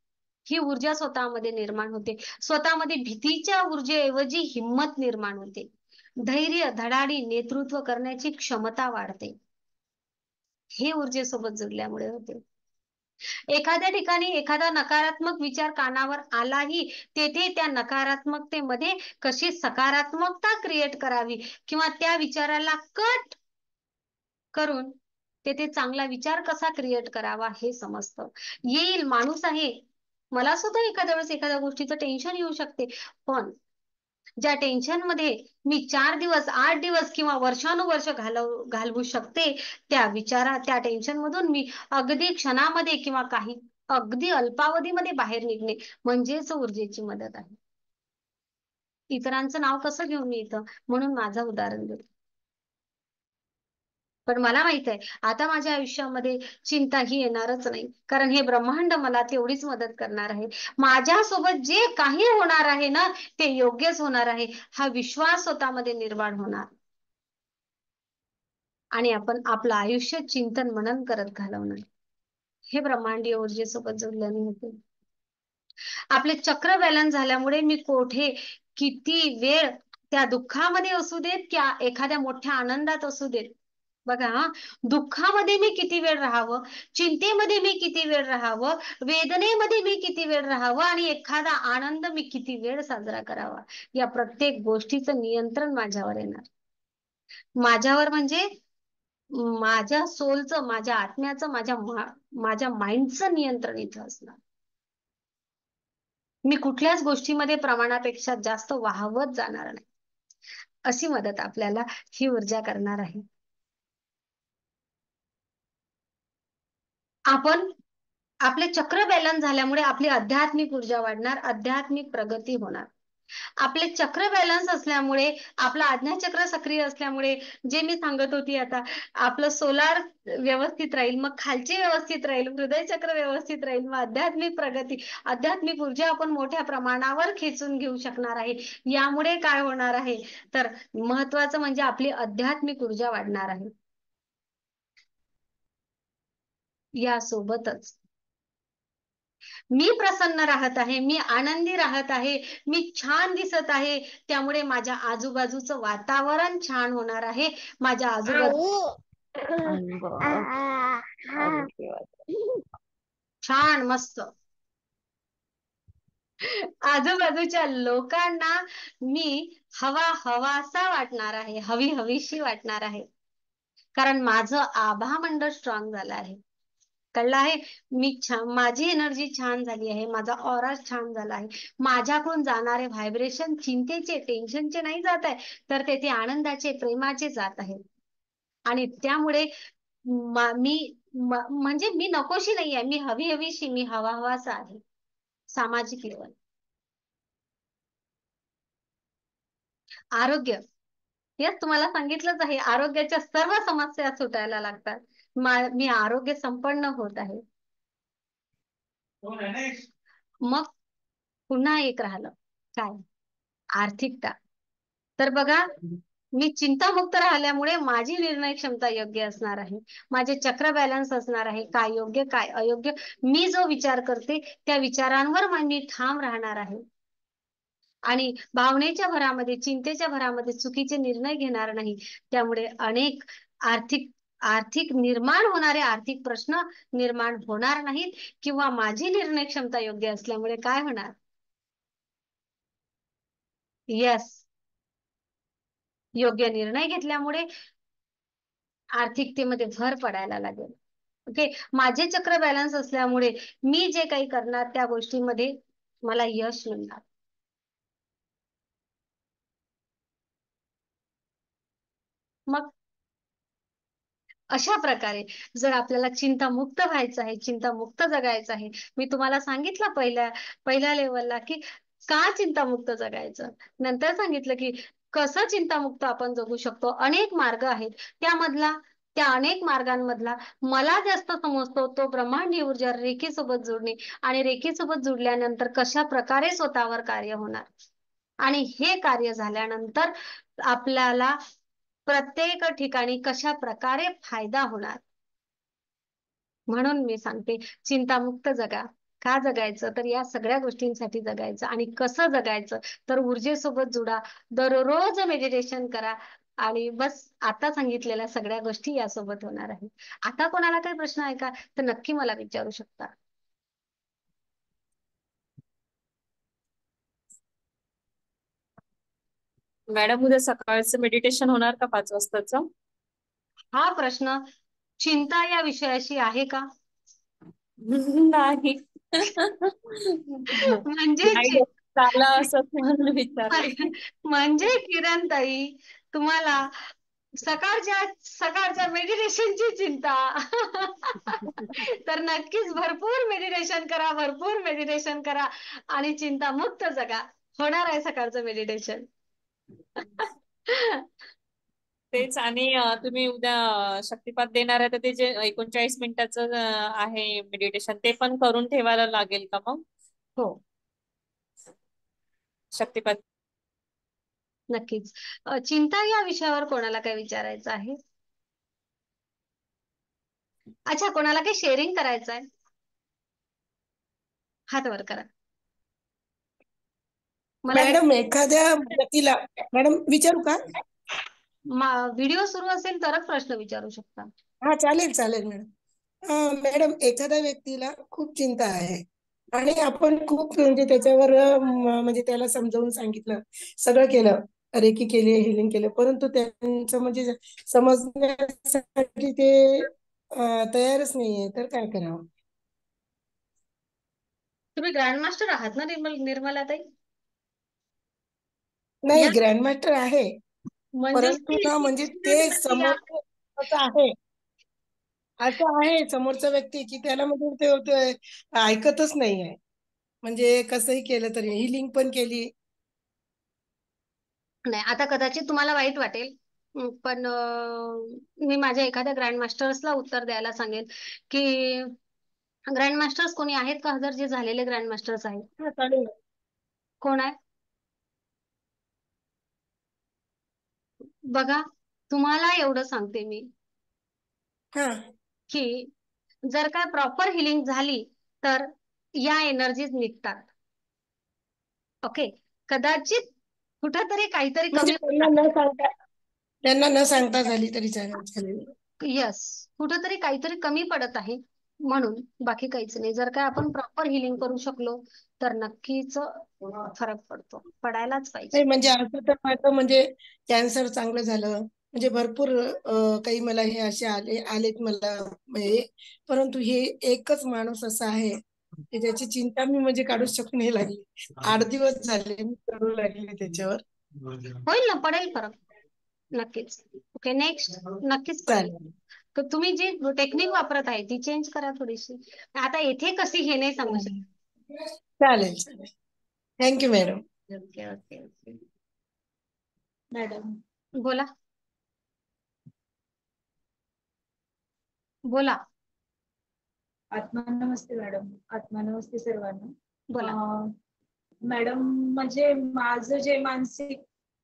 ही ऊर्जा स्वतःमध्ये निर्माण होते. स्वतःमध्ये भीतीच्या ऊर्जेऐवजी हिंमत निर्माण होते. धैर्य, धडाडी, नेतृत्व करण्याची क्षमता वाढते. हे ऊर्जेसोबत जुडल्यामुळे होते. एखाद्या ठिकाणी एखादा नकारात्मक विचार कानावर आलाही, तेथे त्या नकारात्मकतेमध्ये कशी सकारात्मकता क्रिएट करावी किंवा त्या विचाराला कट करून तेथे चांगला विचार कसा क्रिएट करावा हे समजतं. येईल, माणूस आहे. मला सुद्धा एखाद्या वेळेस एखाद्या गोष्टीचं टेन्शन येऊ शकते, पण ज्या टेन्शन मध्ये मी 4 दिवस, 8 दिवस किंवा वर्षानुवर्ष घालवू शकते, त्या टेन्शन मधून मी अगदी क्षणामध्ये किंवा अगदी अल्पावधीमध्ये बाहेर निघणे म्हणजेच ऊर्जेची मदत आहे. इतरांचं नाव कसं घेऊ मी इथं, म्हणून माझं उदाहरण देतो. पण मला माहित आहे आता माझ्या आयुष्यामध्ये चिंता ही येणारच नाही, कारण हे ब्रह्मांड मला तेवढीच मदत करणार आहे. माझ्यासोबत जे काही होणार आहे ना ते योग्यच होणार आहे, हा विश्वास स्वतःमध्ये निर्माण होणार. आणि आपण आपलं आयुष्य चिंतन मनन करत घालवणार. हे ब्रह्मांडीय ऊर्जेसोबत जोडल्याने होते. आपले चक्र बॅलन्स झाल्यामुळे मी कोठे किती वेळ त्या दुःखामध्ये असू देत किंवा एखाद्या मोठ्या आनंदात असू देत, बघा दुःखामध्ये मी किती वेळ राहावं, चिंतेमध्ये मी किती वेळ राहावं, वेदनेमध्ये मी किती वेळ राहावं आणि एखादा आनंद मी किती वेळ साजरा करावा, या प्रत्येक गोष्टीचं नियंत्रण माझ्यावर येणार. माझ्यावर म्हणजे माझ्या सोलचं, माझ्या आत्म्याचं, माझ्या माइंडचं नियंत्रण इथं असणार. मी कुठल्याच गोष्टीमध्ये प्रमाणापेक्षा जास्त वाहवत जाणार नाही. अशी मदत आपल्याला ही ऊर्जा करणार आहे. आपण आपले चक्र बॅलन्स झाल्यामुळे आपली आध्यात्मिक ऊर्जा वाढणार, आध्यात्मिक प्रगती होणार. आपले चक्र बॅलन्स असल्यामुळे, आपलं आज्ञाचक्र सक्रिय असल्यामुळे, जे मी सांगत होती आता, आपलं सोलार व्यवस्थित राहील, मग खालचे व्यवस्थित राहील, हृदय चक्र व्यवस्थित राहील, मग आध्यात्मिक प्रगती, आध्यात्मिक ऊर्जा आपण मोठ्या प्रमाणावर खेचून घेऊ शकणार आहे. यामुळे काय होणार आहे तर महत्वाचं म्हणजे आपली आध्यात्मिक ऊर्जा वाढणार आहे. यासोबतच मी प्रसन्न राहत आहे, मी आनंदी राहत आहे, मी छान दिसत आहे, त्यामुळे माझ्या आजूबाजूचं वातावरण छान होणार आहे. माझ्या आजूबाजू छान मस्त आजूबाजूच्या लोकांना मी हवासा वाटणार आहे, हवीशी वाटणार आहे, कारण माझं आभामंडळ स्ट्रॉंग झालं आहे. कळलं आहे, मी छान, माझी एनर्जी छान झाली आहे, माझा ऑरा छान झाला आहे. माझ्याकडून जाणारे व्हायब्रेशन चिंतेचे, टेन्शनचे नाही जात आहे, तर तेथे आनंदाचे, प्रेमाचे जात आहेत. आणि त्यामुळे म्हणजे मी नकोशी नाही आहे, मी हवीशी, मी हवासा आहे. सामाजिक लेवल, आरोग्य, हेच तुम्हाला सांगितलंच आहे, आरोग्याच्या सर्व समस्या सुटायला लागतात. मी आरोग्य संपन्न होत आहे. मग पुन्हा एक राहिलं काय, आर्थिकता. तर बघा, मी चिंतामुक्त राहिल्यामुळे माझी निर्णय क्षमता योग्य असणार आहे, माझे चक्र बॅलन्स असणार आहे, काय योग्य काय अयोग्य, मी जो विचार करते त्या विचारांवर मी ठाम राहणार आहे. आणि भावनेच्या भरामध्ये, चिंतेच्या भरामध्ये चुकीचे निर्णय घेणार नाही. त्यामुळे अनेक आर्थिक निर्माण होणारे आर्थिक प्रश्न निर्माण होणार नाहीत, किंवा माझी निर्णय क्षमता योग्य असल्यामुळे काय होणार, यस, योग्य निर्णय घेतल्यामुळे आर्थिकतेमध्ये भर पडायला लागेल. ओके, माझे चक्र बॅलन्स असल्यामुळे मी जे काही करणार त्या गोष्टीमध्ये मला यश मिळणार. मग अशा प्रकारे जर आपल्याला चिंतामुक्त व्हायचं आहे, चिंतामुक्त जगायचं आहे, मी तुम्हाला सांगितलं पहिल्या लेवलला की का चिंतामुक्त जगायचं, नंतर सांगितलं की कसं चिंतामुक्त आपण जगू शकतो. अनेक मार्ग आहेत, त्या अनेक मार्गांमधला मला जास्त समजतो तो ब्रह्मांडीय ऊर्जा रेखेसोबत जोडणे, आणि रेखेसोबत जोडल्यानंतर कशा प्रकारे स्वतःवर कार्य होणार, आणि हे कार्य झाल्यानंतर आपल्याला प्रत्येक ठिकाणी कशा प्रकारे फायदा होणार. म्हणून मी सांगते, चिंतामुक्त जगा. का जगायचं तर या सगळ्या गोष्टींसाठी जगायचं. आणि कसं जगायचं तर ऊर्जेसोबत जुडा, दररोज मेडिटेशन करा, आणि बस आता सांगितलेल्या सगळ्या गोष्टी यासोबत होणार आहे. आता कोणाला काही प्रश्न आहे का तर नक्की मला विचारू शकता. मॅडम, उद्या सकाळचं मेडिटेशन होणार का 5 वाजताचं? हा प्रश्न चिंता या विषयाशी आहे का? नाही. म्हणजे नाही, चाला असं म्हणून विचारलं. म्हणजे किरण ताई, तुम्हाला सकाळच्या मेडिटेशनची चिंता तर नक्कीच भरपूर मेडिटेशन करा, भरपूर मेडिटेशन करा आणि चिंतामुक्त जगा. होणार आहे सकाळचं मेडिटेशन. तेच. आणि तुम्ही उद्या शक्तिपात देणार आहे तर ते जे 39 मिनिटाचं आहे मेडिटेशन ते पण करून ठेवायला लागेल का मग हो, शक्तिपात? नक्कीच. चिंता या विषयावर कोणाला काय विचारायचं आहे? अच्छा, कोणाला काही शेअरिंग करायचं आहे? हात वर करा. मला मॅडम एखाद्या व्यक्तीला, मॅडम विचारू का? व्हिडिओ सुरू असेल तरच प्रश्न विचारू शकता. हा चालेल चालेल मॅडम. मॅडम एखाद्या व्यक्तीला खूप चिंता आहे आणि आपण खूप म्हणजे त्याच्यावर म्हणजे त्याला समजावून सांगितलं, सगळं केलं, रेकी केली, हिलिंग केलं, परंतु त्यांचं म्हणजे समजण्यासाठी ते तयारच नाहीये, तर काय करावं? तुम्ही ग्रँड मास्टर आहात ना निर्मलाताई? नाही, या ग्रँडमास्टर आहे, म्हणजे परंतु ना म्हणजे ते समोर आहे, असं आहे समोरचा व्यक्ती की त्याला म्हणजे ते ऐकतच नाहीये. म्हणजे कसंही केलं तरी हिलिंग पण केली. नाही, आता कदाचित तुम्हाला वाईट वाटेल, पण मी माझ्या एखाद्या ग्रँड मास्टर्सला उत्तर द्यायला सांगेन की ग्रँड मास्टर्स कोणी आहेत का हजर, जे झालेले ग्रँड मास्टर्स आहेत? हा चालेल. कोण आहे बघा? तुम्हाला एवढं सांगते मी हा की जर काय प्रॉपर हिलिंग झाली तर या एनर्जीज निघतात. ओके, कदाचित कुठेतरी काहीतरी म्हणजे कमी त्यांना न सांगता झाली तरी चालेल. यस, कुठेतरी काहीतरी कमी पडत आहे, म्हणून बाकी काहीच नाही. जर काय आपण प्रॉपर हिलिंग करू शकलो तर नक्कीच फरक पडतो, पडायलाच पाहिजे. नाही म्हणजे असं तर माझं म्हणजे कॅन्सर चांगलं झालं, म्हणजे भरपूर काही मला हे असे आलेत मला म्हणजे, परंतु हे एकच माणूस असा आहे की त्याची चिंता मी म्हणजे काढूच शकू नाही लागली. 8 दिवस झाले मी करू लागले त्याच्यावर. होईल ना, पडेल फरक नक्कीच. Okay, next. नक्कीच पडेल. चालेल तर तुम्ही जी टेक्निक वापरत आहे ती चेंज करा थोडीशी. आता येथे कशी हे नाही सांगू शकत. चालेल चालेल. Thank you madam. Okay okay okay. Madam बोला बोला आत्मा नमस्ते मॅडम. आत्मा नमस्ते सर्वांना. बोला. मॅडम म्हणजे माझं जे मानसिक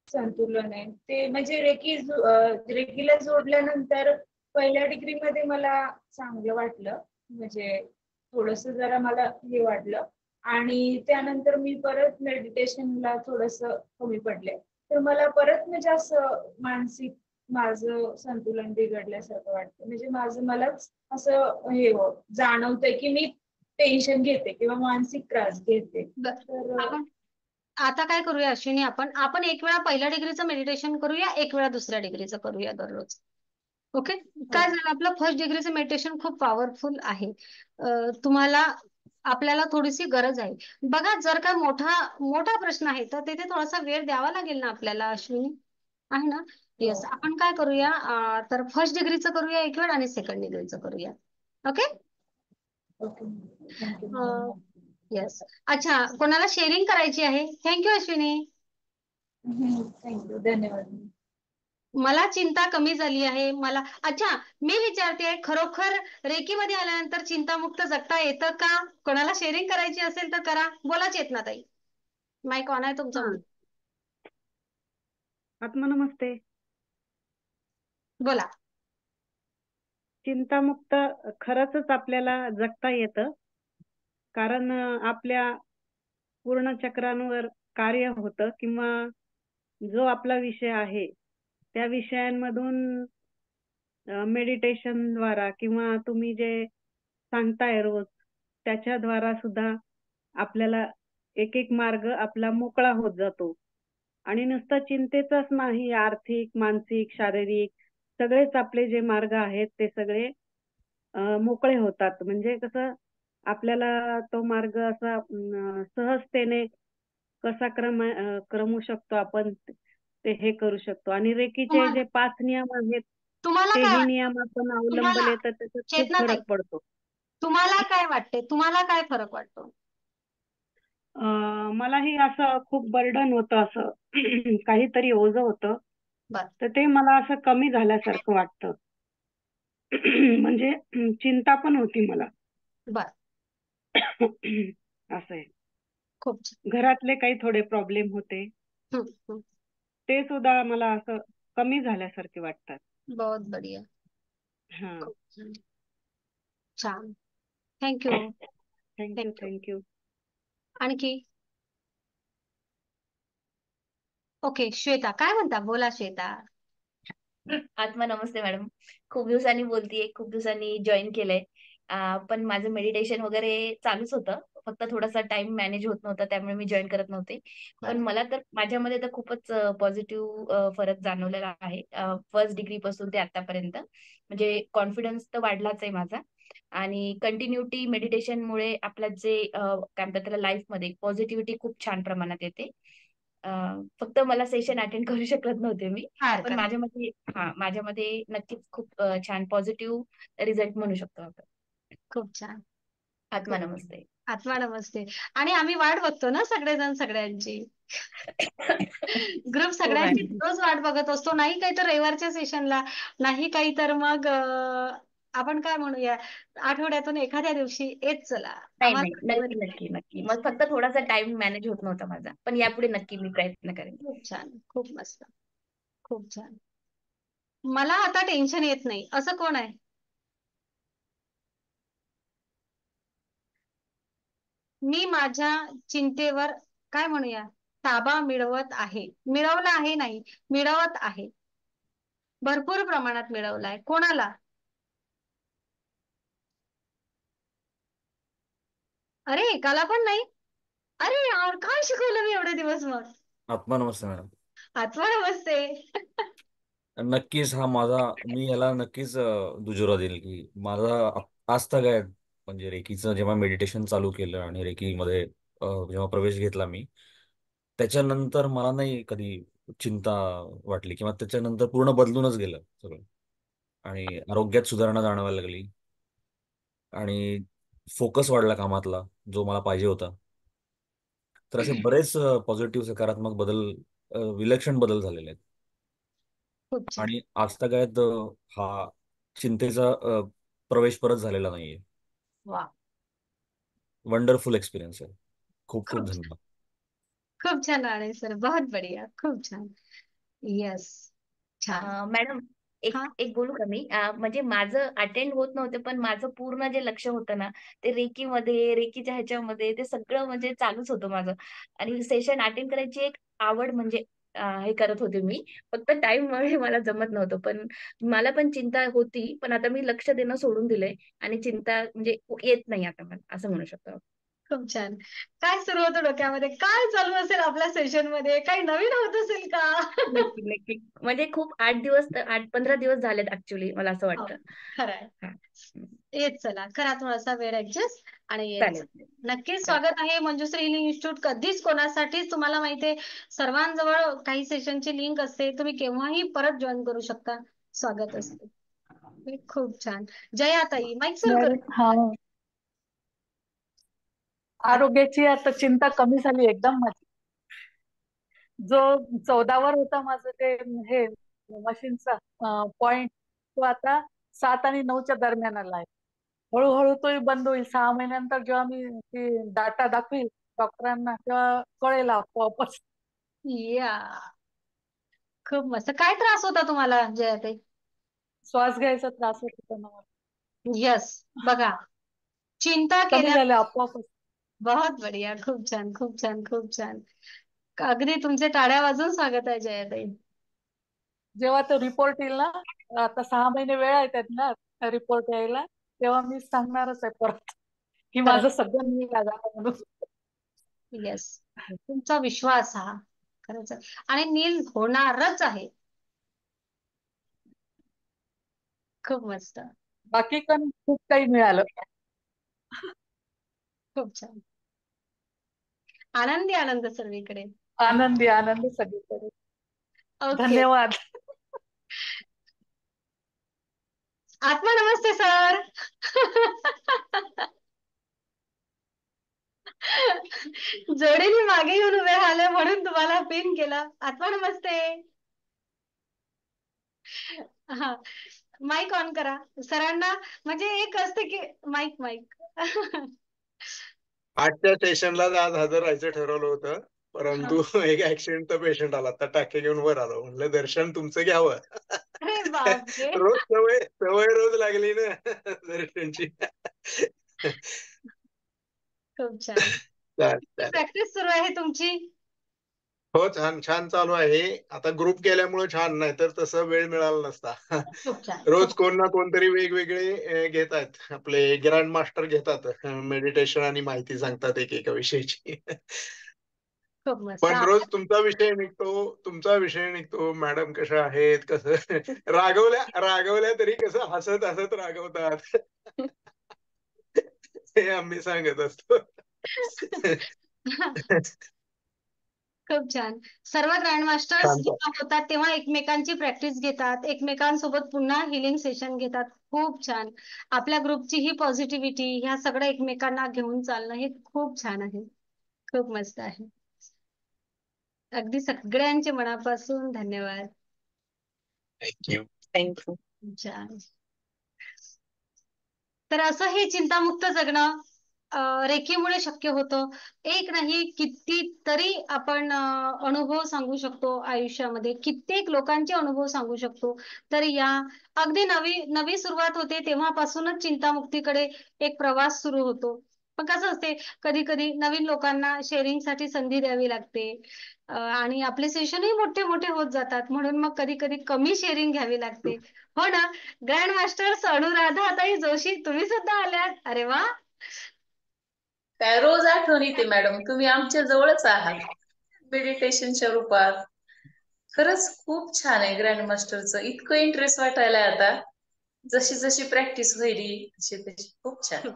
संतुलन आहे ते म्हणजे रेकीला जोडल्यानंतर पहिल्या डिग्रीमध्ये मला चांगलं वाटलं, म्हणजे थोडस जरा मला हे वाटलं, आणि त्यानंतर मी परत मेडिटेशनला थोडस कमी पडले, तर मला परत म्हणजे असं मानसिक माझं संतुलन बिघडल्यासारखं वाटतं. म्हणजे मलाच असं हे जाणवतंय की मी टेन्शन घेते किंवा मानसिक त्रास घेते. तर आपण आता काय करूया अश्विनी, आपण एक वेळा पहिल्या डिग्रीचं मेडिटेशन करूया, एक वेळा दुसऱ्या डिग्रीचं करूया दररोज. ओके, काय झालं, आपलं फर्स्ट डिग्रीचं मेडिटेशन खूप पॉवरफुल आहे. तुम्हाला आपल्याला थोडीशी गरज आहे. बघा, जर का मोठा प्रश्न आहे तर तिथे थोडासा वेळ द्यावा लागेल ना आपल्याला अश्विनी, आहे ना? येस, आपण काय करूया, तर फर्स्ट डिग्रीचं करूया एक वेळ आणि सेकंड डिग्रीचं करूया. ओके. Okay, thank you. येस. अच्छा, कोणाला शेअरिंग करायची आहे? थँक्यू अश्विनी. थँक्यू, धन्यवाद. मला चिंता कमी झाली आहे. अच्छा, मी विचारते, खरोखर रेकीमध्ये आल्यानंतर चिंतामुक्त जगता येतं का? कोणाला शेअरिंग करायची असेल तर करा. बोला चेतनाताई, माईक ऑन आहे तुमचा. आत्मा नमस्ते. बोला. चिंतामुक्त खरंच आपल्याला जगता येतं, कारण आपल्या पूर्ण चक्रांवर कार्य होतं, किंवा जो आपला विषय आहे त्या विषयांमधून मेडिटेशन द्वारा किंवा तुम्ही जे सांगताय रोज त्याच्याद्वारा सुद्धा आपल्याला एक एक मार्ग आपला मोकळा होत जातो. आणि नुसतं चिंतेचाच नाही, आर्थिक, मानसिक, शारीरिक सगळेच आपले जे मार्ग आहेत ते सगळे मोकळे होतात. म्हणजे कसं आपल्याला तो मार्ग असा सहजतेने कसा क्रमू शकतो आपण ते हे करू शकतो. आणि रेकीचे जे 5 नियम आहेत तुम्हाला तेही काय नियम आपण अवलंबले तर त्याच्यात खूप चेतनाताई, फरक पडतो. तुम्हाला काय वाटते? तुम्हाला काय फरक वाटतो? मलाही असं खूप बर्डन होतं, असं काहीतरी ओझं होतं. बर तर ते मला असं कमी झाल्यासारखं वाटतं. म्हणजे चिंता पण होती मला. बर असं आहे. खूप छान. घरातले काही थोडे प्रॉब्लेम होते, हम्म, हम्म. ते सुद्धा मला असं कमी झाल्यासारखे वाटतात. बहुत बढिया. हा. खूप छान. छान. थँक्यू. Thank you thank you. आणखी ओके, श्वेता काय म्हणता? बोला श्वेता. आत्मा नमस्ते मॅडम. खूप दिवसांनी बोलतीये, खूप दिवसांनी जॉईन केलंय. पण माझं मेडिटेशन वगैरे चालूच होतं. फक्त थोडासा टाइम मॅनेज होत नव्हता, त्यामुळे मी जॉईन करत नव्हते. पण मला तर माझ्यामध्ये तर खूपच पॉझिटिव्ह फरक जाणवलेला आहे. फर्स्ट डिग्री पासून ते आतापर्यंत. म्हणजे कॉन्फिडन्स तर वाढलाच आहे माझा. आणि कंटिन्युटी मेडिटेशनमुळे आपल्या जे काय म्हणतात त्याला लाईफमध्ये पॉझिटिव्हिटी खूप छान प्रमाणात येते. फक्त मला सेशन अटेंड करू शकत नव्हते मी. पण हरकत माझ्यामध्ये नक्कीच खूप छान पॉझिटिव्ह रिझल्ट म्हणू शकतो आपण. खूप छान. आत्मा नमस्ते. आत्मा नमस्ते. आणि आम्ही वाट बघतो ना सगळेजण सगळ्यांची. ग्रुप हो सगळ्यांची मॅडम. रोज वाट बघत असतो. नाही काही तर रविवारच्या सेशनला, नाही काही तर मग आपण काय म्हणूया, आठवड्यातून एखाद्या दिवशी येत चला. नाही नाही, आम्हाला नक्की नक्की नक्की. मग फक्त थोडासा टाइम मॅनेज होत नव्हता माझा. पण यापुढे नक्की मी प्रयत्न करेन. खूप छान. खूप मस्त. खूप छान. मला आता टेन्शन येत नाही असं कोण आहे? मी माझ्या चिंतेवर काय म्हणूया, ताबा मिळवत आहे. मिळवला आहे नाही, मिळवत आहे. भरपूर प्रमाणात मिळवलाय. कोणाला? अरे एकाला पण नाही. अरे यार, काय शिकवलं मी एवढे दिवस मग? आत्मा नमस्ते मॅडम. आत्मा नमस्ते. नक्कीच हा माझा, मी याला नक्कीच दुजोरा देईल की माझा आजतागायत म्हणजे रेकीचं जेव्हा मेडिटेशन चालू केलं आणि रेकीमध्ये जेव्हा प्रवेश घेतला मी, त्याच्यानंतर मला नाही कधी चिंता वाटली किंवा त्याच्यानंतर पूर्ण बदलूनच गेलं सगळं. आणि आरोग्यात सुधारणा जाणवायला लागली आणि फोकस वाढला कामातला जो मला पाहिजे होता. तर असे बरेच पॉझिटिव्ह सकारात्मक बदल, विलक्षण बदल झालेले आहेत. खूप छान. आणि आजतागायत हा चिंतेचा प्रवेश परत झालेला नाहीये. वा. वंडरफुल एक्सपिरियन्स आहे. खूप खूप खूप छान. धन्यवाद. खूप छान राणे सर, बहुत बढिया. खूप छान. येस. छान. मॅडम, हा. एक एक बोलू का मी? म्हणजे माझं अटेंड होत नव्हतं, पण माझं पूर्ण जे लक्ष होतं ना, ते रेकीच्या ह्याच्यामध्ये ते सगळं म्हणजे चालूच होतं माझं. आणि सेशन अटेंड करायची एक आवड म्हणजे हे करत होते मी. फक्त टाईममुळे मला जमत नव्हतं. पण मला पण चिंता होती, पण आता मी लक्ष देणं सोडून दिलंय आणि चिंता म्हणजे येत नाही आता मला, असं म्हणू शकतो. खूप छान. काय सुरू होतं डोक्यामध्ये? काय चालू असेल आपल्या सेशन मध्ये? काही नवीन होत असेल का? नक्की, नक्की. म्हणजे खूप 8-15 दिवस झालेत ऍक्च्युली, मला असं हो, वाटतं. खरंय. हां. येत चला, करा थोडासा वेळ ऍडजस्ट आणि येत चालेल. चला. नक्कीच चालेल. स्वागत आहे मंजुश्री हिलिंग इन्स्टिट्यूट. कधीच कोणासाठीच तुम्हाला माहितीये, सर्वांजवळ काही सेशनची लिंक असते. तुम्ही केव्हाही परत जॉईन करू शकता. स्वागत असते. खूप छान. जयाताई, माईक सुरू मॅडम, करू. हा, आरोग्याची आता चिंता कमी झाली एकदम माझी. जो 14 वर होता माझं ते हे मशीनचा पॉइंट, तो आता 7 आणि 9च्या दरम्यान आला आहे. हळूहळू तोही बंद होईल. 6 महिन्यानंतर जेव्हा मी ती डाटा दाखवील डॉक्टरांना, तेव्हा कळेल आपोआपच. या, खूप मस्त. काय त्रास होता तुम्हाला जयाताई? श्वास घ्यायचा त्रास होत होता मला. यस, बघा, चिंता कमी केल्या. झाले आपोआपच. बहुत बढिया. खूप छान, खूप छान, खूप छान. अगदी तुमचे टाळ्या वाजून स्वागत आहे जयाताई. जेव्हा तो रिपोर्ट येईल ना, आता 6 महिने वेळ आहे त्यातला रिपोर्ट यायला, तेव्हा मी सांगणारच आहे परत की माझं खरंच. सगळं नीट झालं म्हणून. येस, तुमचा विश्वास हा खरंच आहे. आणि नील होणारच आहे. खूप मस्त. बाकी पण खूप काही मिळालं. खूप छान. आनंदी आनंद सर्वीकडे. आनंदी आनंदी सगळीकडे. ओके. धन्यवाद. आत्मा नमस्ते सर. जोडीने मागे येऊन उभे राहिले म्हणून तुम्हाला पिन केलं. आत्मा नमस्ते. हा, माईक ऑन करा सरांना. म्हणजे एक असते की माईक माईक. आजच्या स्टेशनला आज हजर राहायचं ठरवलं होतं, परंतु एक ऍक्सिडेंटचा पेशंट आला, तर टाके घेऊन वर आलो. म्हणलं दर्शन तुमचं घ्यावं. अरे बापरे. रोज सवय सवय रोज लागली ना दर्शनची. खूप छान. चालेल. प्रॅक्टिस सुरू आहे तुमची. हो, छान छान चालू आहे. आता ग्रुप केल्यामुळे छान, नाही तर तसं वेळ मिळाला नसता. खूप छान. रोज कोण ना कोणतरी वेगवेगळे घेत आहेत. आपले ग्रँड मास्टर घेतात मेडिटेशन आणि माहिती सांगतात एकेका विषयाची. खूप मस्त. पण रोज तुमचा विषय निघतो. मॅडम कशा आहेत, कसं रागवल्या तरी कसं हसत हसत रागवतात. हे आम्ही सांगत असतो. खूप छान. सर्व ग्रँड मास्टर्स जेव्हा होतात तेव्हा एकमेकांची प्रॅक्टिस घेतात, एकमेकांसोबत पुन्हा हिलिंग सेशन घेतात. खूप छान. आपल्या ग्रुपची ही पॉझिटिव्हिटी, ह्या सगळ्या एकमेकांना घेऊन चालणं हे खूप छान आहे. खूप मस्त आहे. अगदी सगळ्यांचे मनापासून धन्यवाद. थँक्यू. छान. तर असं हे चिंतामुक्त जगणं रेखीमुळे शक्य होतं. एक नाही कितीतरी आपण अनुभव सांगू शकतो आयुष्यामध्ये, कित्येक लोकांचे अनुभव सांगू शकतो. तर या अगदी नवी सुरुवात होते तेव्हापासूनच चिंतामुक्तीकडे एक प्रवास सुरू होतो. पण कसं असते, कधी कधी नवीन लोकांना शेअरिंगसाठी संधी द्यावी लागते आणि आपले सेशनही मोठे मोठे होत जातात, म्हणून मग कधी कधी कमी शेअरिंग घ्यावी लागते. हो ना. ग्रँड मास्टर्स अनुराधाताई जोशी, तुम्ही सुद्धा आल्यात. अरे वा. काय रोज आठवण येते मॅडम, तुम्ही आमच्या जवळच आहात मेडिटेशनच्या रूपात. खरंच खूप छान आहे ग्रँड मास्टरचं. इतकं इंटरेस्ट वाटायला आता, जशी जशी प्रॅक्टिस होईल तशी तशी. खूप छान.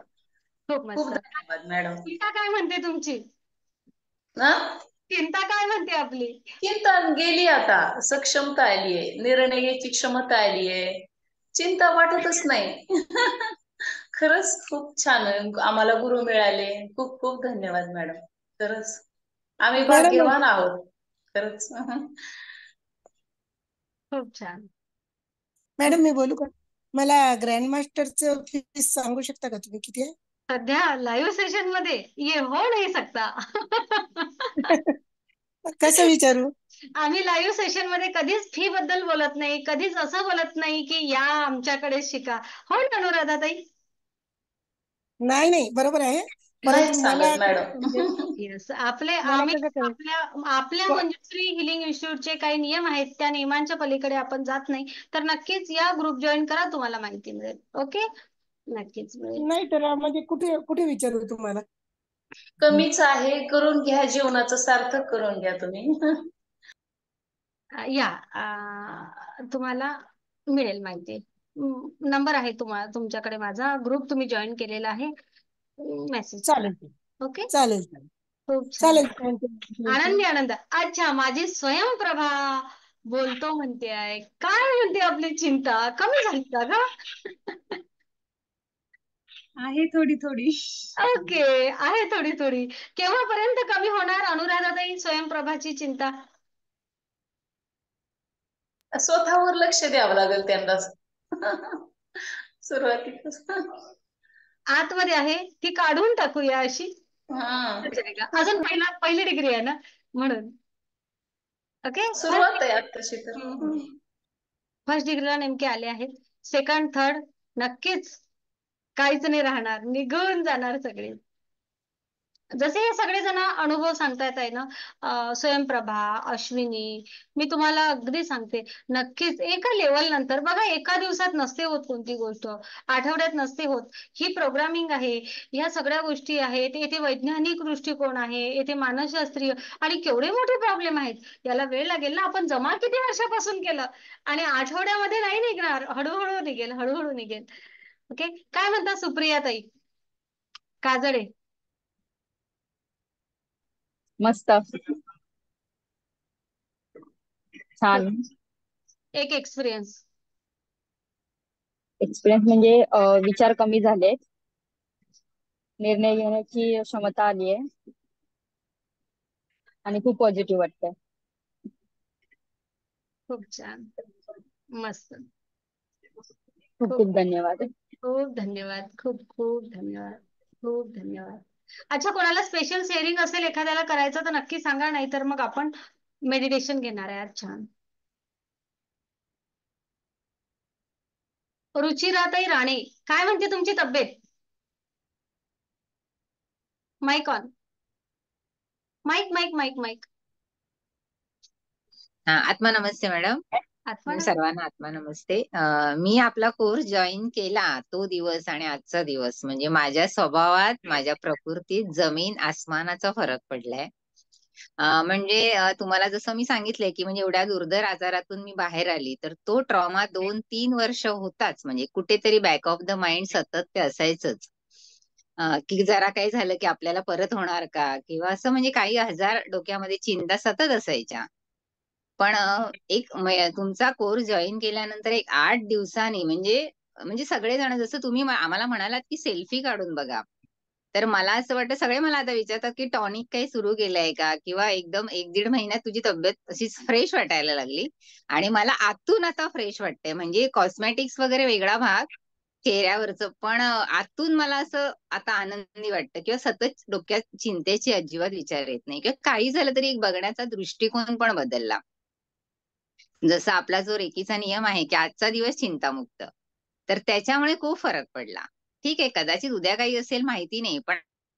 खूप मस्त. खूप धन्यवाद मॅडम. चिंता काय म्हणते तुमची? ना चिंता काय म्हणते आपली? चिंता गेली आता, सक्षमता आलीये, निर्णय घ्यायची क्षमता आलीये, चिंता वाटतच नाही. खरंच खूप छान आम्हाला गुरु मिळाले. खूप खूप धन्यवाद मॅडम. खरंच आम्ही मॅडम भाग्यवान आहोत. खरंच. खूप छान. मॅडम मी बोलू का? मला ग्रँड मास्टरचं फीस सांगू शकता का तुम्ही किती आहे? सध्या लाईव्ह सेशन मध्ये ये हो नाही सकता. कसं विचारू? आम्ही लाईव्ह सेशन मध्ये कधीच फी बद्दल बोलत नाही, कधीच असं बोलत नाही की या आमच्याकडे शिका. हो ना अनुराधाताई? नाही नाही, बरोबर आहे. नाही परंतु मला सांगत मॅडम. येस, आम्ही कसं कळेल? आपल्या मंजुश्री हिलिंग इन्स्टिट्यूटचे काही नियम आहेत, त्या नियमांच्या पलीकडे आपण जात नाही. तर नक्कीच या ग्रुप जॉईन करा, तुम्हाला माहिती मिळेल. ओके, नक्कीच मिळेल. नाही तर म्हणजे कुठे कुठे विचारू तुम्हाला? कमीच आहे, करून घ्या, जीवनाचं सार्थक करून घ्या तुम्ही. या तुम्हाला मिळेल माहिती. नंबर आहे तुमच्याकडे माझा. ग्रुप तुम्ही जॉईन केलेला आहे, मेसेज करा. चालेल ओके, चालेल खूप छान. चालेल. आनंद. अच्छा, माझी स्वयंप्रभा बोलतो म्हणते आहे. काय म्हणते आपली चिंता कमी झाली का ग? आहे थोडी थोडी. ओके, आहे थोडी थोडी. केव्हापर्यंत कमी होणार अनुराधाताई स्वयंप्रभाची चिंता? स्वतःवर लक्ष द्यावं लागेल त्यांना. सुरुवातीपासून आतमध्ये आहे ती काढून टाकूया अशी. अजून पहिली डिग्री आहे ना, म्हणून. ओके, सुरुवात आहे आताशी तर. फर्स्ट डिग्रीला नेमके आले आहेत. सेकंड थर्ड नक्कीच काहीच नाही राहणार, निघून जाणार सगळे. जसे हे सगळेजण अनुभव सांगतायत आहे ना, स्वयंप्रभा, अश्विनी, मी तुम्हाला अगदी सांगते, नक्कीच एका लेवल नंतर बघा, एका दिवसात नसते होत कोणती गोष्ट, आठवड्यात नसते होत. ही प्रोग्रामिंग आहे, ह्या सगळ्या गोष्टी आहेत, येथे वैज्ञानिक दृष्टिकोन आहे, येथे मानसशास्त्रीय आणि केवढे मोठे प्रॉब्लेम आहेत. याला वेळ लागेल ना. आपण जमा किती वर्षापासून केलं आणि आठवड्यामध्ये नाही निघणार, हळूहळू निघेल, हळूहळू निघेल. ओके, काय म्हणता सुप्रिया ताई काजळे? मस्त, छान. एक एक्सपिरियन्स म्हणजे विचार कमी झालेत, निर्णय घेण्याची क्षमता आली आहे, आणि खूप पॉझिटिव्ह वाटतंय. खूप छान, मस्त. खूप खूप धन्यवाद. खूप धन्यवाद, खूप खूप धन्यवाद, खूप धन्यवाद. अच्छा, कोणाला स्पेशल शेअरिंग असेल एखाद्याला करायचं तर नक्की सांगा, नाही तर मग आपण मेडिटेशन घेणार आहे आज. छान. रुचिराताई राणे, काय म्हणते तुमची तब्येत? Mic on. Mic mic mic mic. हा, आत्मा नमस्ते मॅडम. आत्मा सर्वांना आत्मा नमस्ते. मी आपला कोर्स जॉईन केला तो दिवस आणि आजचा दिवस म्हणजे माझ्या स्वभावात, माझ्या प्रकृतीत जमीन आसमानाचा फरक पडलाय. म्हणजे तुम्हाला जसं मी सांगितलंय की म्हणजे एवढ्या दुर्धर आजारातून मी बाहेर आली, तर तो ट्रॉमा 2-3 वर्ष होताच. म्हणजे कुठेतरी बॅक ऑफ द माइंड सतत ते असायचंच. की जरा काही झालं की आपल्याला परत होणार का, किंवा असं म्हणजे काही हजार डोक्यामध्ये चिंता सतत असायच्या. पण तुमचा कोर्स जॉईन केल्यानंतर एक 8 दिवसांनी म्हणजे म्हणजे सगळेजण जसं तुम्ही आम्हाला म्हणालात की सेल्फी काढून बघा, तर मला असं वाटतं सगळे मला आता विचारतात की टॉनिक काही सुरू केलंय का, किंवा एकदम 1-1.5 महिन्यात तुझी तब्येत अशी फ्रेश वाटायला लागली. आणि मला आतून आता फ्रेश वाटते. म्हणजे कॉस्मेटिक्स वगैरे वेगळा भाग, चेहऱ्यावरचं, पण आतून मला असं आता आनंदी वाटतं, किंवा सतत डोक्यात चिंतेचे अजिबात विचार येत नाही, किंवा काही झालं तरी एक बघण्याचा दृष्टिकोन पण बदलला. जसा आपला जो रेकीचा नियम आहे की आजचा दिवस चिंतामुक्त, तर त्याच्यामुळे खूप फरक पडला. ठीक आहे, कदाचित उद्या काही असेल माहिती नाही, पण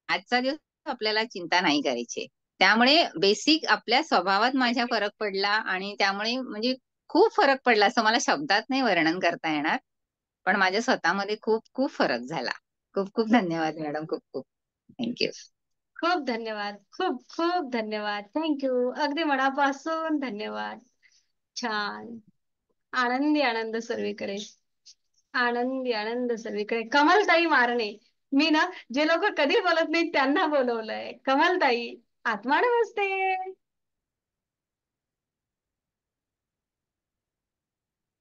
आजचा दिवस आपल्याला चिंता नाही करायची. त्यामुळे बेसिक आपल्या स्वभावात माझ्या फरक पडला, आणि त्यामुळे म्हणजे खूप फरक पडला असं मला शब्दात नाही वर्णन करता येणार, पण माझ्या स्वतःमध्ये खूप खूप फरक झाला. खूप खूप धन्यवाद मॅडम, खूप खूप थँक्यू. खूप धन्यवाद, खूप खूप धन्यवाद, थँक्यू. अगदी मनापासून धन्यवाद. छान. आनंदी आनंद सर्वीकडे, आनंदी आनंद सर्वीकडे. कमलताई मारणे, मी ना जे लोक कधी बोलत नाही त्यांना बोलवलंय. कमलताई, आत्मा नमस्ते.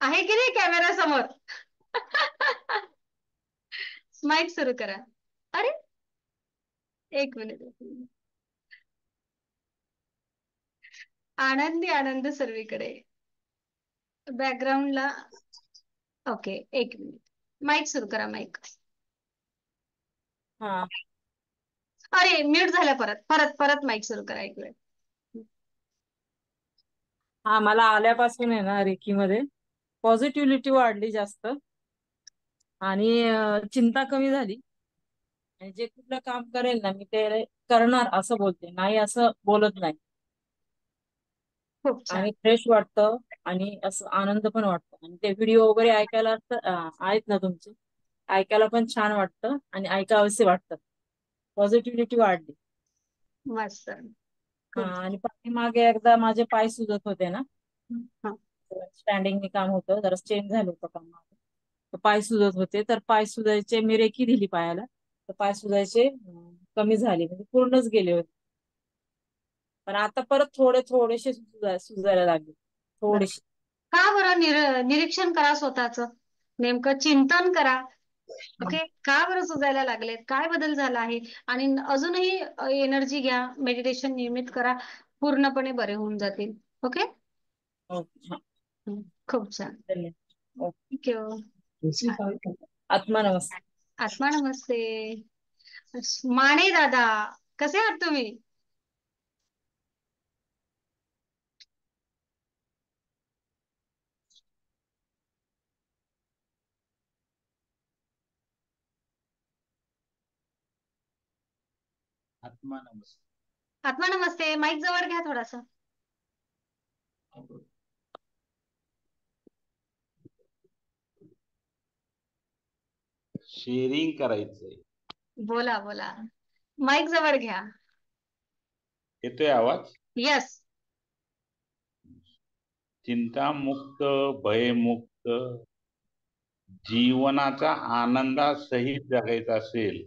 आहे की नाही कॅमेरा समोर? माईक सुरू करा. अरे, एक मिनिट. आनंदी आनंद सर्वीकडे. बॅकग्राऊंडला ओके, एक मिनिट. माईक सुरू करा, माईक. हा अरे, म्यूट झालं. परत परत परत माईक सुरू करा, एक वेळ. हा मला आल्यापासून आहे ना रेकीमध्ये पॉझिटिव्हिटी वाढली जास्त, आणि चिंता कमी झाली. आणि जे कुठलं काम करेल ना मी ते करणार असं बोलते, नाही असं बोलत नाही. खूप आणि छान. फ्रेश वाटतं, आणि असं आनंद पण वाटतो. आणि ते व्हिडिओ वगैरे ऐकायला आहेत ना तुमचे, ऐकायला पण छान वाटतं आणि ऐकावंसे वाटतं. पॉझिटिव्हिटी वाढली. मस्त. आणि पाठीमागे एकदा माझे पाय सुजत होते ना, हा. स्टँडिंग काम होतं, जरा चेंज झालं होतं काम माझं. तर पाय सुजत होते, तर पाय सुजायचे मी रेकी दिली पायाला, तर पाय सुजायचे कमी झाले, म्हणजे पूर्णच गेले होते. पण आता परत थोडेसे सुजायला लागले, थोडेसे. का बरं? निरीक्षण करा स्वतःच, नेमकं चिंतन करा. ओके, का बरं सुजायला लागलेत? काय बदल झाला आहे? आणि अजूनही एनर्जी घ्या, मेडिटेशन नियमित करा, पूर्णपणे बरे होऊन जातील. ओके. खूप छान, थँक्यू. आत्मा नमस्ते. आत्मा नमस्ते. माने दादा, कसे आहात तुम्ही? आत्मा नमस्ते. आत्मा नमस्ते. माईक जवळ घ्या थोडासा. शेअरिंग करायचंय. बोला बोला, माईक जवळ घ्या. येतोय आवाज? यस. चिंतामुक्त, भयमुक्त जीवनाचा आनंदासहित जगायचं असेल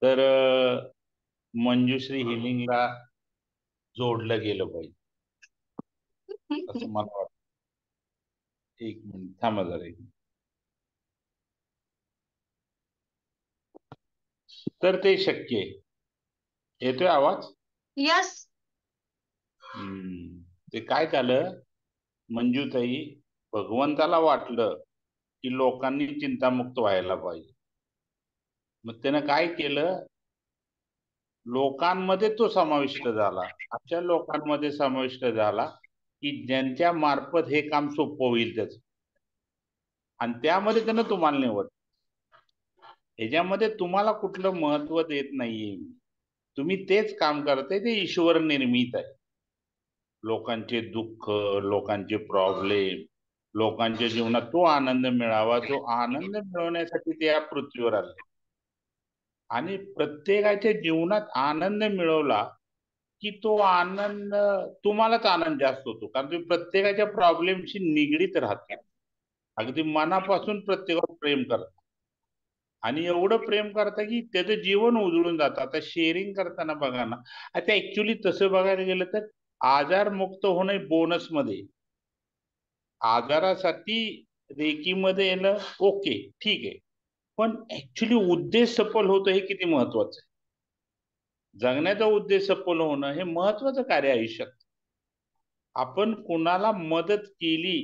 तर मंजुश्री हिलिंगला जोडलं गेलं पाहिजे असं मला वाटतं. एक मिनिट थांबा जरा. तर ते शक्य आहे. येतोय आवाज? यस. ते काय झालं मंजूताई, भगवंताला वाटलं की लोकांनी चिंतामुक्त व्हायला पाहिजे. मग त्यानं काय केलं, लोकांमध्ये तो समाविष्ट झाला. अशा लोकांमध्ये समाविष्ट झाला की ज्यांच्या मार्फत हे काम सोपं होईल त्याच, आणि त्यामध्ये त्यानं तुम्हाला निवड. ह्याच्यामध्ये तुम्हाला कुठलं महत्व देत नाहीये, तुम्ही तेच काम करताय ते ईश्वर निर्मित आहे. लोकांचे दुःख, लोकांचे प्रॉब्लेम, लोकांच्या जीवनात तो आनंद मिळावा, तो आनंद मिळवण्यासाठी ते या पृथ्वीवर आले. आणि प्रत्येकाच्या जीवनात आनंद मिळवला की तो आनंद तुम्हालाच आनंद जास्त होतो, कारण तुम्ही प्रत्येकाच्या प्रॉब्लेमशी निगडीत राहता. अगदी मनापासून प्रत्येकावर प्रेम करता, आणि एवढं प्रेम करता की त्याचं जीवन उजळून जातं. आता शेअरिंग करताना बघा ना, आता ऍक्च्युली तसं बघायला गेलं तर आजार मुक्त होणे बोनस मध्ये, आजारासाठी रेकीमध्ये येणं ओके ठीक आहे, पण ऍक्च्युली उद्देश सफल होतं हे किती महत्वाचं आहे. जगण्याचा उद्देश सफल होणं हे महत्वाचं कार्य आयुष्यात. आपण कुणाला मदत केली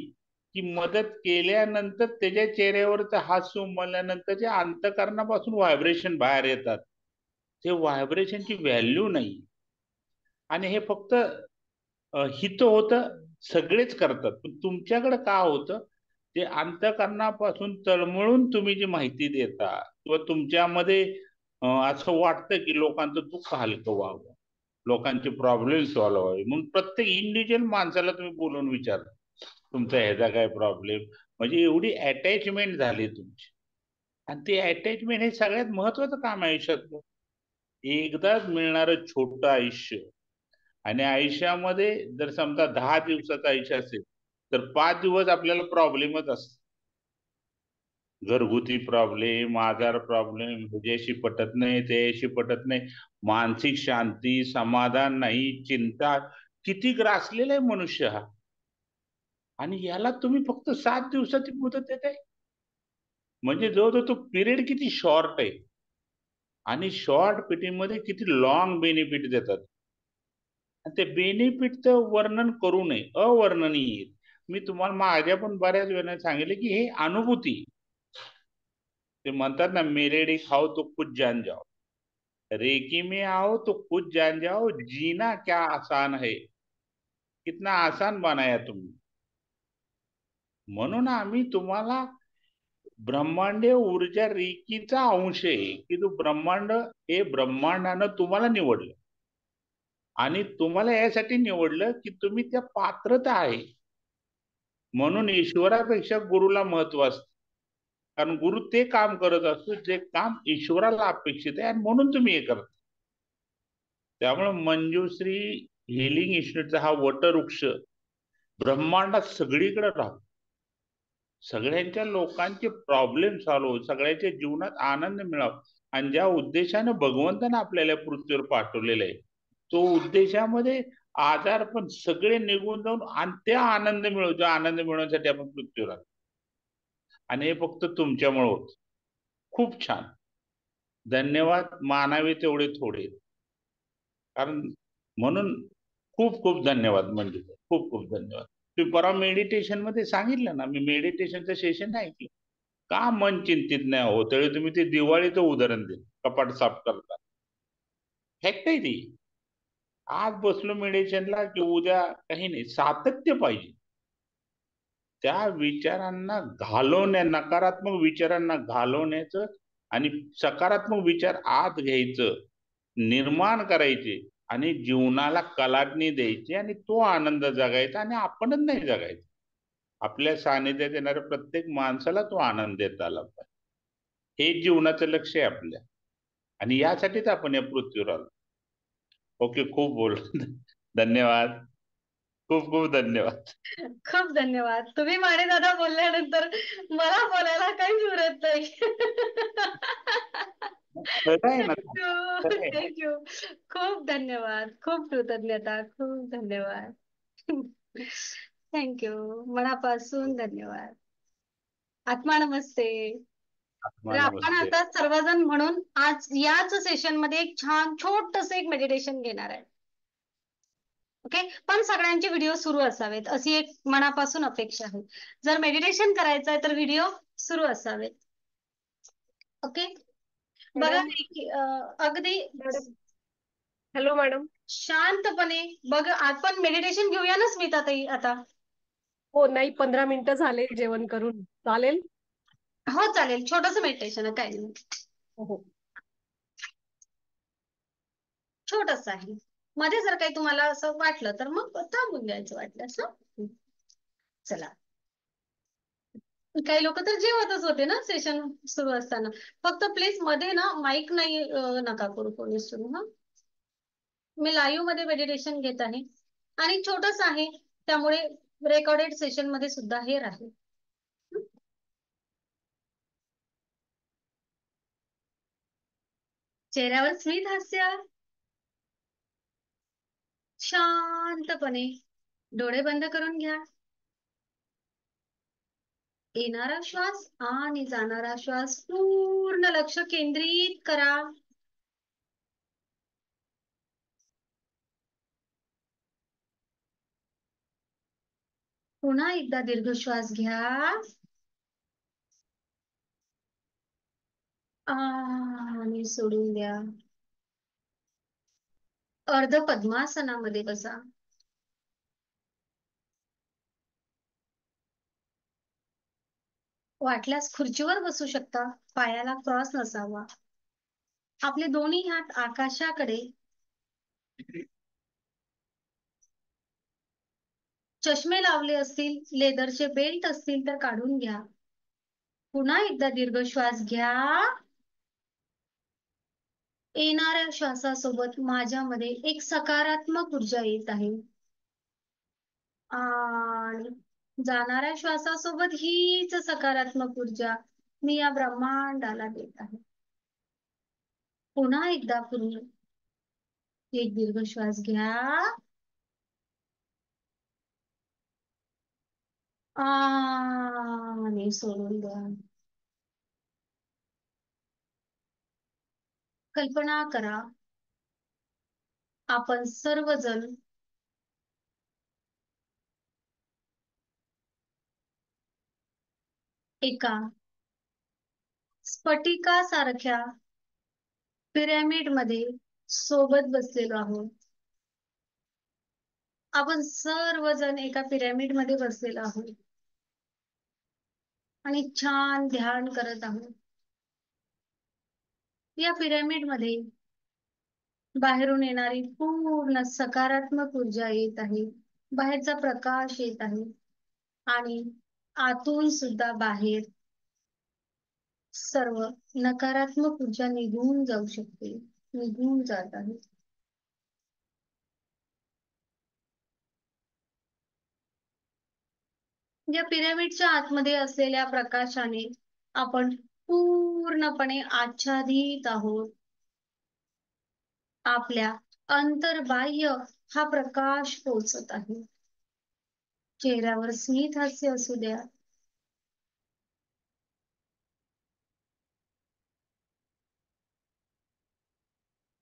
की मदत केल्यानंतर त्याच्या चेहऱ्यावरचा हास्य उमलल्यानंतर जे अंतःकरणापासून व्हायब्रेशन बाहेर येतात, ते व्हायब्रेशनची व्हॅल्यू नाही. आणि हे फक्त हित होतं, सगळेच करतात, पण तुमच्याकडे का होतं, ते अंतःकरणापासून तळमळून तुम्ही जी माहिती देता किंवा तुमच्यामध्ये असं वाटतं की लोकांचं दुःख हलकं व्हावं, लोकांचे प्रॉब्लेम सॉल्व्ह व्हावे, म्हणून प्रत्येक इंडिव्हिज्युअल माणसाला तुम्ही बोलून विचारता तुमचा ह्याचा काय प्रॉब्लेम. म्हणजे एवढी अटॅचमेंट झाली तुमची, आणि ते अटॅचमेंट हे सगळ्यात महत्वाचं काम आहे आयुष्यात. एकदाच मिळणारं छोटं आयुष्य, आणि आयुष्यामध्ये जर समजा 10 दिवसाचं आयुष्य असेल तर 5 दिवस आपल्याला प्रॉब्लेमच असतात. घरगुती प्रॉब्लेम, आजार प्रॉब्लेम, ह्याच्याशी पटत नाही, त्याशी पटत नाही, मानसिक शांती, समाधान नाही, चिंता, किती ग्रासलेला आहे मनुष्य हा. आणि याला तुम्ही फक्त 7 दिवसाची मुदत देताय, म्हणजे जवळजवळ तो पिरियड किती शॉर्ट आहे, आणि शॉर्ट पिरियड मध्ये किती लॉंग बेनिफिट देतात. ते बेनिफिटचं वर्णन करू नये, अवर्णनीय. मी तुम्हाला माझ्या पण बऱ्याच वेळा सांगितले की हे अनुभूती, ते म्हणतात ना, मेलेडी खाओ तो कुछ जान जाओ, रेकी में आओ तो कुछ जान जाओ, जीना क्या आसान है, कितना आसान बनाया तुम्ही. म्हणून आम्ही तुम्हाला ब्रह्मांडीय ऊर्जा रेकीचा अंश आहे की तो ब्रह्मांड, हे ब्रह्मांडानं तुम्हाला निवडलं, आणि तुम्हाला यासाठी निवडलं की तुम्ही त्या पात्रता आहे. म्हणून ईश्वरापेक्षा गुरुला महत्व असतं, कारण गुरु ते काम करत असतो जे काम ईश्वराला अपेक्षित आहे, आणि म्हणून तुम्ही हे करता. त्यामुळे मंजुश्री हिलिंग इन्स्टिट्यूटचा हा वटवृक्ष ब्रह्मांडात सगळीकडे राहतो, सगळ्यांच्या लोकांचे प्रॉब्लेम सॉल्व्ह हो, सगळ्यांच्या जीवनात आनंद मिळावा, आणि ज्या उद्देशाने भगवंताने आपल्याला पृथ्वीवर पाठवलेलं आहे, तो उद्देशामध्ये आजार पण सगळे निघून जाऊन आणि त्या आनंद मिळवू, जो आनंद मिळवण्यासाठी आपण पृथ्वीवर आलो, आणि हे फक्त तुमच्यामुळे होत. खूप छान, धन्यवाद. मानावे तेवढे थोडे, कारण म्हणून खूप खूप धन्यवाद. म्हणजे खूप खूप धन्यवाद. तुम्ही परवा मेडिटेशन मध्ये सांगितलं ना, मी मेडिटेशनचं सेशन ऐकलं, का मन चिंतित नाही हो, तरी तुम्ही ते दिवाळीचं उदाहरण दिलं, कपाट साफ करता. फॅक्ट आहे ती. आज बसलो मेडिटेशनला की उद्या काही नाही, सातत्य पाहिजे. त्या विचारांना घालवण्या, नकारात्मक विचारांना घालवण्याचं आणि सकारात्मक विचार आत घ्यायचं, निर्माण करायचे, आणि जीवनाला कलाटणी द्यायची, आणि तो आनंद जगायचा, आणि आपणच नाही जगायचं, आपल्या सानिध्यात येणाऱ्या प्रत्येक माणसाला तो आनंद देता आला पाहिजे. हे जीवनाचं लक्ष आहे आपल्या, आणि यासाठीच आपण या पृथ्वीवर आलो. ओके, खूप बोल. धन्यवाद, खूप खूप धन्यवाद. खूप धन्यवाद. तुम्ही माने दादा बोलल्यानंतर मला बोलायला काहीच उरत नाही. थँक्यू. खूप धन्यवाद, खूप कृतज्ञता, खूप धन्यवाद. थँक्यू, मनापासून धन्यवाद. आत्मा नमस्ते. तर आपण नमस्ते. आता सर्वजण म्हणून आज याच सेशन मध्ये एक छान छोटस एक मेडिटेशन घेणार आहे. ओके, पण सगळ्यांचे व्हिडिओ सुरू असावेत अशी एक मनापासून अपेक्षा आहे. जर मेडिटेशन करायचं आहे तर व्हिडिओ सुरू असावेत. ओके, बघा अगदी हॅलो मॅडम. शांतपणे बघ, आपण मेडिटेशन घेऊया ना स्मिता ताई आता. हो, नाही 15 मिनिटं झाले जेवण करून, चालेल? हो चालेल, छोटस मेडिटेशन आहे, काय नाही. हो. छोटस आहे. मध्ये जर काही तुम्हाला असं वाटलं तर मग थांबून घ्यायचं वाटल्यास ना. चला, काही लोक तर जेवतच होते ना सेशन सुरू असताना. फक्त प्लीज मध्ये ना माईक नाही नका करू कोणी सुरू. हा, मी लाईव्ह मध्ये मेडिटेशन घेत आहे आणि छोटस आहे, त्यामुळे रेकॉर्डेड सेशन मध्ये सुद्धा हे राहील. चेहऱ्यावर स्मित हास्य, शांतपणे डोळे बंद करून घ्या. येणारा श्वास आणि जाणारा श्वास पूर्ण लक्ष केंद्रित करा. पुन्हा एकदा दीर्घ श्वास घ्या आणि सोडून द्या. अर्ध पद्मासनामध्ये बसा. वाटल्यास खुर्चीवर बसू शकता, पायाला क्रॉस नसावा. आपले दोन्ही हात आकाशाकडे. चष्मे लावले असतील, लेदरचे बेल्ट असतील तर काढून घ्या. पुन्हा एकदा दीर्घ श्वास घ्या. येणाऱ्या श्वासासोबत माझ्यामध्ये एक सकारात्मक ऊर्जा येत आहे आणि जाणाऱ्या श्वासासोबत हीच सकारात्मक ऊर्जा मी या ब्रह्मांडाला देत आहे. पुन्हा एकदा पूर्ण एक दीर्घ श्वास घ्या आणि सोडून द्या. कल्पना करा, आपण सर्वजण एका स्फटिकासारख्या पिरॅमिड मध्ये सोबत बसलेलो आहोत. आपण सर्वजण एका पिरॅमिड मध्ये बसलेलो आहोत आणि छान ध्यान करत आहोत. या पिरॅमिड मध्ये बाहेरून येणारी पूर्ण सकारात्मक ऊर्जा येत आहे, बाहेरचा प्रकाश येत आहे आणि आतून सुद्धा बाहेर सर्व नकारात्मक ऊर्जा निघून जाऊ शकते, निघून जात आहे. या पिरॅमिडच्या आतमध्ये असलेल्या प्रकाशाने आपण पूर्णपणे आच्छादित आहोत. आपल्या अंतर्बाह्य हा प्रकाश पोचत आहे. चेहऱ्यावर स्मित हास्य असू द्या.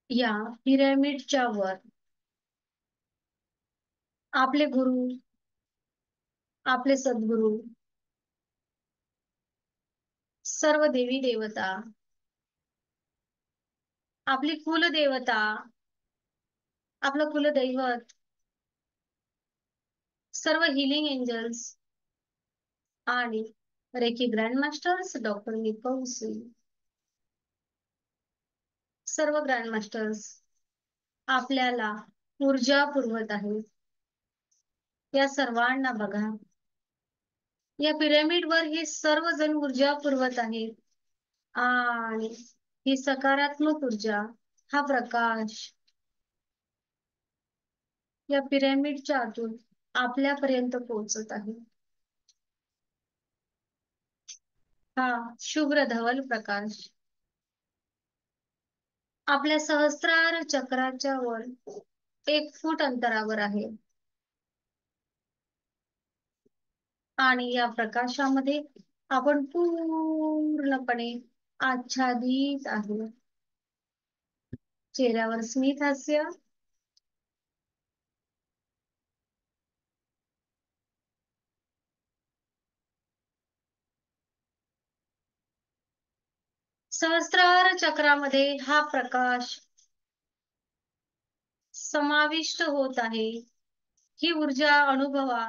या पिरॅमिडच्या वर आपले गुरु, आपले सद्गुरु, सर्व देवी देवता, आपली कुलदेवता, आपलं कुलदैवत, सर्व हिलिंग एंजल्स आणि रेकी ग्रँड मास्टर्स डॉक्टर निकोलसी, सर्व ग्रँड मास्टर्स आपल्याला ऊर्जा पुरवत आहेत. या सर्वांना बघा, या पिरॅमिड वर हे सर्वजण ऊर्जा पुरवत आहेत आणि ही सकारात्मक ऊर्जा, हा प्रकाश या पिरॅमिडच्या आतून आपल्यापर्यंत पोहोचत आहे. हा शुभ्र धवल प्रकाश आपल्या सहस्त्रार चक्राच्या वर 1 फूट अंतरावर आहे आणि या प्रकाशामध्ये आपण पूर्णपणे आच्छादित आहे. चेहऱ्यावर स्मित हास्य, सहस्रार चक्रामध्ये हा प्रकाश समाविष्ट होत आहे. ही ऊर्जा अनुभवा.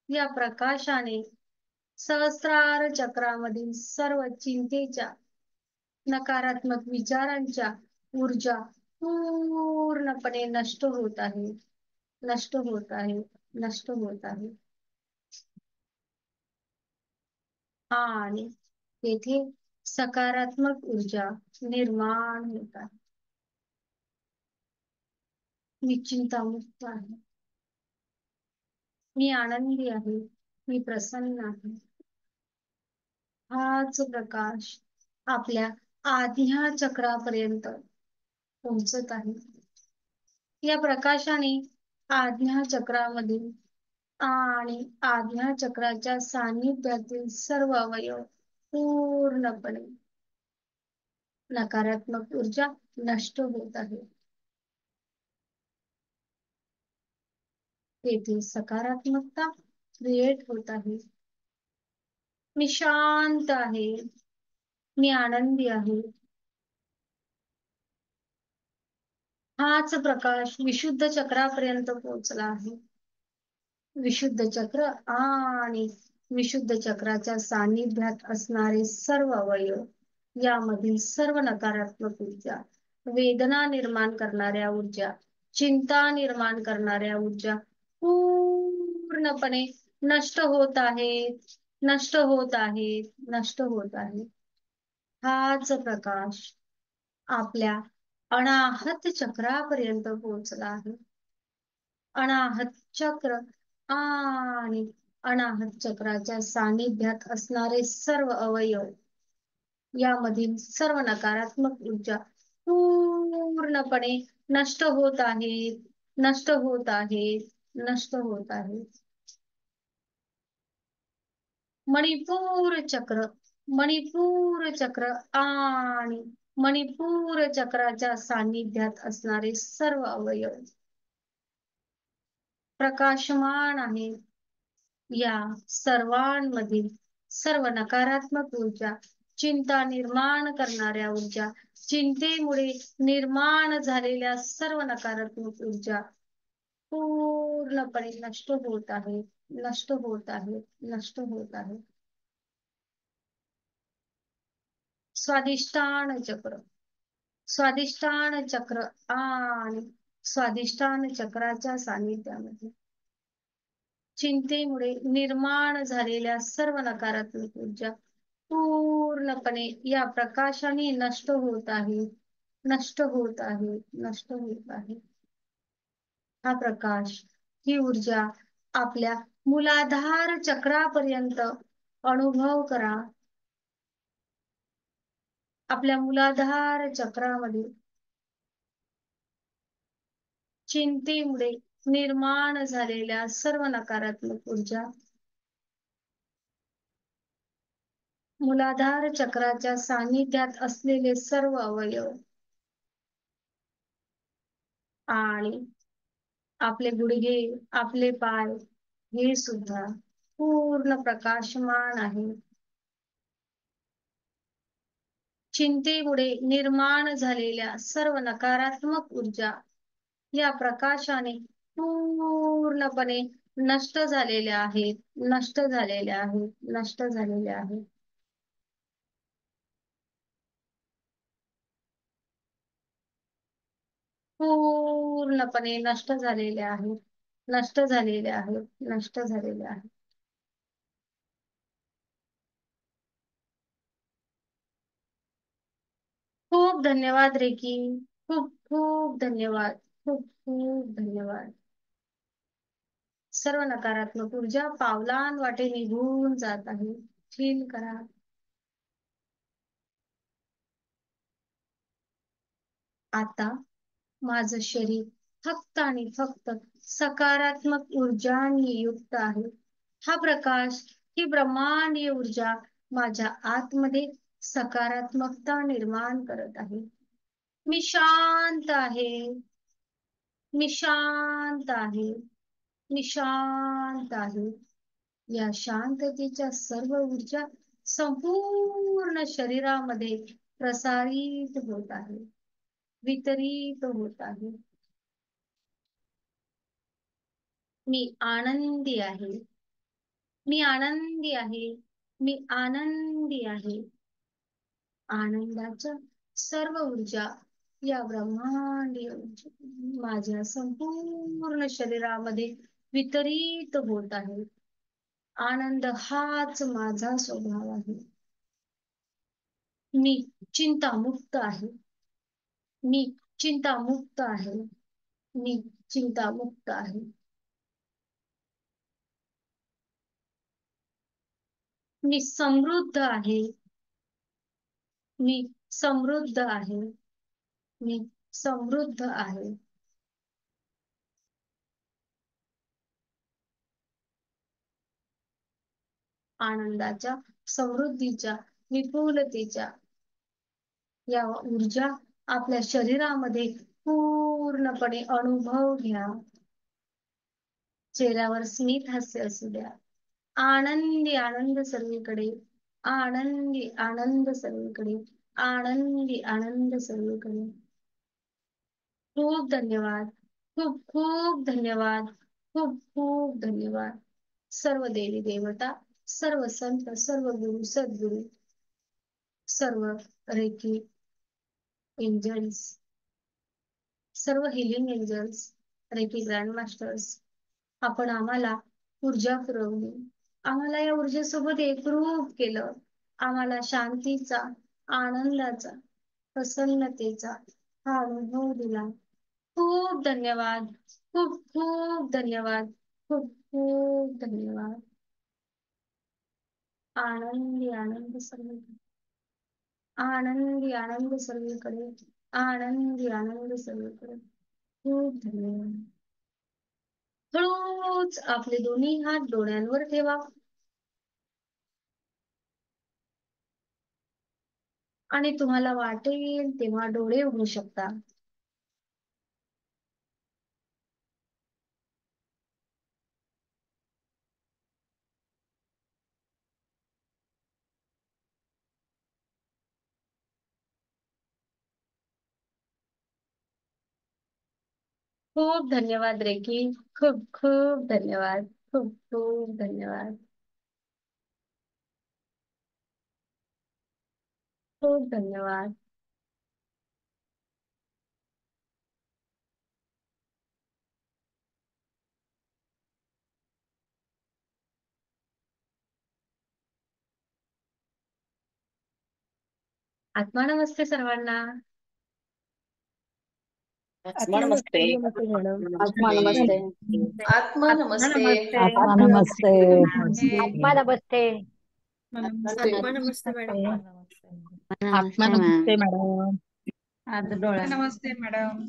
या प्रकाशाने सहस्रार चक्रामधील सर्व चिंतेच्या, नकारात्मक विचारांच्या ऊर्जा पूर्णपणे नष्ट होत आहे, नष्ट होत आहे, नष्ट होत आहे. आणि तेथे सकारात्मक ऊर्जा निर्माण होत आहे. मी चिंतामुक्त आहे. मी आनंदी आहे. मी प्रसन्न आहे. हाच प्रकाश आपल्या आज्ञा चक्रापर्यंत पोहोचत आहे. या प्रकाशाने आज्ञा चक्रामधील आणि आज्ञा चक्राच्या सानिध्यातील सर्व अवयव पूर्णपणे नकारात्मक ऊर्जा नष्ट होत आहे. तेथे सकारात्मकता क्रिएट होत आहे. मी शांत आहे. मी आनंदी आहे. हाच प्रकाश विशुद्ध चक्रापर्यंत पोहोचला आहे. विशुद्ध चक्र आणि विशुद्ध चक्राच्या सानिध्यात असणारे सर्व अवयव, यामधील सर्व नकारात्मक ऊर्जा, वेदना निर्माण करणाऱ्या ऊर्जा, चिंता निर्माण करणाऱ्या ऊर्जा पूर्णपणे नष्ट होत आहेत, नष्ट होत आहेत, नष्ट होत आहेत. हाच प्रकाश आपल्या अनाहत चक्रापर्यंत पोहोचला आहे. अनाहत चक्र आणि अनाहत चक्राच्या सानिध्यात असणारे सर्व अवयव, यामधील सर्व नकारात्मक ऊर्जा पूर्णपणे नष्ट होत आहेत, नष्ट होत आहेत, नष्ट होत आहेत. मणिपूर चक्र, मणिपूर चक्र आणि मणिपूर चक्राच्या सानिध्यात असणारे सर्व अवयव प्रकाशमान आहे. या सर्वांमधील सर्व नकारात्मक ऊर्जा, चिंता निर्माण करणाऱ्या ऊर्जा, चिंतेमुळे निर्माण झालेल्या सर्व नकारात्मक ऊर्जा पूर्णपणे नष्ट होत आहे, नष्ट होत आहे, नष्ट होत आहे. स्वादिष्टान चक्र, स्वादिष्टान चक्र आणि स्वादिष्टान चक्राच्या सानिध्यामध्ये चिंतेमुळे निर्माण झालेल्या सर्व नकारात्मक ऊर्जा पूर्णपणे या प्रकाशाने नष्ट होत आहे, नष्ट होत आहे, नष्ट होत आहे. हा प्रकाश, ही ऊर्जा आपल्या मूलाधार चक्रापर्यंत अनुभव करा. आपल्या मूलाधार चक्रामध्ये चिंतेमुळे निर्माण झालेल्या सर्व नकारात्मक ऊर्जा मूलाधार चक्राच्या सानिध्यात असलेले सर्व अवयव आणि आपले गुडघे, आपले पाय हे सुद्धा पूर्ण प्रकाशमान आहे. चिंतेमुळे निर्माण झालेल्या सर्व नकारात्मक ऊर्जा या प्रकाशाने पूर्णपणे नष्ट झालेल्या आहेत, नष्ट झालेल्या आहेत, नष्ट झालेल्या आहेत. पूर्णपणे नष्ट झालेल्या आहेत, नष्ट झालेल्या आहेत, नष्ट झालेल्या आहेत. खूप धन्यवाद रेकी, खूप खूप धन्यवाद, खूप खूप धन्यवाद. सर्व नकारात्मक ऊर्जा पावलांवाटे निघून जात आहे. फील करा. आता माझं शरीर फक्त आणि फक्त सकारात्मक ऊर्जांनी युक्त आहे. हा प्रकाश, ही ब्रह्मांडीय ऊर्जा माझ्या आतमध्ये सकारात्मकता निर्माण करत आहे. मी शांत आहे. मी शांत आहे. मी शांत आहे. या शांततेच्या सर्व ऊर्जा संपूर्ण शरीरामध्ये प्रसारित होत आहे, वितरित होत आहे. मी आनंदी आहे, मी आनंदी आहे, मी आनंदी आहे. आनंदाच्या सर्व ऊर्जा या ब्रह्मांडीय माझ्या संपूर्ण शरीरामध्ये वितरित होत आहे. आनंद हाच माझा स्वभाव आहे. मी चिंतामुक्त आहे, मी चिंतामुक्त आहे, मी चिंतामुक्त आहे. मी समृद्ध आहे, मी समृद्ध आहे, मी समृद्ध आहे. आनंदाच्या, समृद्धीच्या, विपुलतेच्या या ऊर्जा आपल्या शरीरामध्ये पूर्णपणे अनुभव घ्या. चेहऱ्यावर स्मित हास्य असू द्या. आनंदी आनंद सर्वीकडे, आनंदी आनंद सर्वीकडे, आनंदी आनंद सर्वीकडे. खूप धन्यवाद, खूप खूप धन्यवाद, खूप खूप धन्यवाद. सर्व देवी देवता, सर्व संत, सर्व गुरु सद्गुरु, सर्व रेकी एंजल्स, सर्व healing angels, Reiki grand masters, आपण आम्हाला ऊर्जा पुरवली, आम्हाला या ऊर्जेसोबत एकरूप केलं, आम्हाला शांतीचा, आनंदाचा, प्रसन्नतेचा हा अनुभव दिला. खूप धन्यवाद, खूप खूप धन्यवाद, खूप खूप धन्यवाद. आनंदी आनंद सर्वीकडे, आनंदी आनंद सर्वीकडे, आनंदी आनंद सर्वीकडे. खूप धन्यवाद. हळूच आपले दोन्ही हात डोळ्यांवर ठेवा आणि तुम्हाला वाटेल तेव्हा डोळे उघडू शकता. खूप धन्यवाद रेकी, खूप खूप धन्यवाद, खूप खूप धन्यवाद. खूप धन्यवाद. आत्मा नमस्ते सर्वांना. आत्मा नमस्ते. मॅडम. आत्मा नमस्ते. आत्मा नमस्ते. आत्मा नमस्ते. आत्मा नमस्ते. आत्मा नमस्ते मॅडम. आत्मा नमस्ते मॅडम. नमस्ते मॅडम.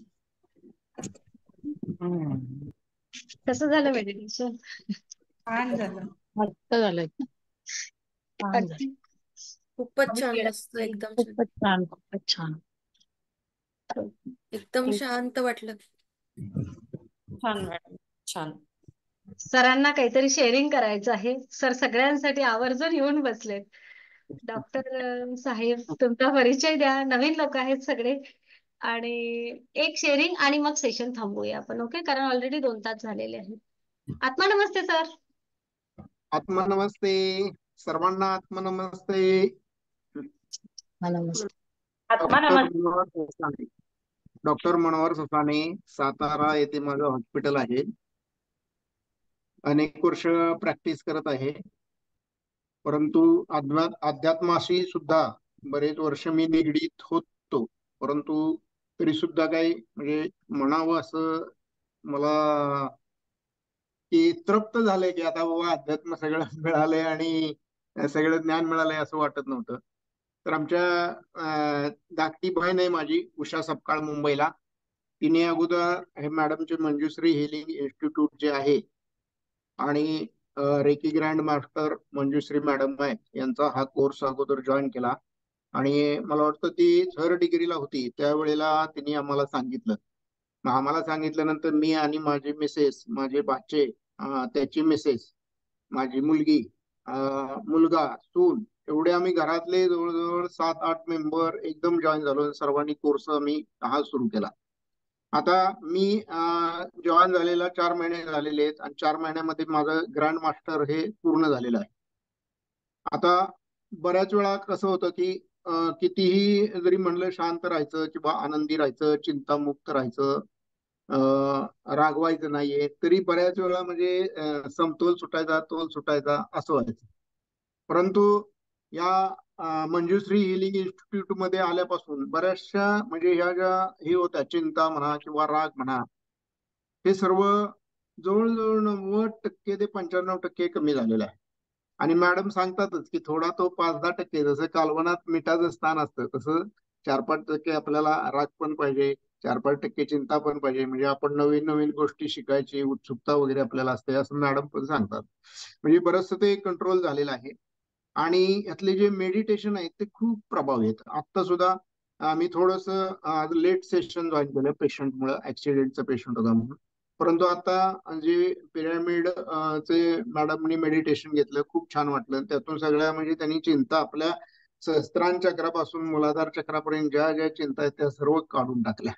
कसं झालं मेडिटेशन? छान झालं. मस्त झालंय. छान झालं. खूपच छान, मस्त, एकदम छान. खूपच छान, खूपच छान. एकदम शांत वाटलं. छान मॅडम, छान. सरांना काहीतरी शेअरिंग करायचं आहे. सर सगळ्यांसाठी आवर्जून येऊन बसलेत. डॉक्टर साहेब, तुमचा परिचय द्या. नवीन लोक आहेत सगळे. आणि एक शेअरिंग आणि मग सेशन थांबवूया आपण. ओके, कारण ऑलरेडी 2 तास झालेले आहेत. आत्मा नमस्ते सर. आत्मा नमस्ते सर्वांना. आत्मा नमस्ते. आत्मा नमस्ते. डॉक्टर मनोहर सोसाने, सातारा येथे माझं हॉस्पिटल आहे. अनेक वर्ष प्रॅक्टिस करत आहे, परंतु अध्यात्माशी सुद्धा बरेच वर्ष मी निगडीत होतो. परंतु तरी सुद्धा काही म्हणजे म्हणावं असं मला की तृप्त झालंय की आता बाबा अध्यात्म सगळं मिळालंय आणि सगळं ज्ञान मिळालंय असं वाटत नव्हतं. तर आमच्या धाकटी बहीण आहे माझी, उषा सपकाळ, मुंबईला. तिने अगोदर हे मॅडमचे मंजुश्री हिलिंग इन्स्टिट्यूट जे आहे आणि Reiki grand master Manjushri madam आहे यांचा हा कोर्स अगोदर जॉईन केला. आणि मला वाटतं ती 3rd डिग्रीला होती त्यावेळेला तिने आम्हाला सांगितलं. मग आम्हाला सांगितल्यानंतर मी आणि माझे मिसेस, माझे भाचे, त्याची मिसेस, माझी मुलगी, मुलगा, सून एवढे आम्ही घरातले जवळजवळ 7-8 मेंबर एकदम जॉईन झालो. सर्वांनी कोर्स आम्ही हा सुरू केला. आता मी जॉईन झालेला 4 महिने झालेले आहेत आणि 4 महिन्यामध्ये माझं ग्रँड मास्टर हे पूर्ण झालेलं आहे. आता बऱ्याच वेळा कसं होतं की कितीही जरी म्हणलं शांत राहायचं किंवा आनंदी राहायचं, चिंतामुक्त राहायचं, रागवायचं नाहीये, तरी बऱ्याच वेळा म्हणजे समतोल सुटायचा, तोल सुटायचा असं व्हायचं. परंतु या मंजुश्री हिलिंग इन्स्टिट्यूट मध्ये आल्यापासून बऱ्याचशा म्हणजे ह्या ज्या हे होत्या चिंता म्हणा किंवा राग म्हणा, हे सर्व जवळजवळ 90% ते 95% कमी झालेलं आहे. आणि मॅडम सांगतातच की थोडा तो 5-10%, जसं कालवनात मिठाचं स्थान असतं तसं 4-5% आपल्याला राग पण पाहिजे, 4-5% चिंता पण पाहिजे, म्हणजे आपण नवीन नवीन गोष्टी शिकायची उत्सुकता वगैरे आपल्याला असते, असं मॅडम पण सांगतात. म्हणजे बरंचसं ते कंट्रोल झालेलं आहे. आणि यातले जे मेडिटेशन आहेत ते खूप प्रभावी आहेत. आता सुद्धा मी थोडस लेट सेशन जॉईन केलं पेशंटमुळे, ऍक्सिडेंटचा पेशंट होता म्हणून. परंतु आता जे पिरॅमिड चे मॅडमनी मेडिटेशन घेतलं, खूप छान वाटलं. त्यातून सगळ्या म्हणजे त्यांनी चिंता आपल्या सहस्त्रार चक्रापासून मूलाधार चक्रापर्यंत ज्या ज्या चिंता आहेत त्या सर्व काढून टाकल्या.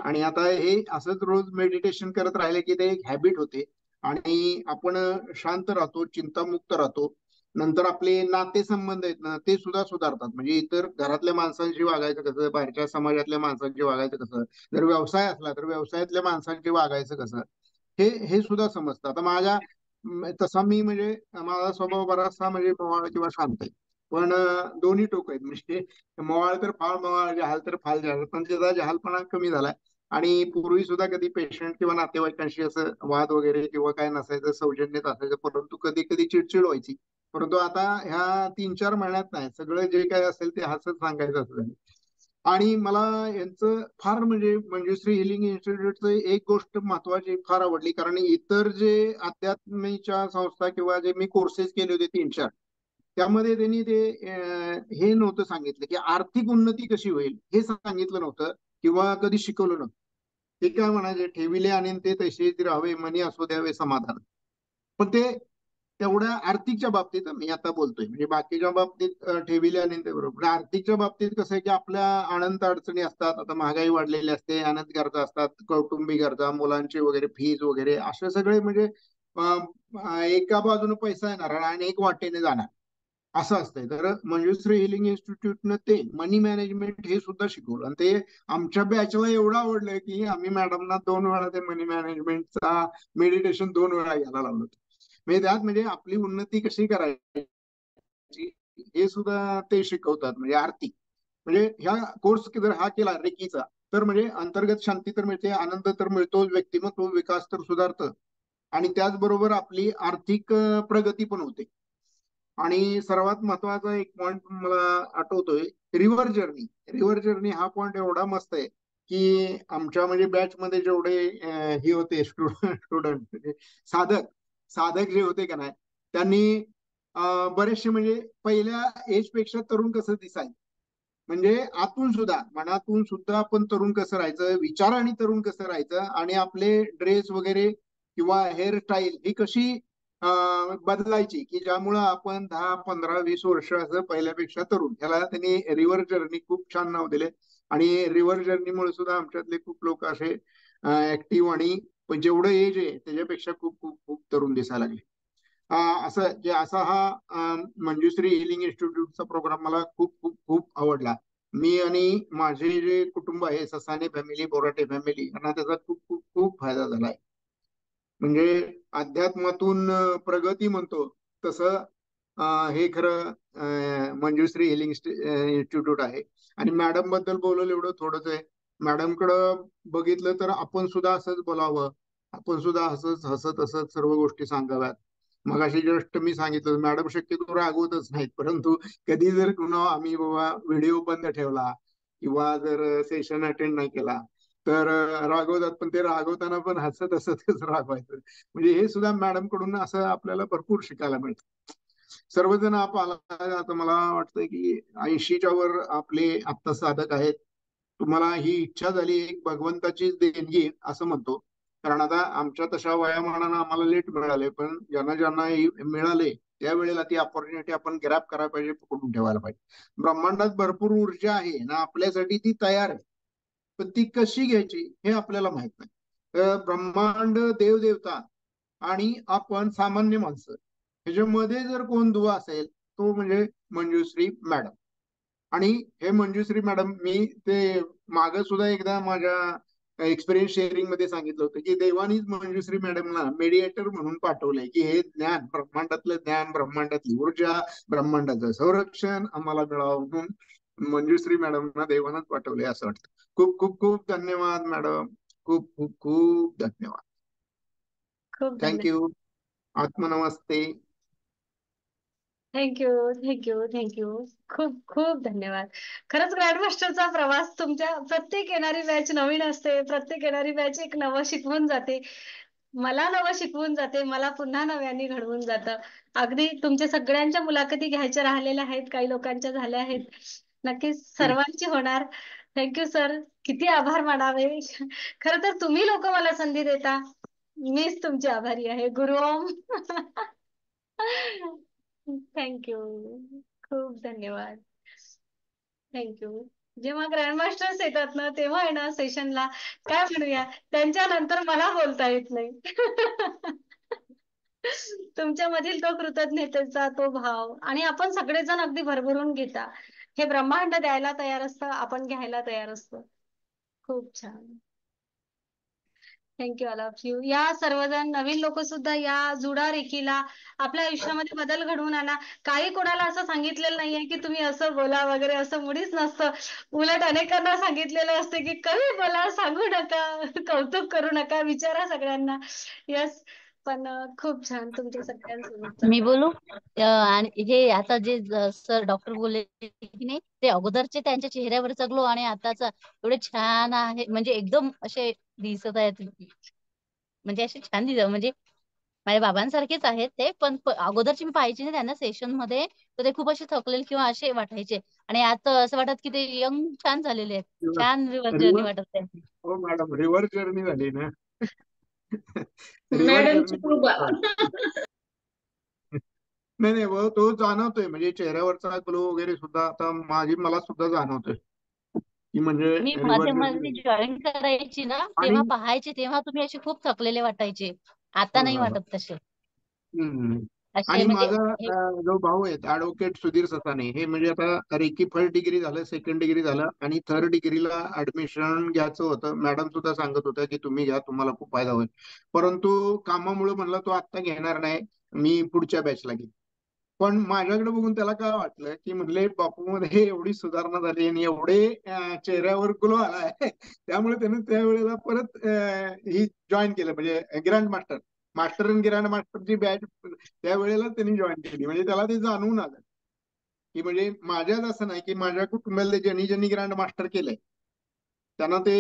आणि आता हे असंच रोज मेडिटेशन करत राहिले की ते एक हॅबिट होते आणि आपण शांत राहतो, चिंतामुक्त राहतो. नंतर आपले नातेसंबंध आहेत ना ते सुद्धा सुधारतात. म्हणजे इतर घरातल्या माणसांशी वागायचं कसं, बाहेरच्या समाजातल्या माणसांशी वागायचं कसं, जर व्यवसाय असला तर व्यवसायातल्या माणसांशी वागायचं कसं, हे सुद्धा समजतं. आता तसा मी म्हणजे माझा स्वभाव बराचसा म्हणजे मवाळ किंवा शांत आहे, पण दोन्ही टोक आहेत. म्हणजे मवाळ तर फार मवाळ, जहाल तर फार जहाल, पण त्याचा जहालपणा कमी झालाय. आणि पूर्वी सुद्धा कधी पेशंट किंवा नातेवाईकांशी असं वाद वगैरे किंवा काय नसायचं, सौजन्यात असायचं, परंतु कधी कधी चिडचिड व्हायची. परंतु आता ह्या 3-4 महिन्यात नाही, सगळं जे काय असेल ते हसत सांगायचं असं. आणि मला यांचं फार म्हणजे मंजुश्री हिलिंग इन्स्टिट्यूटचं एक गोष्ट महत्वाची फार आवडली, कारण इतर जे अध्यात्माच्या संस्था किंवा जे मी कोर्सेस केले होते 3-4, त्यामध्ये त्यांनी ते हे नव्हतं सांगितलं की आर्थिक उन्नती कशी होईल, हे सांगितलं नव्हतं किंवा कधी शिकवलं नव्हतं. ते काय म्हणायचे, ठेविले आणि ते तसेच राहावे, मनी असू द्यावे समाधान. पण ते तेवढ्या आर्थिकच्या बाबतीत मी आता बोलतोय, म्हणजे बाकीच्या बाबतीत ठेविले आणि ते बरोबर. आर्थिकच्या बाबतीत कसं आहे की आपल्या अनंत अडचणी असतात. आता महागाई वाढलेली असते, अनंत गरजा असतात, कौटुंबिक गरजा, मुलांचे वगैरे फीज वगैरे, असे सगळे म्हणजे एका बाजूने पैसा येणार आणि एक वाटेने जाणार असं असतंय. तर मंजुश्री हिलिंग इन्स्टिट्यूटनं ते मनी मॅनेजमेंट हे सुद्धा शिकवलं आणि ते आमच्या बॅचला एवढं आवडलं की आम्ही मॅडमना 2 वेळा ते मनी मॅनेजमेंटचा मेडिटेशन 2 वेळा घ्यायला लावलं. म्हणजे त्यात म्हणजे आपली उन्नती कशी करायची हे सुद्धा ते शिकवतात. म्हणजे आर्थिक म्हणजे ह्या कोर्स जर हा केला रेकीचा तर म्हणजे अंतर्गत शांती तर मिळते, आनंद तर मिळतो, व्यक्तिमत्व विकास तर सुधारतं आणि त्याचबरोबर आपली आर्थिक प्रगती पण होते. आणि सर्वात महत्वाचा एक पॉइंट मला आठवतोय, रिव्हर जर्नी. रिव्हर जर्नी हा पॉइंट एवढा मस्त आहे की आमच्या म्हणजे बॅच मध्ये जेवढे हे होते स्टुडंट म्हणजे साधक जे होते का नाही, त्यांनी बरेचसे म्हणजे पहिल्या एज पेक्षा तरुण कसं दिसायचं, म्हणजे आतून सुद्धा मनातून सुद्धा आपण तरुण कसं राहायचं, विचाराने तरुण कसं राहायचं, आणि आपले ड्रेस वगैरे किंवा हेअरस्टाईल ही कशी बदलायची की ज्यामुळं आपण 10-15-20 वर्ष असं पहिल्यापेक्षा तरुण. ह्याला त्यांनी रिव्हर जर्नी खूप छान नाव दिले. आणि रिव्हर जर्नीमुळे सुद्धा आमच्यातले खूप लोक असे ऍक्टिव्ह आणि जेवढं एज आहे त्याच्यापेक्षा खूप खूप खूप तरुण दिसायला लागले. असा हा मंजुश्री हिलिंग इन्स्टिट्यूटचा प्रोग्राम मला खूप खूप खूप आवडला. मी आणि माझे जे कुटुंब आहे, ससाने फॅमिली, बोराटे फॅमिली, यांना त्याचा खूप खूप खूप फायदा झालाय. म्हणजे अध्यात्मातून प्रगती म्हणतो तसं हे खरं मंजुश्री हिलिंग इन्स्टिट्यूट आहे. आणि मॅडम बद्दल बोलवलं एवढं थोडंच आहे. मॅडमकडं बघितलं तर आपण सुद्धा असंच बोलावं, आपण सुद्धा असंच हसत हसत सर्व गोष्टी सांगाव्यात. मग अशी जस्ट मी सांगितलं, मॅडम शक्यतो रागवतच नाहीत, परंतु कधी जर कुणा आम्ही बाबा व्हिडिओ बंद ठेवला किंवा जर सेशन अटेंड नाही केला तर रागवतात, पण ते रागवताना पण हसत हसतच रागवायचं. म्हणजे हे सुद्धा मॅडम कडून असं आपल्याला भरपूर शिकायला मिळतं. सर्वजण आता मला वाटतं की 80च्या वर आपले आत्ता साधक आहेत. तुम्हाला ही इच्छा झाली एक भगवंताचीच देणगी असं म्हणतो, कारण आता आमच्या तशा वयामानानं आम्हाला लेट मिळाले, पण ज्यांना ज्यांना मिळाले त्यावेळेला ती अपॉर्च्युनिटी आपण ग्रॅब करायला पाहिजे, पकडून ठेवायला पाहिजे. ब्रह्मांडात भरपूर ऊर्जा आहे ना, आपल्यासाठी ती तयार आहे, पण ती कशी घ्यायची हे आपल्याला माहित नाही. ब्रह्मांड, देवदेवता आणि आपण सामान्य माणसं ह्याच्यामध्ये जर कोण दुवा असेल तो म्हणजे मंजुश्री मॅडम. आणि हे मंजुश्री मॅडम, मी ते माग सुद्धा एकदा माझ्या एक्सपिरियन्स शेअरिंग मध्ये सांगितलं होतं की देवानीच मंजुश्री मॅडमला मेडिएटर म्हणून पाठवलंय की हे ज्ञान, ब्रह्मांडातलं ज्ञान, ब्रह्मांडातली ऊर्जा, ब्रह्मांडाचं संरक्षण आम्हाला मिळावं म्हणून मंजुश्री मॅडमना देवानच पाठवलंय असं वाटतं. खूप खूप खूप धन्यवाद मॅडम, खूप खूप खूप धन्यवाद. खूप धन्यवाद. थँक्यू. आत्मनमस्ते. Thank you thank you thank you. खूप खूप धन्यवाद. खरंच ग्रँडमास्टरचा प्रवास, तुमच्या प्रत्येक येणारी बॅच नवीन असते, प्रत्येक येणारी बॅच एक नवं शिकवून जाते. मला नवं शिकवून जाते, मला पुन्हा नव्याने घडवून जातं. अगदी तुमच्या सगळ्यांच्या मुलाखती घ्यायच्या राहिलेल्या आहेत, काही लोकांच्या झाल्या आहेत, नक्कीच सर्वांची होणार. Thank you sir. किती आभार मानावे. खरं तर तुम्ही लोक मला संधी देता, मीच तुमची आभारी आहे. गुरुओम. थँक्यू. खूप धन्यवाद. थँक्यू. जेव्हा ग्रँडमास्टर्स येतात ना, तेव्हा आहे ना सेशनला काय म्हणूया, त्यांच्यानंतर मला बोलता येत नाही. तुमच्यामधील तो कृतज्ञतेचा तो भाव, आणि आपण सगळेजण अगदी भरभरून घेता. हे ब्रह्मांड द्यायला तयार असतं, आपण घ्यायला तयार असतो. खूप छान. Thank you all of you. या सर्वजण नवीन लोक सुद्धा या, जुडा रेकीला. आपल्या आयुष्यामध्ये बदल घडवून आणा. काही कोणाला असं सांगितलेलं नाहीये की तुम्ही असं बोला वगैरे, असं मुळीच नसतं. उलट अनेकांना सांगितलेलं असते की कमी बोला, सांगू नका, कौतुक करू नका, विचारा सगळ्यांना. यस. पण खूप छान तुमच्या सगळ्यांसोबत. मी बोलू? आणि हे आता जे सर डॉक्टर बोलले की नाही, ते अगोदरचे त्यांच्या चेहऱ्यावरचा ग्लो आणि आताचा एवढे छान आहे, म्हणजे एकदम असे दिसत आहेत, म्हणजे असे छान दिसत, म्हणजे माझ्या बाबांसारखेच आहेत ते. पण अगोदरचे मी पाहायचे ना त्यांना सेशन मध्ये, तर ते खूप असे थकलेले किंवा असे वाटायचे, आणि आता असं वाटत की ते यंग छान झालेले आहेत, छान जर्नी रिव्हर्स. वाटत आहे. हो मॅडम, रिव्हर्स जर्नी झाली ना. रिव्हर्स मॅडमची जर्नी. कृपा. नाही नाही, तो जाणवतोय, म्हणजे चेहऱ्यावरचा ग्लो वगैरे सुद्धा आता मला सुद्धा जाणवतोय की म्हणजे मी मध्ये रिव्हर्स जर्नी मध्ये झाली. जॉईन करायची ना, आणि तेव्हा पाहायचे, तेव्हा तुम्ही असे खूप थकलेले वाटायचे. आता हो, नाही हो, हो. वाटत तसे. हम्म. असे आणि म्हणजे माझा हे जो भाऊ आहे ऍडव्होकेट सुधीर ससाने, हे म्हणजे आता रेकी फर्स्ट डिग्री झालं, सेकंड डिग्री झालं, आणि थर्ड डिग्रीला ऍडमिशन घ्यायचं होतं. मॅडम सुद्धा सांगत होत्या की तुम्ही घ्या, तुम्हाला खूप फायदा होईल. परंतु कामामुळे म्हणला तो आत्ता घेणार नाही, मी पुढच्या बॅचला घेईन. पण माझ्याकडे बघून त्याला काय वाटलं की म्हणले बापू मध्ये एवढी सुधारणा झाली आणि एवढे चेहऱ्यावर ग्लो आलाय, त्यामुळे त्याने त्यावेळेला परत ही जॉईन केलं, म्हणजे ग्रँड मास्टर, मास्टर आणि ग्रँड मास्टरची बॅच त्यावेळेला त्यांनी जॉईन केली. म्हणजे त्याला ते जाणवून आलं की म्हणजे माझ्याच असं नाही की माझ्या कुटुंबातले ज्यांनी ज्यांनी ग्रँड मास्टर केलंय त्यांना ते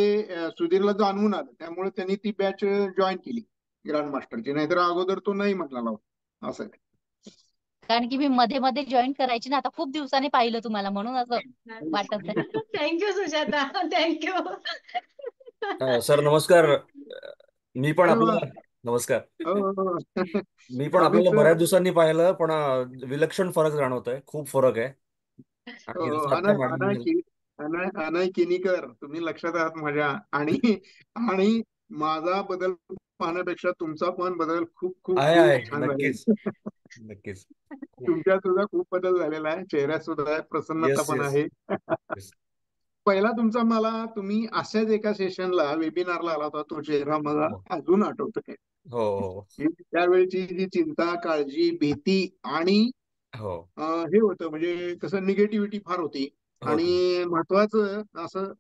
सुधीरला जाणवून आलं, त्यामुळे त्यांनी ती बॅच जॉईन केली ग्रँड मास्टरची. नाहीतर अगोदर तो नाही म्हटला होता असं. कारण की मी मध्ये मध्ये जॉईन करायची ना, आता खूप दिवसांनी पाहिलं तुम्हाला, म्हणून असं वाटत आहे. थँक्यू सुजाता. थँक्यू. सर नमस्कार. मी पण अरे वा. आपल्याला नमस्कार. हो, हो. मी पण अमित आपल्याला सर. बऱ्याच दिवसांनी पाहिलं, पण विलक्षण फरक जाणवतोय, खूप फरक आहे. आणि हो, जसं आता मॅडम अनय किनीकर, तुम्ही लक्षात आहात माझ्या. आणि आणि माझा बदल पाहण्यापेक्षा तुमचा पण बदल खूप खूप आहे खूप आहे छान नक्कीच झालेला. नक्कीच. तुमच्यात सुद्धा खूप बदल झालेला आहे, चेहऱ्यात सुद्धा आहे, प्रसन्नता येस पण येस आहे. येस. पहिला तुम्ही अशाच एका सेशनला, वेबिनारला आला होता, तो चेहरा मला हो अजून आठवतोय. हो हो की त्यावेळची जी चिंता, काळजी, भीती आणि हो हे होतं, म्हणजे कसं निगेटिव्हिटी फार होती. होत. आणि महत्वाचं असं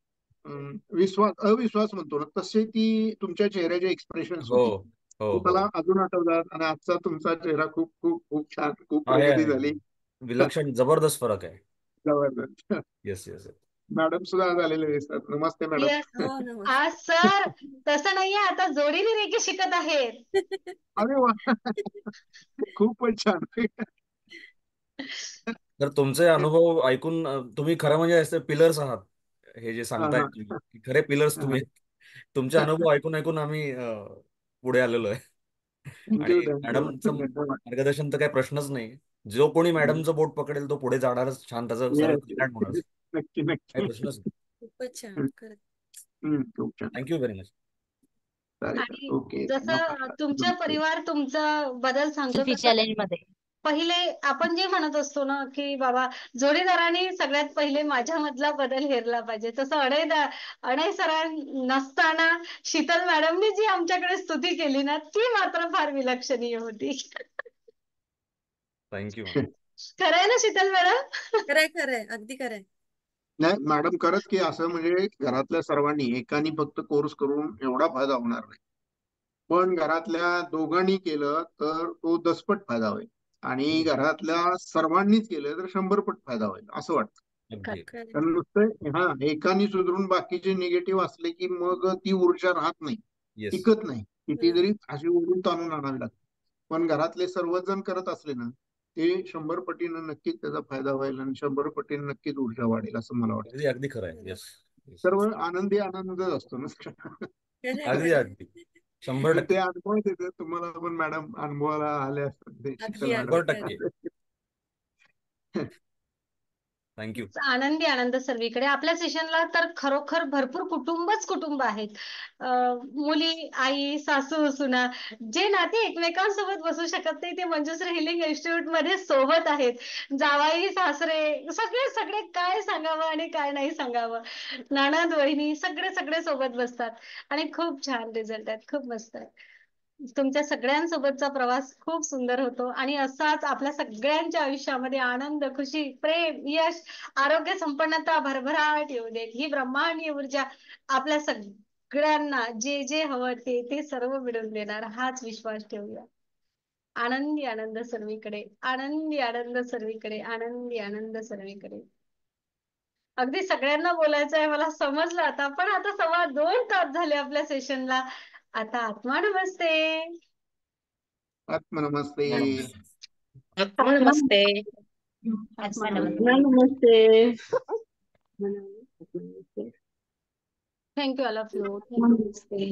अविश्वास म्हणतो ना, तसे ती तुमच्या चेहऱ्याचे एक्सप्रेशन्स हो होते, हो ते हो मला अजून आठवतात. आणि आजचा तुमचा चेहरा खूप खूप खूप छान, खूप आहे प्रगती आहे झाली. विलक्षण जबरदस्त फरक आहे. जबरदस्त. Yes yes. मॅडम सुद्धा झालेले दिसतात. नमस्ते मॅडम. येस. आज सर तसं नाहीये, आता जोडीने रेकी शिकत आहेत. अरे वा. खूपच छान. तर तुमचे अनुभव ऐकून तुम्ही खरं म्हणजे असे पिलर्स आहात, हे जे हा, सांगतायत हा, तुम्ही, की खरे पिलर्स तुम्ही आहेत. तुमचे हा. अनुभव ऐकून ऐकून आम्ही पुढे आलेलो आहे. थँक्यू आणि मॅडमचं थँक्यू. मार्गदर्शन तर काही प्रश्नच नाही. जो कोणी मॅडमचं बोट पकडेल तो पुढे जाणारच, छान त्याचं सरळ कल्याण होणार. नक्की काही नक्की. प्रश्नच नाही. खूपच छान खरंच. खूप छान. Thank you very much. चालेल आणि ओके. जसं तुमच्या परिवार तुमचा बदल सांगतो सेल्फी तसं चॅलेंज मध्ये पहिले आपण जे म्हणत असतो ना की बाबा जोडीदाराने सगळ्यात पहिले माझ्यामधला बदल हेरला पाहिजे, तसं अणय सरां नसताना शीतल मॅडमने जी आमच्याकडे स्तुती केली ना ती मात्र फार विलक्षणीय होती. थँक्यू. खरंय ना शीतल मॅडम? खरंय खरंय अगदी खरंय. नाही मॅडम, खरंच की असं म्हणजे घरातल्या सर्वांनी एकानी फक्त कोर्स करून एवढा फायदा होणार नाही, पण घरातल्या दोघांनी केलं तर तो 10 पट फायदा होईल, आणि घरातल्या सर्वांनीच केलं तर 100 पट फायदा होईल असं वाटतं. कारण नुसतं एकानी सुधरून बाकीचे निगेटिव्ह असले की मग ती ऊर्जा राहत नाही, टिकत नाही. किती जरी अशी ओढून ताणून आणावी लागते. पण घरातले सर्वजण करत असले ना ते 100 पटीनं नक्कीच त्याचा फायदा होईल आणि 100 पटीनं नक्कीच ऊर्जा वाढेल असं मला वाटतं. अगदी अगदी खरं आहे. येस. सर्व आनंदी आनंदच असतो ना. अगदी अगदी 100%. ते अनुभव देते तुम्हाला पण मॅडम, अनुभवाला आले असतात ते शीतल मॅडम. 100%. थँक्यू. आनंदी आनंद सर्वीकडे. आपल्या सेशनला तर खरोखर भरपूर कुटुंब आहेत. मुली, आई, सासू, सुना, जे नाते एकमेकांसोबत बसू शकत नाही ते मंजुश्री हिलिंग इन्स्टिट्यूट मध्ये सोबत आहेत. जावाई, सासरे, सगळे सगळे काय सांगावं आणि काय नाही सांगावं. नणंद, वहिनी सगळे सोबत बसतात आणि खूप छान रिझल्ट आहेत. खूप मस्त आहे. तुमच्या सगळ्यांसोबतचा प्रवास खूप सुंदर होतो आणि असाच आपल्या सगळ्यांच्या आयुष्यामध्ये आनंद, खुशी, प्रेम, यश, आरोग्य, संपन्नता, भरभराट येऊ देत. ही ब्रह्मांडीय ऊर्जा आपल्या सगळ्यांना जे जे हवं ते सर्व मिळवून देणार हाच विश्वास ठेवूया. आनंदी आनंद सर्वीकडे, आनंदी आनंद सर्वीकडे, आनंदी आनंद सर्वीकडे. अगदी सगळ्यांना बोलायचं आहे मला समजलं आता, पण आता 2.25 तास झाले आपल्या सेशनला. आता आत्मा नमस्ते. आत्मनमस्ते. नमस्ते. आत्मा नमस्ते. Thank you all of you. Namaste.